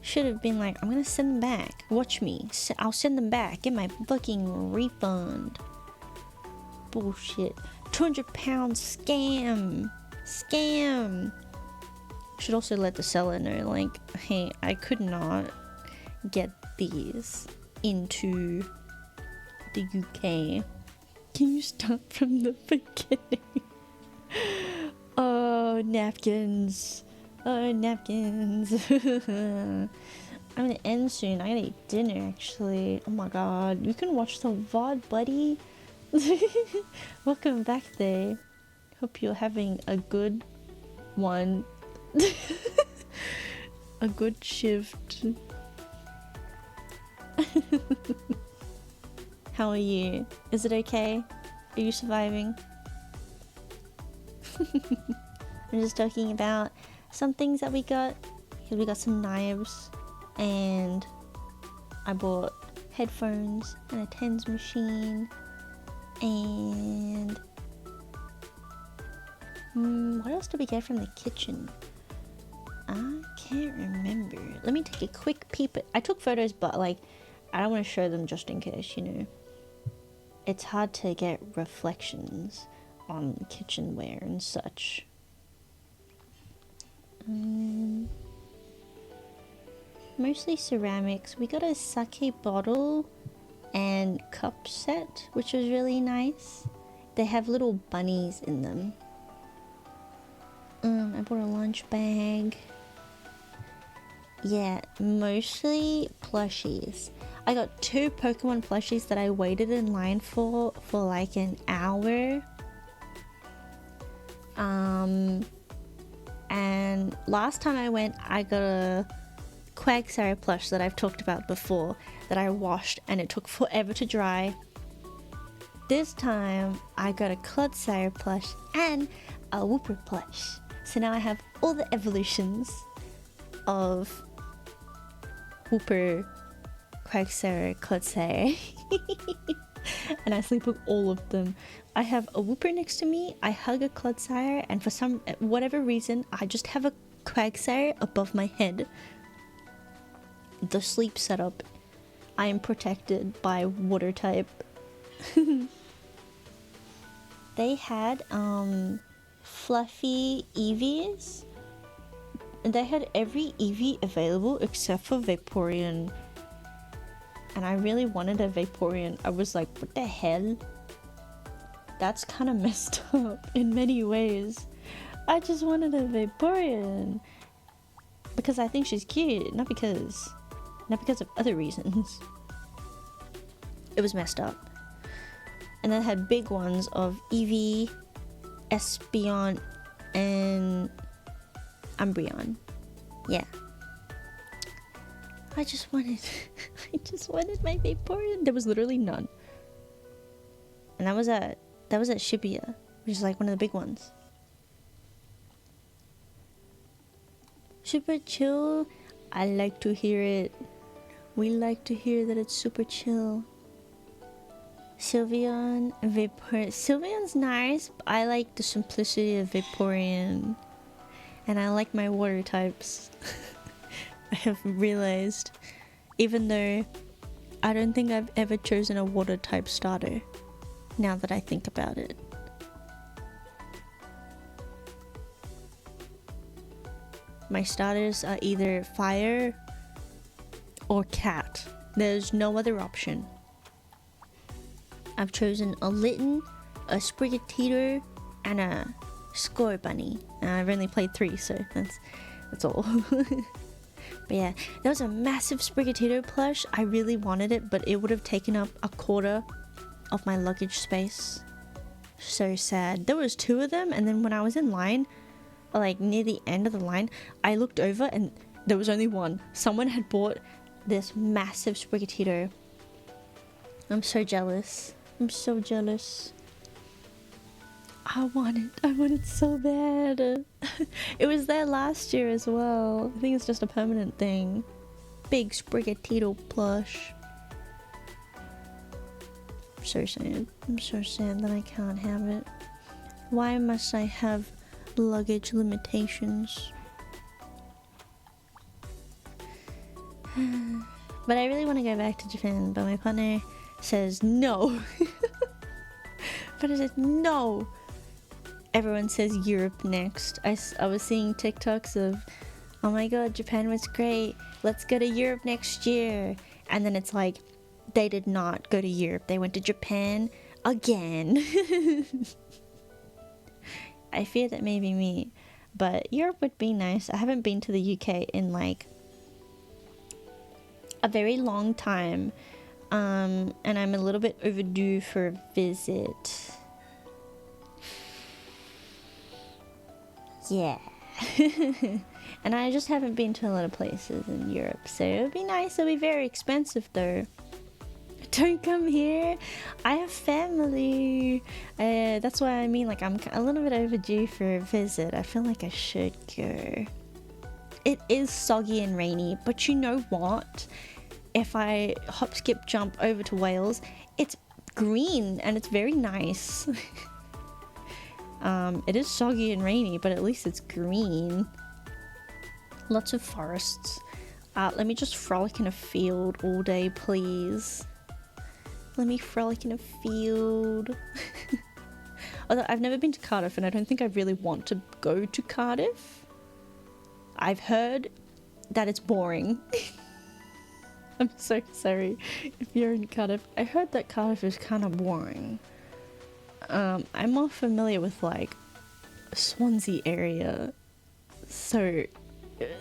Should have been like, I'm gonna send them back. Watch me. I'll send them back. Get my fucking refund. Bullshit. £200 scam. Scam. Should also let the seller know, like, hey, I could not get these into the UK. Can you start from the beginning? Oh, napkins. Oh, napkins. I'm gonna end soon. I gotta eat dinner, actually. Oh my god. You can watch the VOD, buddy. Welcome back there. Hope you're having a good one. A good shift. How are you? Is it okay? Are you surviving? I'm just talking about some things that we got, because we got some knives, and I bought headphones and a tens machine, and what else did we get from the kitchen? I can't remember. Let me take a quick peep. I took photos, but like, I don't want to show them just in case, you know. It's hard to get reflections on kitchenware and such. Mostly ceramics. We got a sake bottle and cup set, which was really nice. They have little bunnies in them. I bought a lunch bag. Yeah, mostly plushies. I got 2 Pokemon plushies that I waited in line for like an hour. And last time I went, I got a Quagsire plush that I've talked about before, that I washed and it took forever to dry. This time I got a Clodsire plush and a Wooper plush. So now I have all the evolutions of Wooper, Quagsire, Clodsire. and I sleep with all of them. I have a whooper next to me, I hug a Clodsire, and for whatever reason, I just have a Quagsire above my head. The sleep setup, I am protected by water type. They had fluffy Eevees. They had every Eevee available except for Vaporeon. And I really wanted a Vaporeon. I was like, what the hell? That's kind of messed up in many ways. I just wanted a Vaporeon. Because I think she's cute, not because of other reasons. It was messed up. And then had big ones of Eevee, Espeon, and Umbreon. Yeah. I just wanted my Vaporeon. There was literally none. And that was at Shibuya, which is like one of the big ones. Super chill. I like to hear it. We like to hear that it's super chill. Sylveon, Vaporeon. Sylveon's nice, but I like the simplicity of Vaporeon. And I like my water types. I have realized, even though I don't think I've ever chosen a water type starter, now that I think about it. My starters are either fire or cat. There's no other option. I've chosen a Litten, a Sprigatito, and a Scorbunny. And I've only played 3, so that's all. But yeah, that was a massive Sprigatito plush. I really wanted it, but it would have taken up a quarter of my luggage space. So sad. There was 2 of them, and then when I was in line, like near the end of the line, I looked over and there was only one. Someone had bought this massive Sprigatito. I'm so jealous. I'm so jealous. I want it so bad. It was there last year as well. I think it's just a permanent thing. Big Sprigatito plush. I'm so sad. I'm so sad that I can't have it. Why must I have luggage limitations? But I really want to go back to Japan, but my partner says no. But I said no. Everyone says Europe next. I was seeing TikToks of, oh my god, Japan was great, let's go to Europe next year. And then it's like, they did not go to Europe, they went to Japan again. I fear that may be me, but Europe would be nice. I haven't been to the UK in like a very long time, and I'm a little bit overdue for a visit. Yeah. And I just haven't been to a lot of places in Europe, so it would be nice. It'll be very expensive though. Don't come here, I have family. That's why I mean, like, I'm a little bit overdue for a visit. I feel like I should go. It is soggy and rainy, but you know what? If I hop, skip, jump over to Wales, it's green and it's very nice. It is soggy and rainy, but at least it's green. Lots of forests. Let me just frolic in a field all day, please. Let me frolic in a field. Although I've never been to Cardiff, and I don't think I really want to go to Cardiff. I've heard that it's boring. I'm so sorry if you're in Cardiff. I heard that Cardiff is kind of boring. I'm more familiar with like Swansea area, so,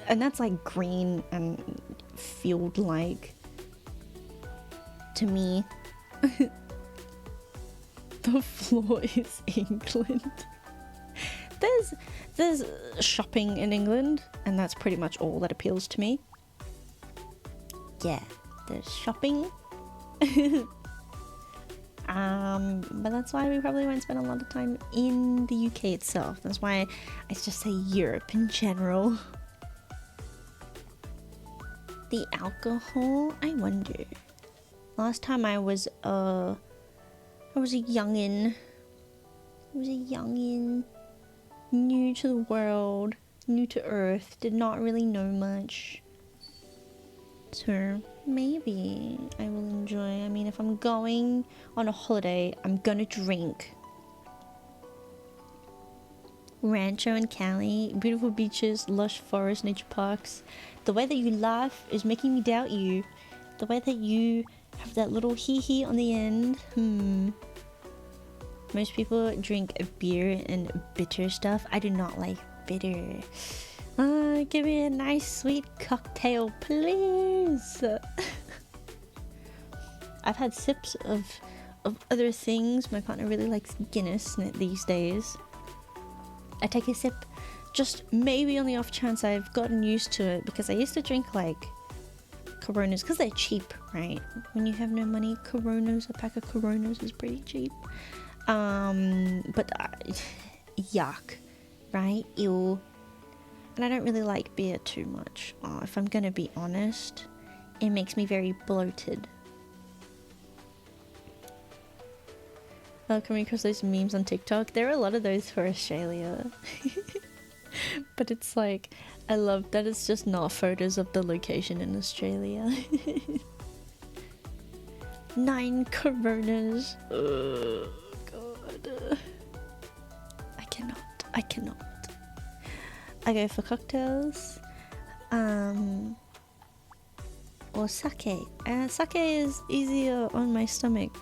and that's like green and field like to me. The floor is England. There's shopping in England, and that's pretty much all that appeals to me. Yeah, there's shopping. But that's why we probably won't spend a lot of time in the UK itself. That's why I just say Europe in general. The alcohol, I wonder. Last time I was I was a youngin'. New to the world, new to Earth, did not really know much. So maybe I will enjoy. I mean, if I'm going on a holiday, I'm gonna drink. Rancho and Cali, beautiful beaches, lush forests, nature parks. The way that you laugh is making me doubt you. The way that you have that little hee-hee on the end. Most people drink beer and bitter stuff. I do not like bitter. Give me a nice sweet cocktail, please. I've had sips of other things. My partner really likes Guinness these days. I take a sip just maybe on the off chance I've gotten used to it, because I used to drink like Coronas because they're cheap, right? When you have no money, Coronas, a pack of Coronas is pretty cheap. But yuck, right? Ew. And I don't really like beer too much. If I'm gonna be honest, it makes me very bloated. Coming across those memes on TikTok, there are a lot of those for Australia. But it's like, I love that it's just not photos of the location in Australia. 9 Coronas. Oh god. I cannot. I go for cocktails. Or sake. Sake is easier on my stomach.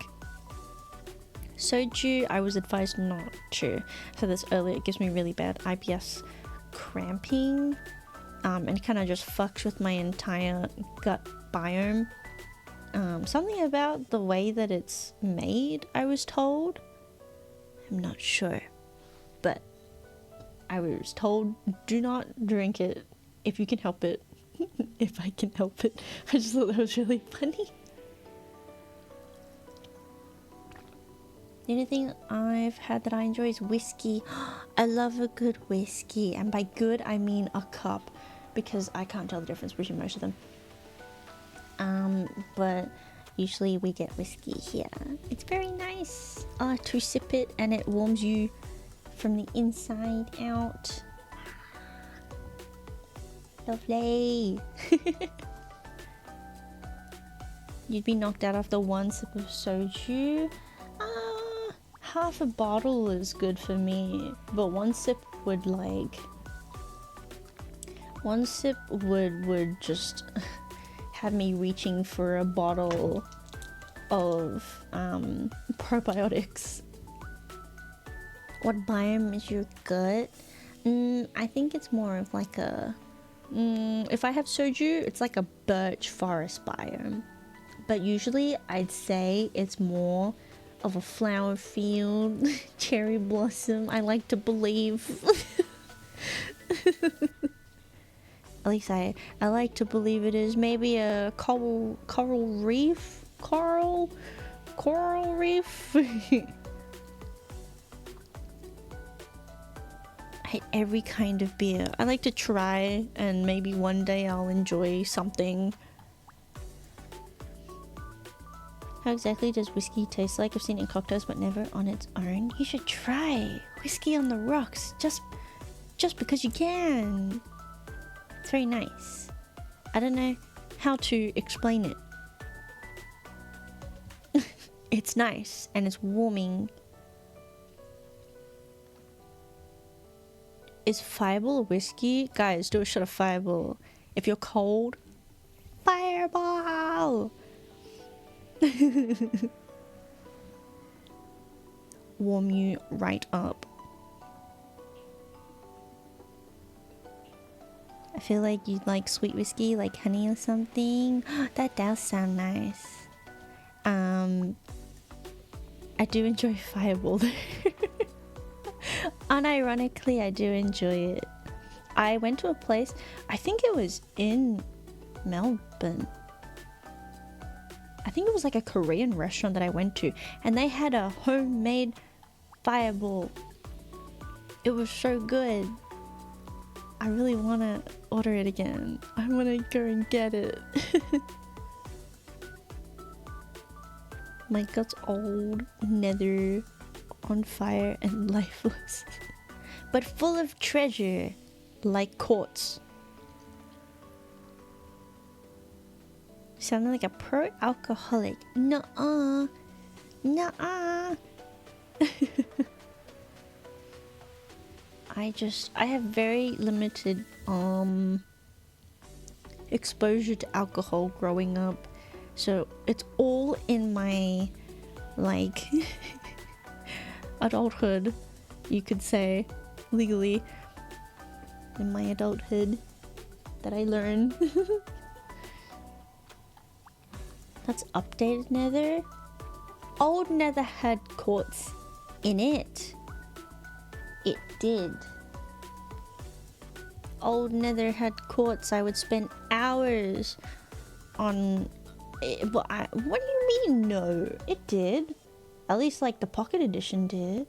Soju, I was advised not to. So this earlier, it gives me really bad IBS cramping. And it kind of just fucks with my entire gut biome. Something about the way that it's made, I was told. I'm not sure. But I was told, do not drink it if you can help it. If I can help it. I just thought that was really funny. The only thing I've had that I enjoy is whiskey. I love a good whiskey. And by good, I mean a cup. Because I can't tell the difference between most of them. But usually we get whiskey here. It's very nice to sip it, and it warms you from the inside out. Lovely. You'd be knocked out after one sip of soju. Half a bottle is good for me, but one sip would just have me reaching for a bottle of probiotics. What biome is your gut? I think it's more of like a if I have soju, it's like a birch forest biome, but usually I'd say it's more of a flower field, cherry blossom. I like to believe. At least I like to believe it is. Maybe a coral reef. I hate every kind of beer. I like to try, and maybe one day I'll enjoy something. How exactly does whiskey taste like? I've seen it in cocktails, but never on its own. You should try whiskey on the rocks, just because you can. It's very nice. I don't know how to explain it. It's nice and it's warming. Is Fireball a whiskey? Guys, do a shot of Fireball. If you're cold, Fireball! Warm you right up. I feel like you'd like sweet whiskey, like honey or something. That does sound nice. I do enjoy Fireball. Unironically, I do enjoy it. I went to a place, I think it was in Melbourne. I think it was like a Korean restaurant that I went to, and they had a homemade Fireball. It was so good. I really want to order it again. I want to go and get it. My God's old, nether, on fire and lifeless. But full of treasure, like quartz. Sounding like a pro-alcoholic. Nuh-uh. Nuh-uh. I have very limited exposure to alcohol growing up, so it's all in my like adulthood, you could say, legally, in my adulthood, that I learned. That's updated nether. Old nether had quartz in it. It did. Old nether had quartz. I would spend hours on it, but what do you mean no? It did. At least like the pocket edition did.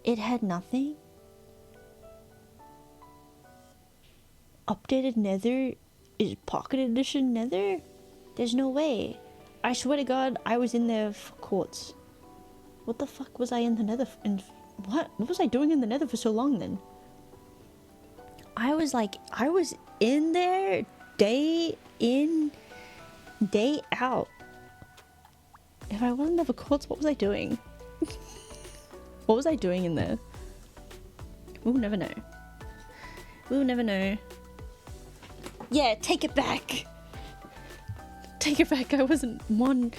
It had nothing. Updated nether is pocket edition nether? There's no way. I swear to God, I was in there for quartz. What the fuck was I in the nether what was I doing in the nether for so long then? I was in there day in, day out. If I wasn't there for quartz, what was I doing? What was I doing in there? We'll never know. We'll never know. Yeah, take it back. Take it back. I wasn't one.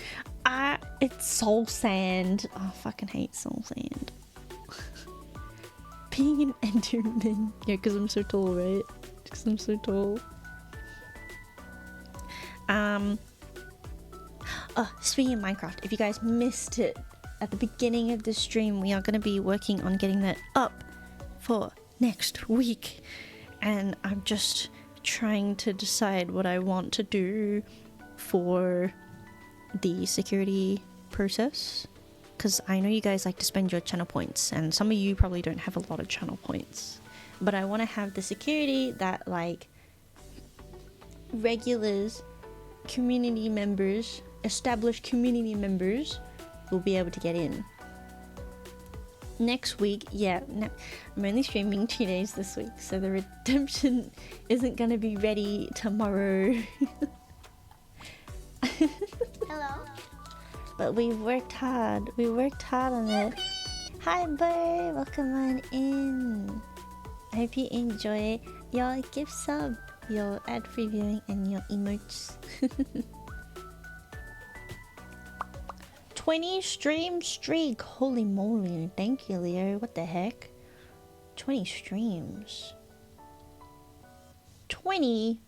It's soul sand. Oh, I fucking hate soul sand. Being an enderman. Yeah, because I'm so tall, right? Because I'm so tall. Speaking of Minecraft, if you guys missed it at the beginning of the stream, we are going to be working on getting that up for next week. And I'm just trying to decide what I want to do for the security process, because I know you guys like to spend your channel points, and some of you probably don't have a lot of channel points, but I want to have the security that like regulars, community members, established community members will be able to get in. Next week, yeah, I'm only streaming 2 days this week, so the redemption isn't gonna be ready tomorrow. Hello. But we worked hard. We worked hard on it. Hi, Bird. Welcome on in. I hope you enjoy your gift sub, your ad-free viewing, and your emotes. 20 stream streak. Holy moly. Thank you, Leo. What the heck? 20 streams. 20?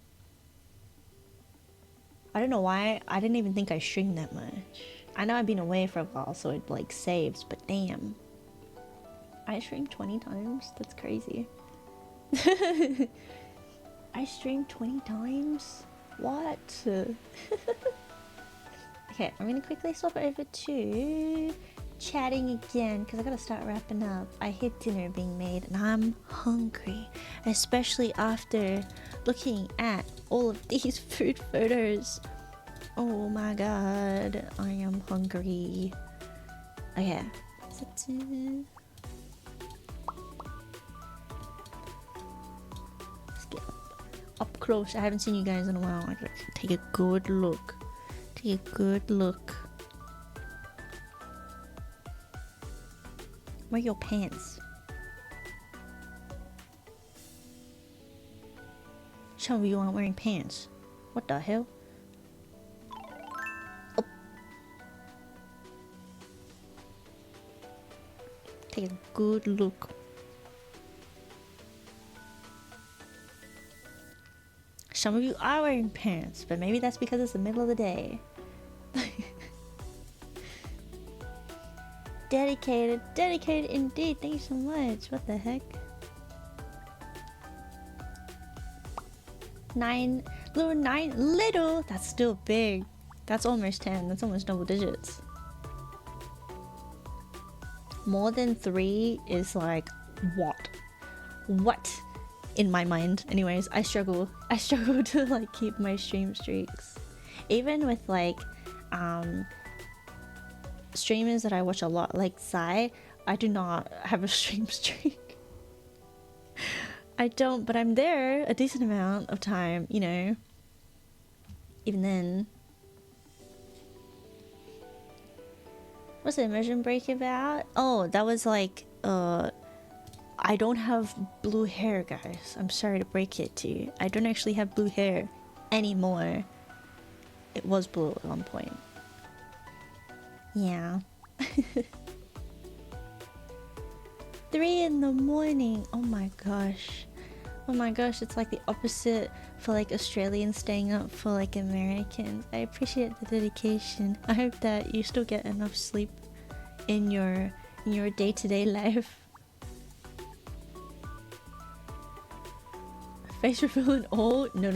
I don't know why. I didn't even think I streamed that much. I know I've been away for a while, so it like saves, but damn. I streamed 20 times? That's crazy. I streamed 20 times? What? Okay, I'm gonna quickly swap over to chatting again, because I gotta start wrapping up. I hear dinner being made and I'm hungry, especially after looking at all of these food photos. Oh my god, I am hungry. Okay, let's get up close. I haven't seen you guys in a while. I gotta take a good look. Take a good look. Where are your pants? Some of you aren't wearing pants. What the hell? Oh. Take a good look. Some of you are wearing pants, but maybe that's because it's the middle of the day. Dedicated, dedicated indeed. Thank you so much. What the heck? 9, little. That's still big. That's almost 10. That's almost double digits. More than 3 is like what? What? In my mind. Anyways, I struggle to like keep my stream streaks. Even with like streamers that I watch a lot, like Sai, I do not have a stream streak. I don't, but I'm there a decent amount of time, you know. Even then. What's the immersion break about? Oh, that was like, I don't have blue hair, guys. I'm sorry to break it to you. I don't actually have blue hair anymore. It was blue at one point. Yeah. 3 in the morning. Oh my gosh. Oh my gosh, it's like the opposite for like Australians staying up for like Americans. I appreciate the dedication. I hope that you still get enough sleep in your day-to-day life. Face reveal and all? No.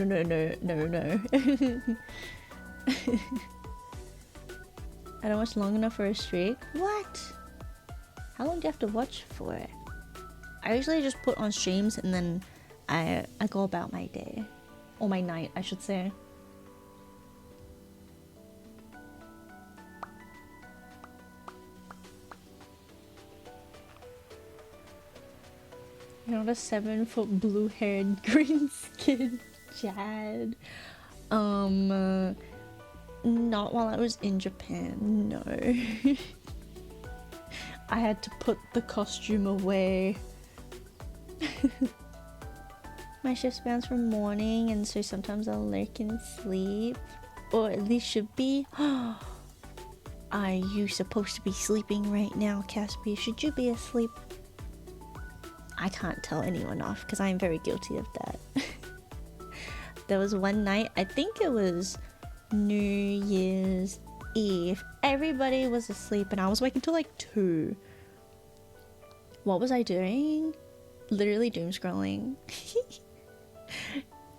I don't watch long enough for a streak. What? How long do you have to watch for it? I usually just put on streams and then I go about my day. Or my night, I should say. You're not a 7-foot blue-haired green-skinned Chad. Not while I was in Japan, no. I had to put the costume away. My shift spans from morning, and so sometimes I'll lurk in sleep. Or at least should be. Are you supposed to be sleeping right now, Caspi? Should you be asleep? I can't tell anyone off because I'm very guilty of that. There was one night, I think it was New Year's Eve. Everybody was asleep and I was awake until like 2. What was I doing? Literally doom scrolling.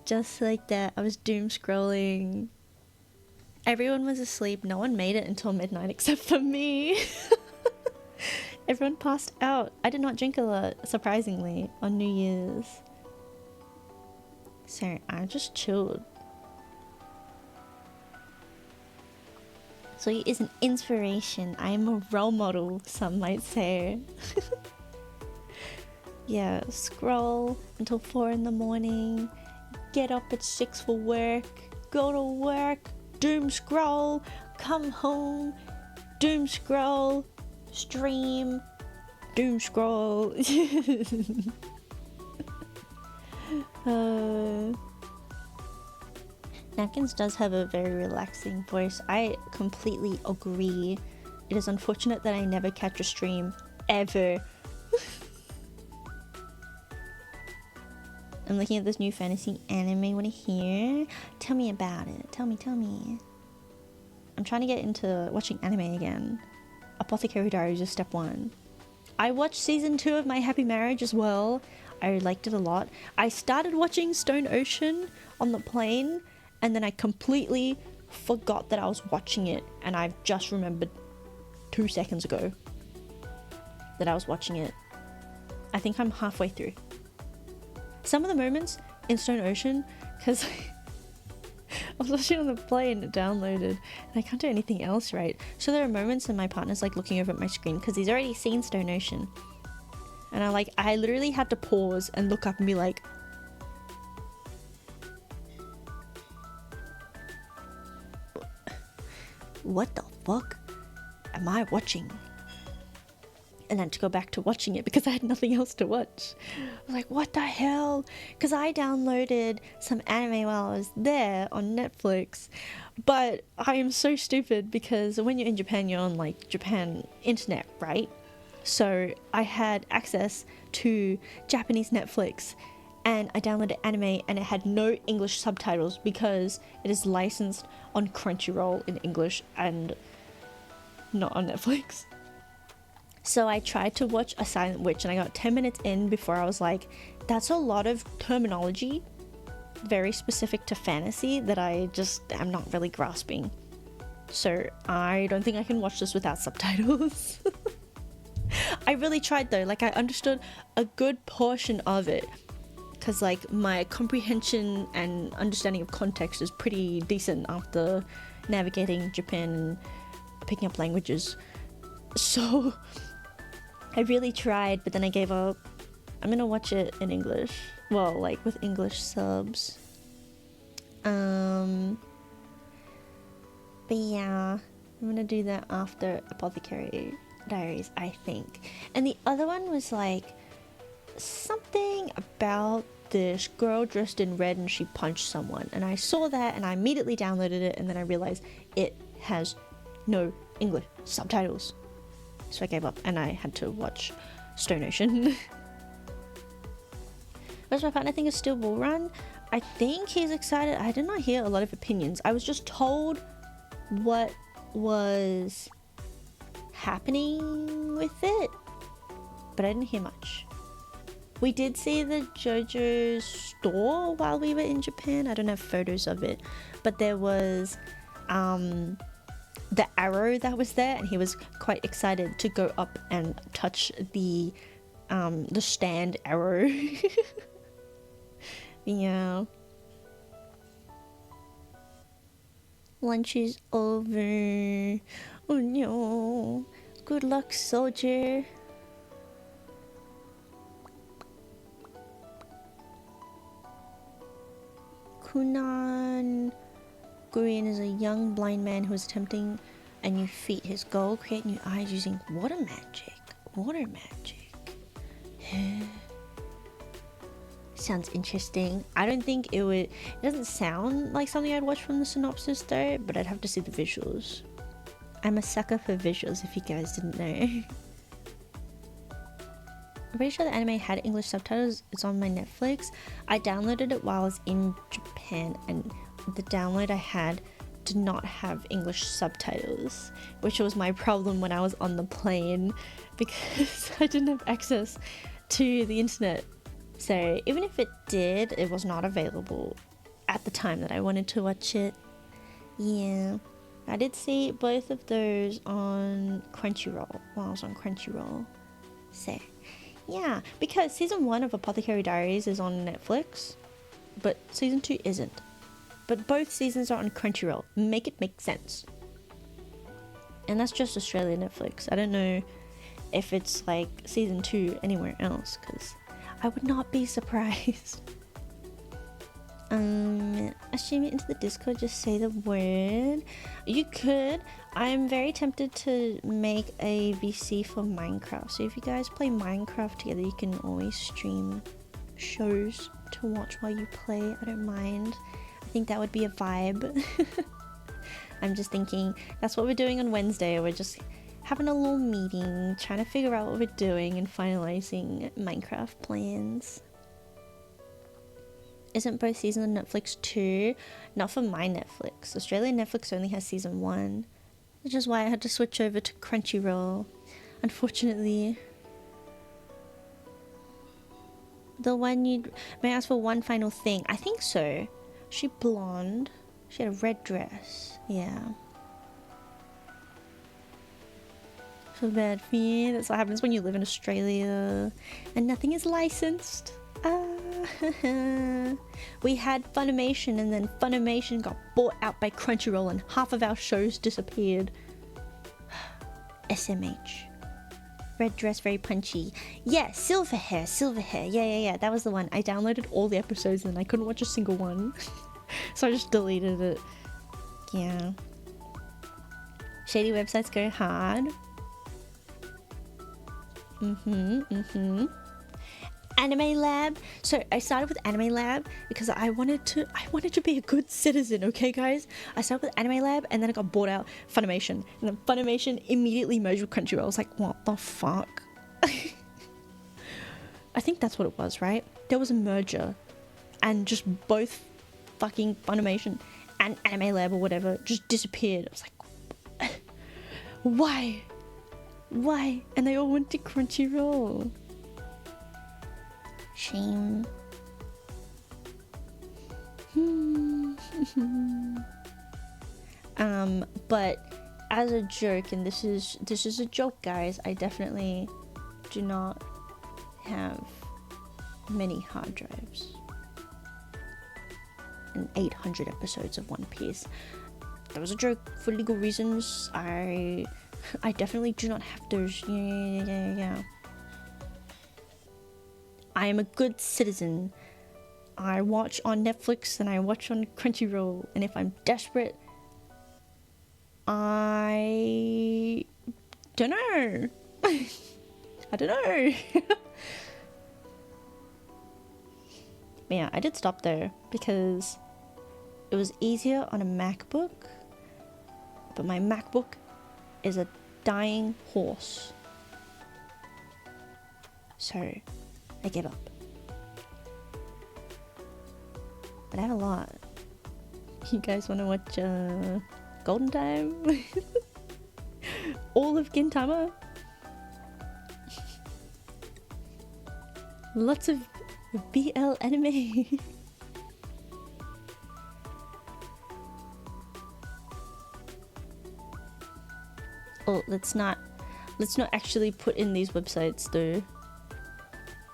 Just like that, I was doom scrolling. Everyone was asleep. No one made it until midnight except for me. Everyone passed out. I did not drink a lot, surprisingly, on New Year's. So I just chilled. Soyuu is an inspiration. I am a role model, some might say. Yeah, scroll until 4 in the morning. Get up at 6 for work. Go to work. Doom scroll. Come home. Doom scroll. Stream. Doom scroll. Napkins does have a very relaxing voice. I completely agree. It is unfortunate that I never catch a stream ever. I'm looking at this new fantasy anime. Want to hear? Tell me about it. Tell me. I'm trying to get into watching anime again. Apothecary Diaries is step 1. I watched season 2 of My Happy Marriage as well. I liked it a lot. I started watching Stone Ocean on the plane and then I completely forgot that I was watching it, and I've just remembered 2 seconds ago that I was watching it. I think I'm halfway through. Some of the moments in Stone Ocean, because I was watching on the plane, it downloaded, and I can't do anything else right. So there are moments and my partner's like looking over at my screen because he's already seen Stone Ocean. And I literally had to pause and look up and be like, what the fuck am I watching? And then to go back to watching it because I had nothing else to watch. I was like, what the hell? Because I downloaded some anime while I was there on Netflix. But I am so stupid because when you're in Japan, you're on like Japan internet, right? So I had access to Japanese Netflix and I downloaded anime and it had no English subtitles because it is licensed on Crunchyroll in English and not on Netflix. So I tried to watch A Silent Witch and I got 10 minutes in before I was like, that's a lot of terminology very specific to fantasy that I just am not really grasping. So I don't think I can watch this without subtitles. I really tried though, like I understood a good portion of it because like my comprehension and understanding of context is pretty decent after, navigating Japan and picking up languages. So I really tried, but then I gave up. I'm gonna watch it in English. Well, like with English subs. But yeah, I'm gonna do that after Apothecary Diaries, I think. And the other one was like something about this girl dressed in red and she punched someone. And I saw that and I immediately downloaded it, and then I realized it has no English subtitles. So I gave up and I had to watch Stone Ocean. Whereas my partner think is still will run. I think he's excited. I did not hear a lot of opinions. I was just told what was happening with it, but I didn't hear much. We did see the JoJo store while we were in Japan. I don't have photos of it, but there was the arrow that was there, and he was quite excited to go up and touch the stand arrow. Yeah. Lunch is over. Oh no. Good luck, soldier. Kunan Gurin is a young blind man who is attempting a new feat. His goal: create new eyes using water magic. Water magic. Sounds interesting. I don't think it would... It doesn't sound like something I'd watch from the synopsis though, but I'd have to see the visuals. I'm a sucker for visuals, if you guys didn't know. I'm pretty sure the anime had English subtitles. It's on my Netflix. I downloaded it while I was in Japan, and the download I had did not have English subtitles, which was my problem when I was on the plane, because I didn't have access to the internet. So even if it did, it was not available at the time that I wanted to watch it. Yeah, I did see both of those on Crunchyroll while I was on Crunchyroll. So yeah, because season 1 of Apothecary Diaries is on Netflix, but season 2 isn't. But both seasons are on Crunchyroll. Make it make sense. And that's just Australia Netflix. I don't know if it's like season 2 anywhere else, because I would not be surprised. I stream it into the Discord, just say the word. You could. I'm very tempted to make a VC for Minecraft. So if you guys play Minecraft together, you can always stream shows to watch while you play. I don't mind. I think that would be a vibe. I'm just thinking that's what we're doing on Wednesday. We're just having a little meeting, trying to figure out what we're doing and finalizing Minecraft plans. Isn't both seasons on Netflix too? Not for my Netflix. Australian Netflix only has season 1, which is why I had to switch over to Crunchyroll, unfortunately. The one you'd... May I ask for one final thing? I think so. She blonde. She had a red dress. Yeah. Feel bad for you. That's what happens when you live in Australia and nothing is licensed. We had Funimation, and then Funimation got bought out by Crunchyroll and half of our shows disappeared. SMH. Red dress, very punchy. Yeah, silver hair. Yeah. That was the one. I downloaded all the episodes and I couldn't watch a single one. So I just deleted it. Yeah. Shady websites go hard. Anime Lab. So I started with Anime Lab because I wanted to be a good citizen, okay guys? I started with Anime Lab and then I got bought out Funimation. And then Funimation immediately merged with Crunchyroll. I was like, what the fuck? I think that's what it was, right? There was a merger and just both fucking Funimation and Anime Lab or whatever just disappeared. I was like, why? Why? And they all went to Crunchyroll. Shame. But as a joke, and this is a joke, guys, I definitely do not have many hard drives and 800 episodes of One Piece. That was a joke for legal reasons. I definitely do not have those. Yeah. I am a good citizen. I watch on Netflix and I watch on Crunchyroll, and if I'm desperate, I don't know. I don't know. Yeah, I did stop there because it was easier on a MacBook, but my MacBook is a dying horse. So I gave up. But I have a lot. You guys want to watch Golden Time? All of Gintama? Lots of BL anime. Oh, let's not actually put in these websites though.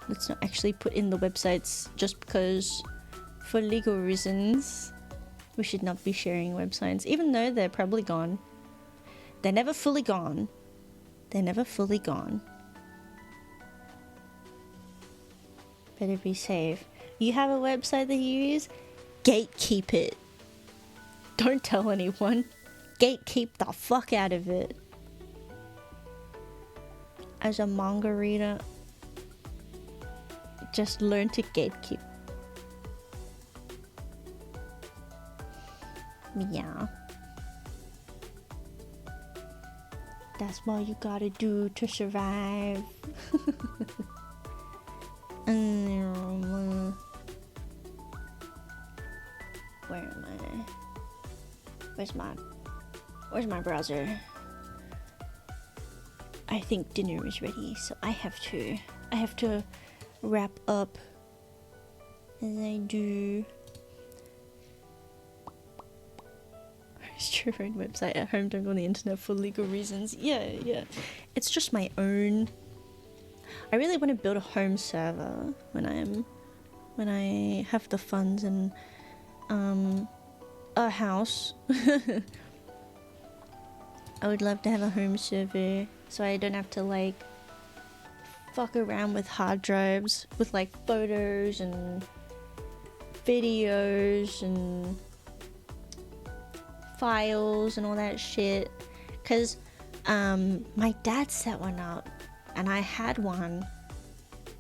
Let's not actually put in the websites just because for legal reasons we should not be sharing websites, even though they're probably gone. They're never fully gone. They're never fully gone. Better be safe. You have a website that you use? Gatekeep it. Don't tell anyone. Gatekeep the fuck out of it. As a manga reader, just learn to gatekeep. Yeah. That's what you gotta do to survive. Where am I? Where's my browser? I think dinner is ready, so I have to wrap up as I do. Host your own website at home, don't go on the internet for legal reasons. Yeah. It's just my own. I really want to build a home server when I have the funds and a house. I would love to have a home server so I don't have to like fuck around with hard drives with like photos and videos and files and all that shit, because my dad set one up and I had one,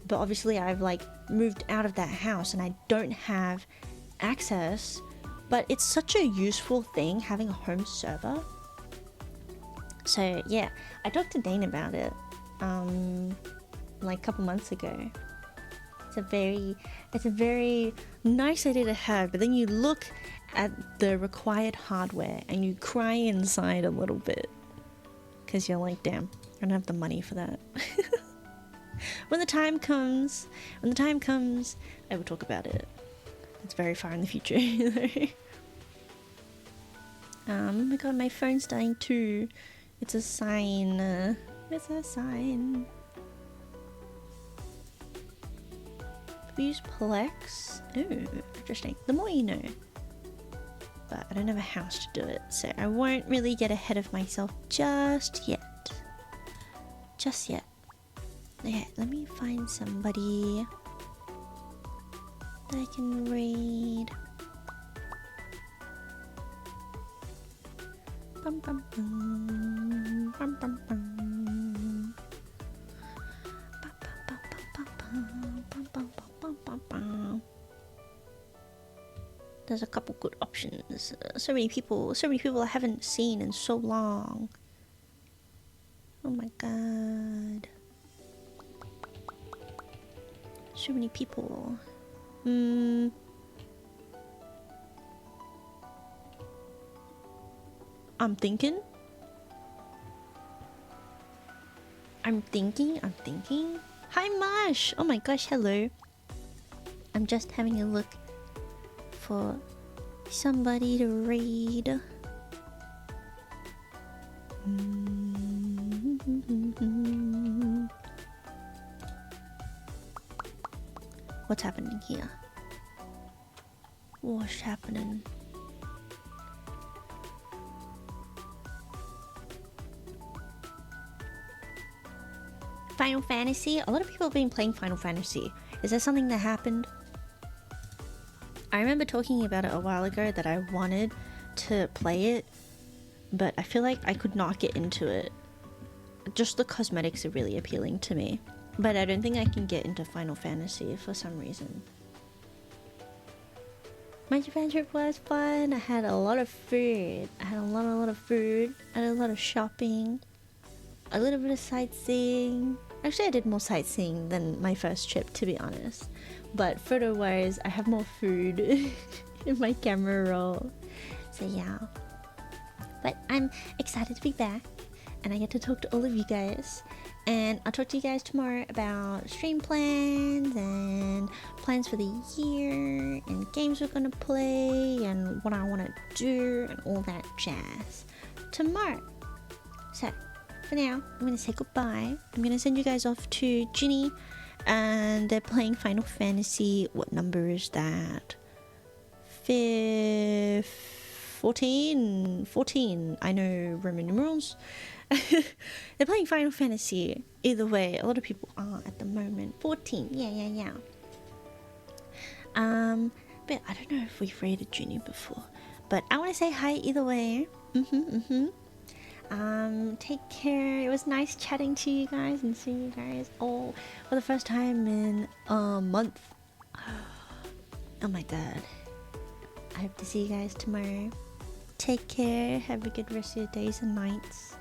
but obviously I've like moved out of that house and I don't have access, but it's such a useful thing having a home server. So yeah, I talked to Dane about it like a couple months ago. It's a very nice idea to have, but then you look at the required hardware and you cry inside a little bit because you're like, damn, I don't have the money for that. When the time comes, I will talk about it. It's very far in the future. Oh my god, my phone's dying too. It's a sign. It's a sign. We use Plex. Ooh, interesting. The more you know. But I don't have a house to do it, so I won't really get ahead of myself just yet. Just yet. Okay, let me find somebody that I can raid. Bum, bum, bum. Bum, bum, bum. Bum, bum, bum, bum, bum, bum, bum, bum, bum. There's a couple good options. So many people I haven't seen in so long. Oh my god. So many people. I'm thinking. Hi Marsh! Oh my gosh, hello. I'm just having a look for somebody to raid. What's happening here? What's happening? Final Fantasy. A lot of people have been playing Final Fantasy. Is that something that happened? I remember talking about it a while ago that I wanted to play it, but I feel like I could not get into it. Just the cosmetics are really appealing to me, but I don't think I can get into Final Fantasy for some reason. My Japan trip was fun. I had a lot of food. I had a lot of food. I did a lot of shopping. A little bit of sightseeing. Actually, I did more sightseeing than my first trip, to be honest. But photo-wise, I have more food in my camera roll. So yeah. But I'm excited to be back. And I get to talk to all of you guys. And I'll talk to you guys tomorrow about stream plans and plans for the year and games we're gonna play and what I want to do and all that jazz tomorrow. So for now, I'm gonna say goodbye. I'm gonna send you guys off to Ginny, and they're playing Final Fantasy. What number is that? 14. I know Roman numerals. They're playing Final Fantasy. Either way, a lot of people are at the moment. 14. Yeah. But I don't know if we've rated Junior before. But I want to say hi either way. Take care. It was nice chatting to you guys and seeing you guys all for the first time in a month. Oh my god. I hope to see you guys tomorrow. Take care. Have a good rest of your days and nights.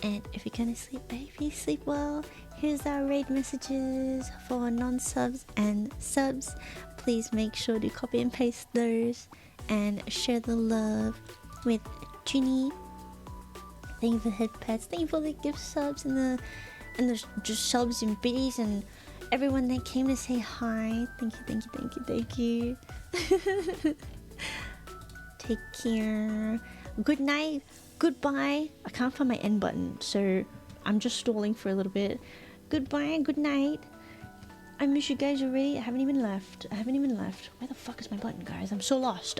And if you're gonna sleep, baby, sleep well. Here's our raid messages for non-subs and subs. Please make sure to copy and paste those and share the love with Ginny. Thank you for the head pets. Thank you for the gift subs and the just subs and biddies and everyone that came to say hi. Thank you. Take care. Good night. Goodbye. I can't find my end button, so I'm just stalling for a little bit. Goodbye and good night. I miss you guys already. I haven't even left. Where the fuck is my button, guys? I'm so lost.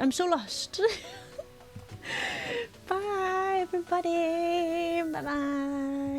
Bye, everybody. Bye-bye.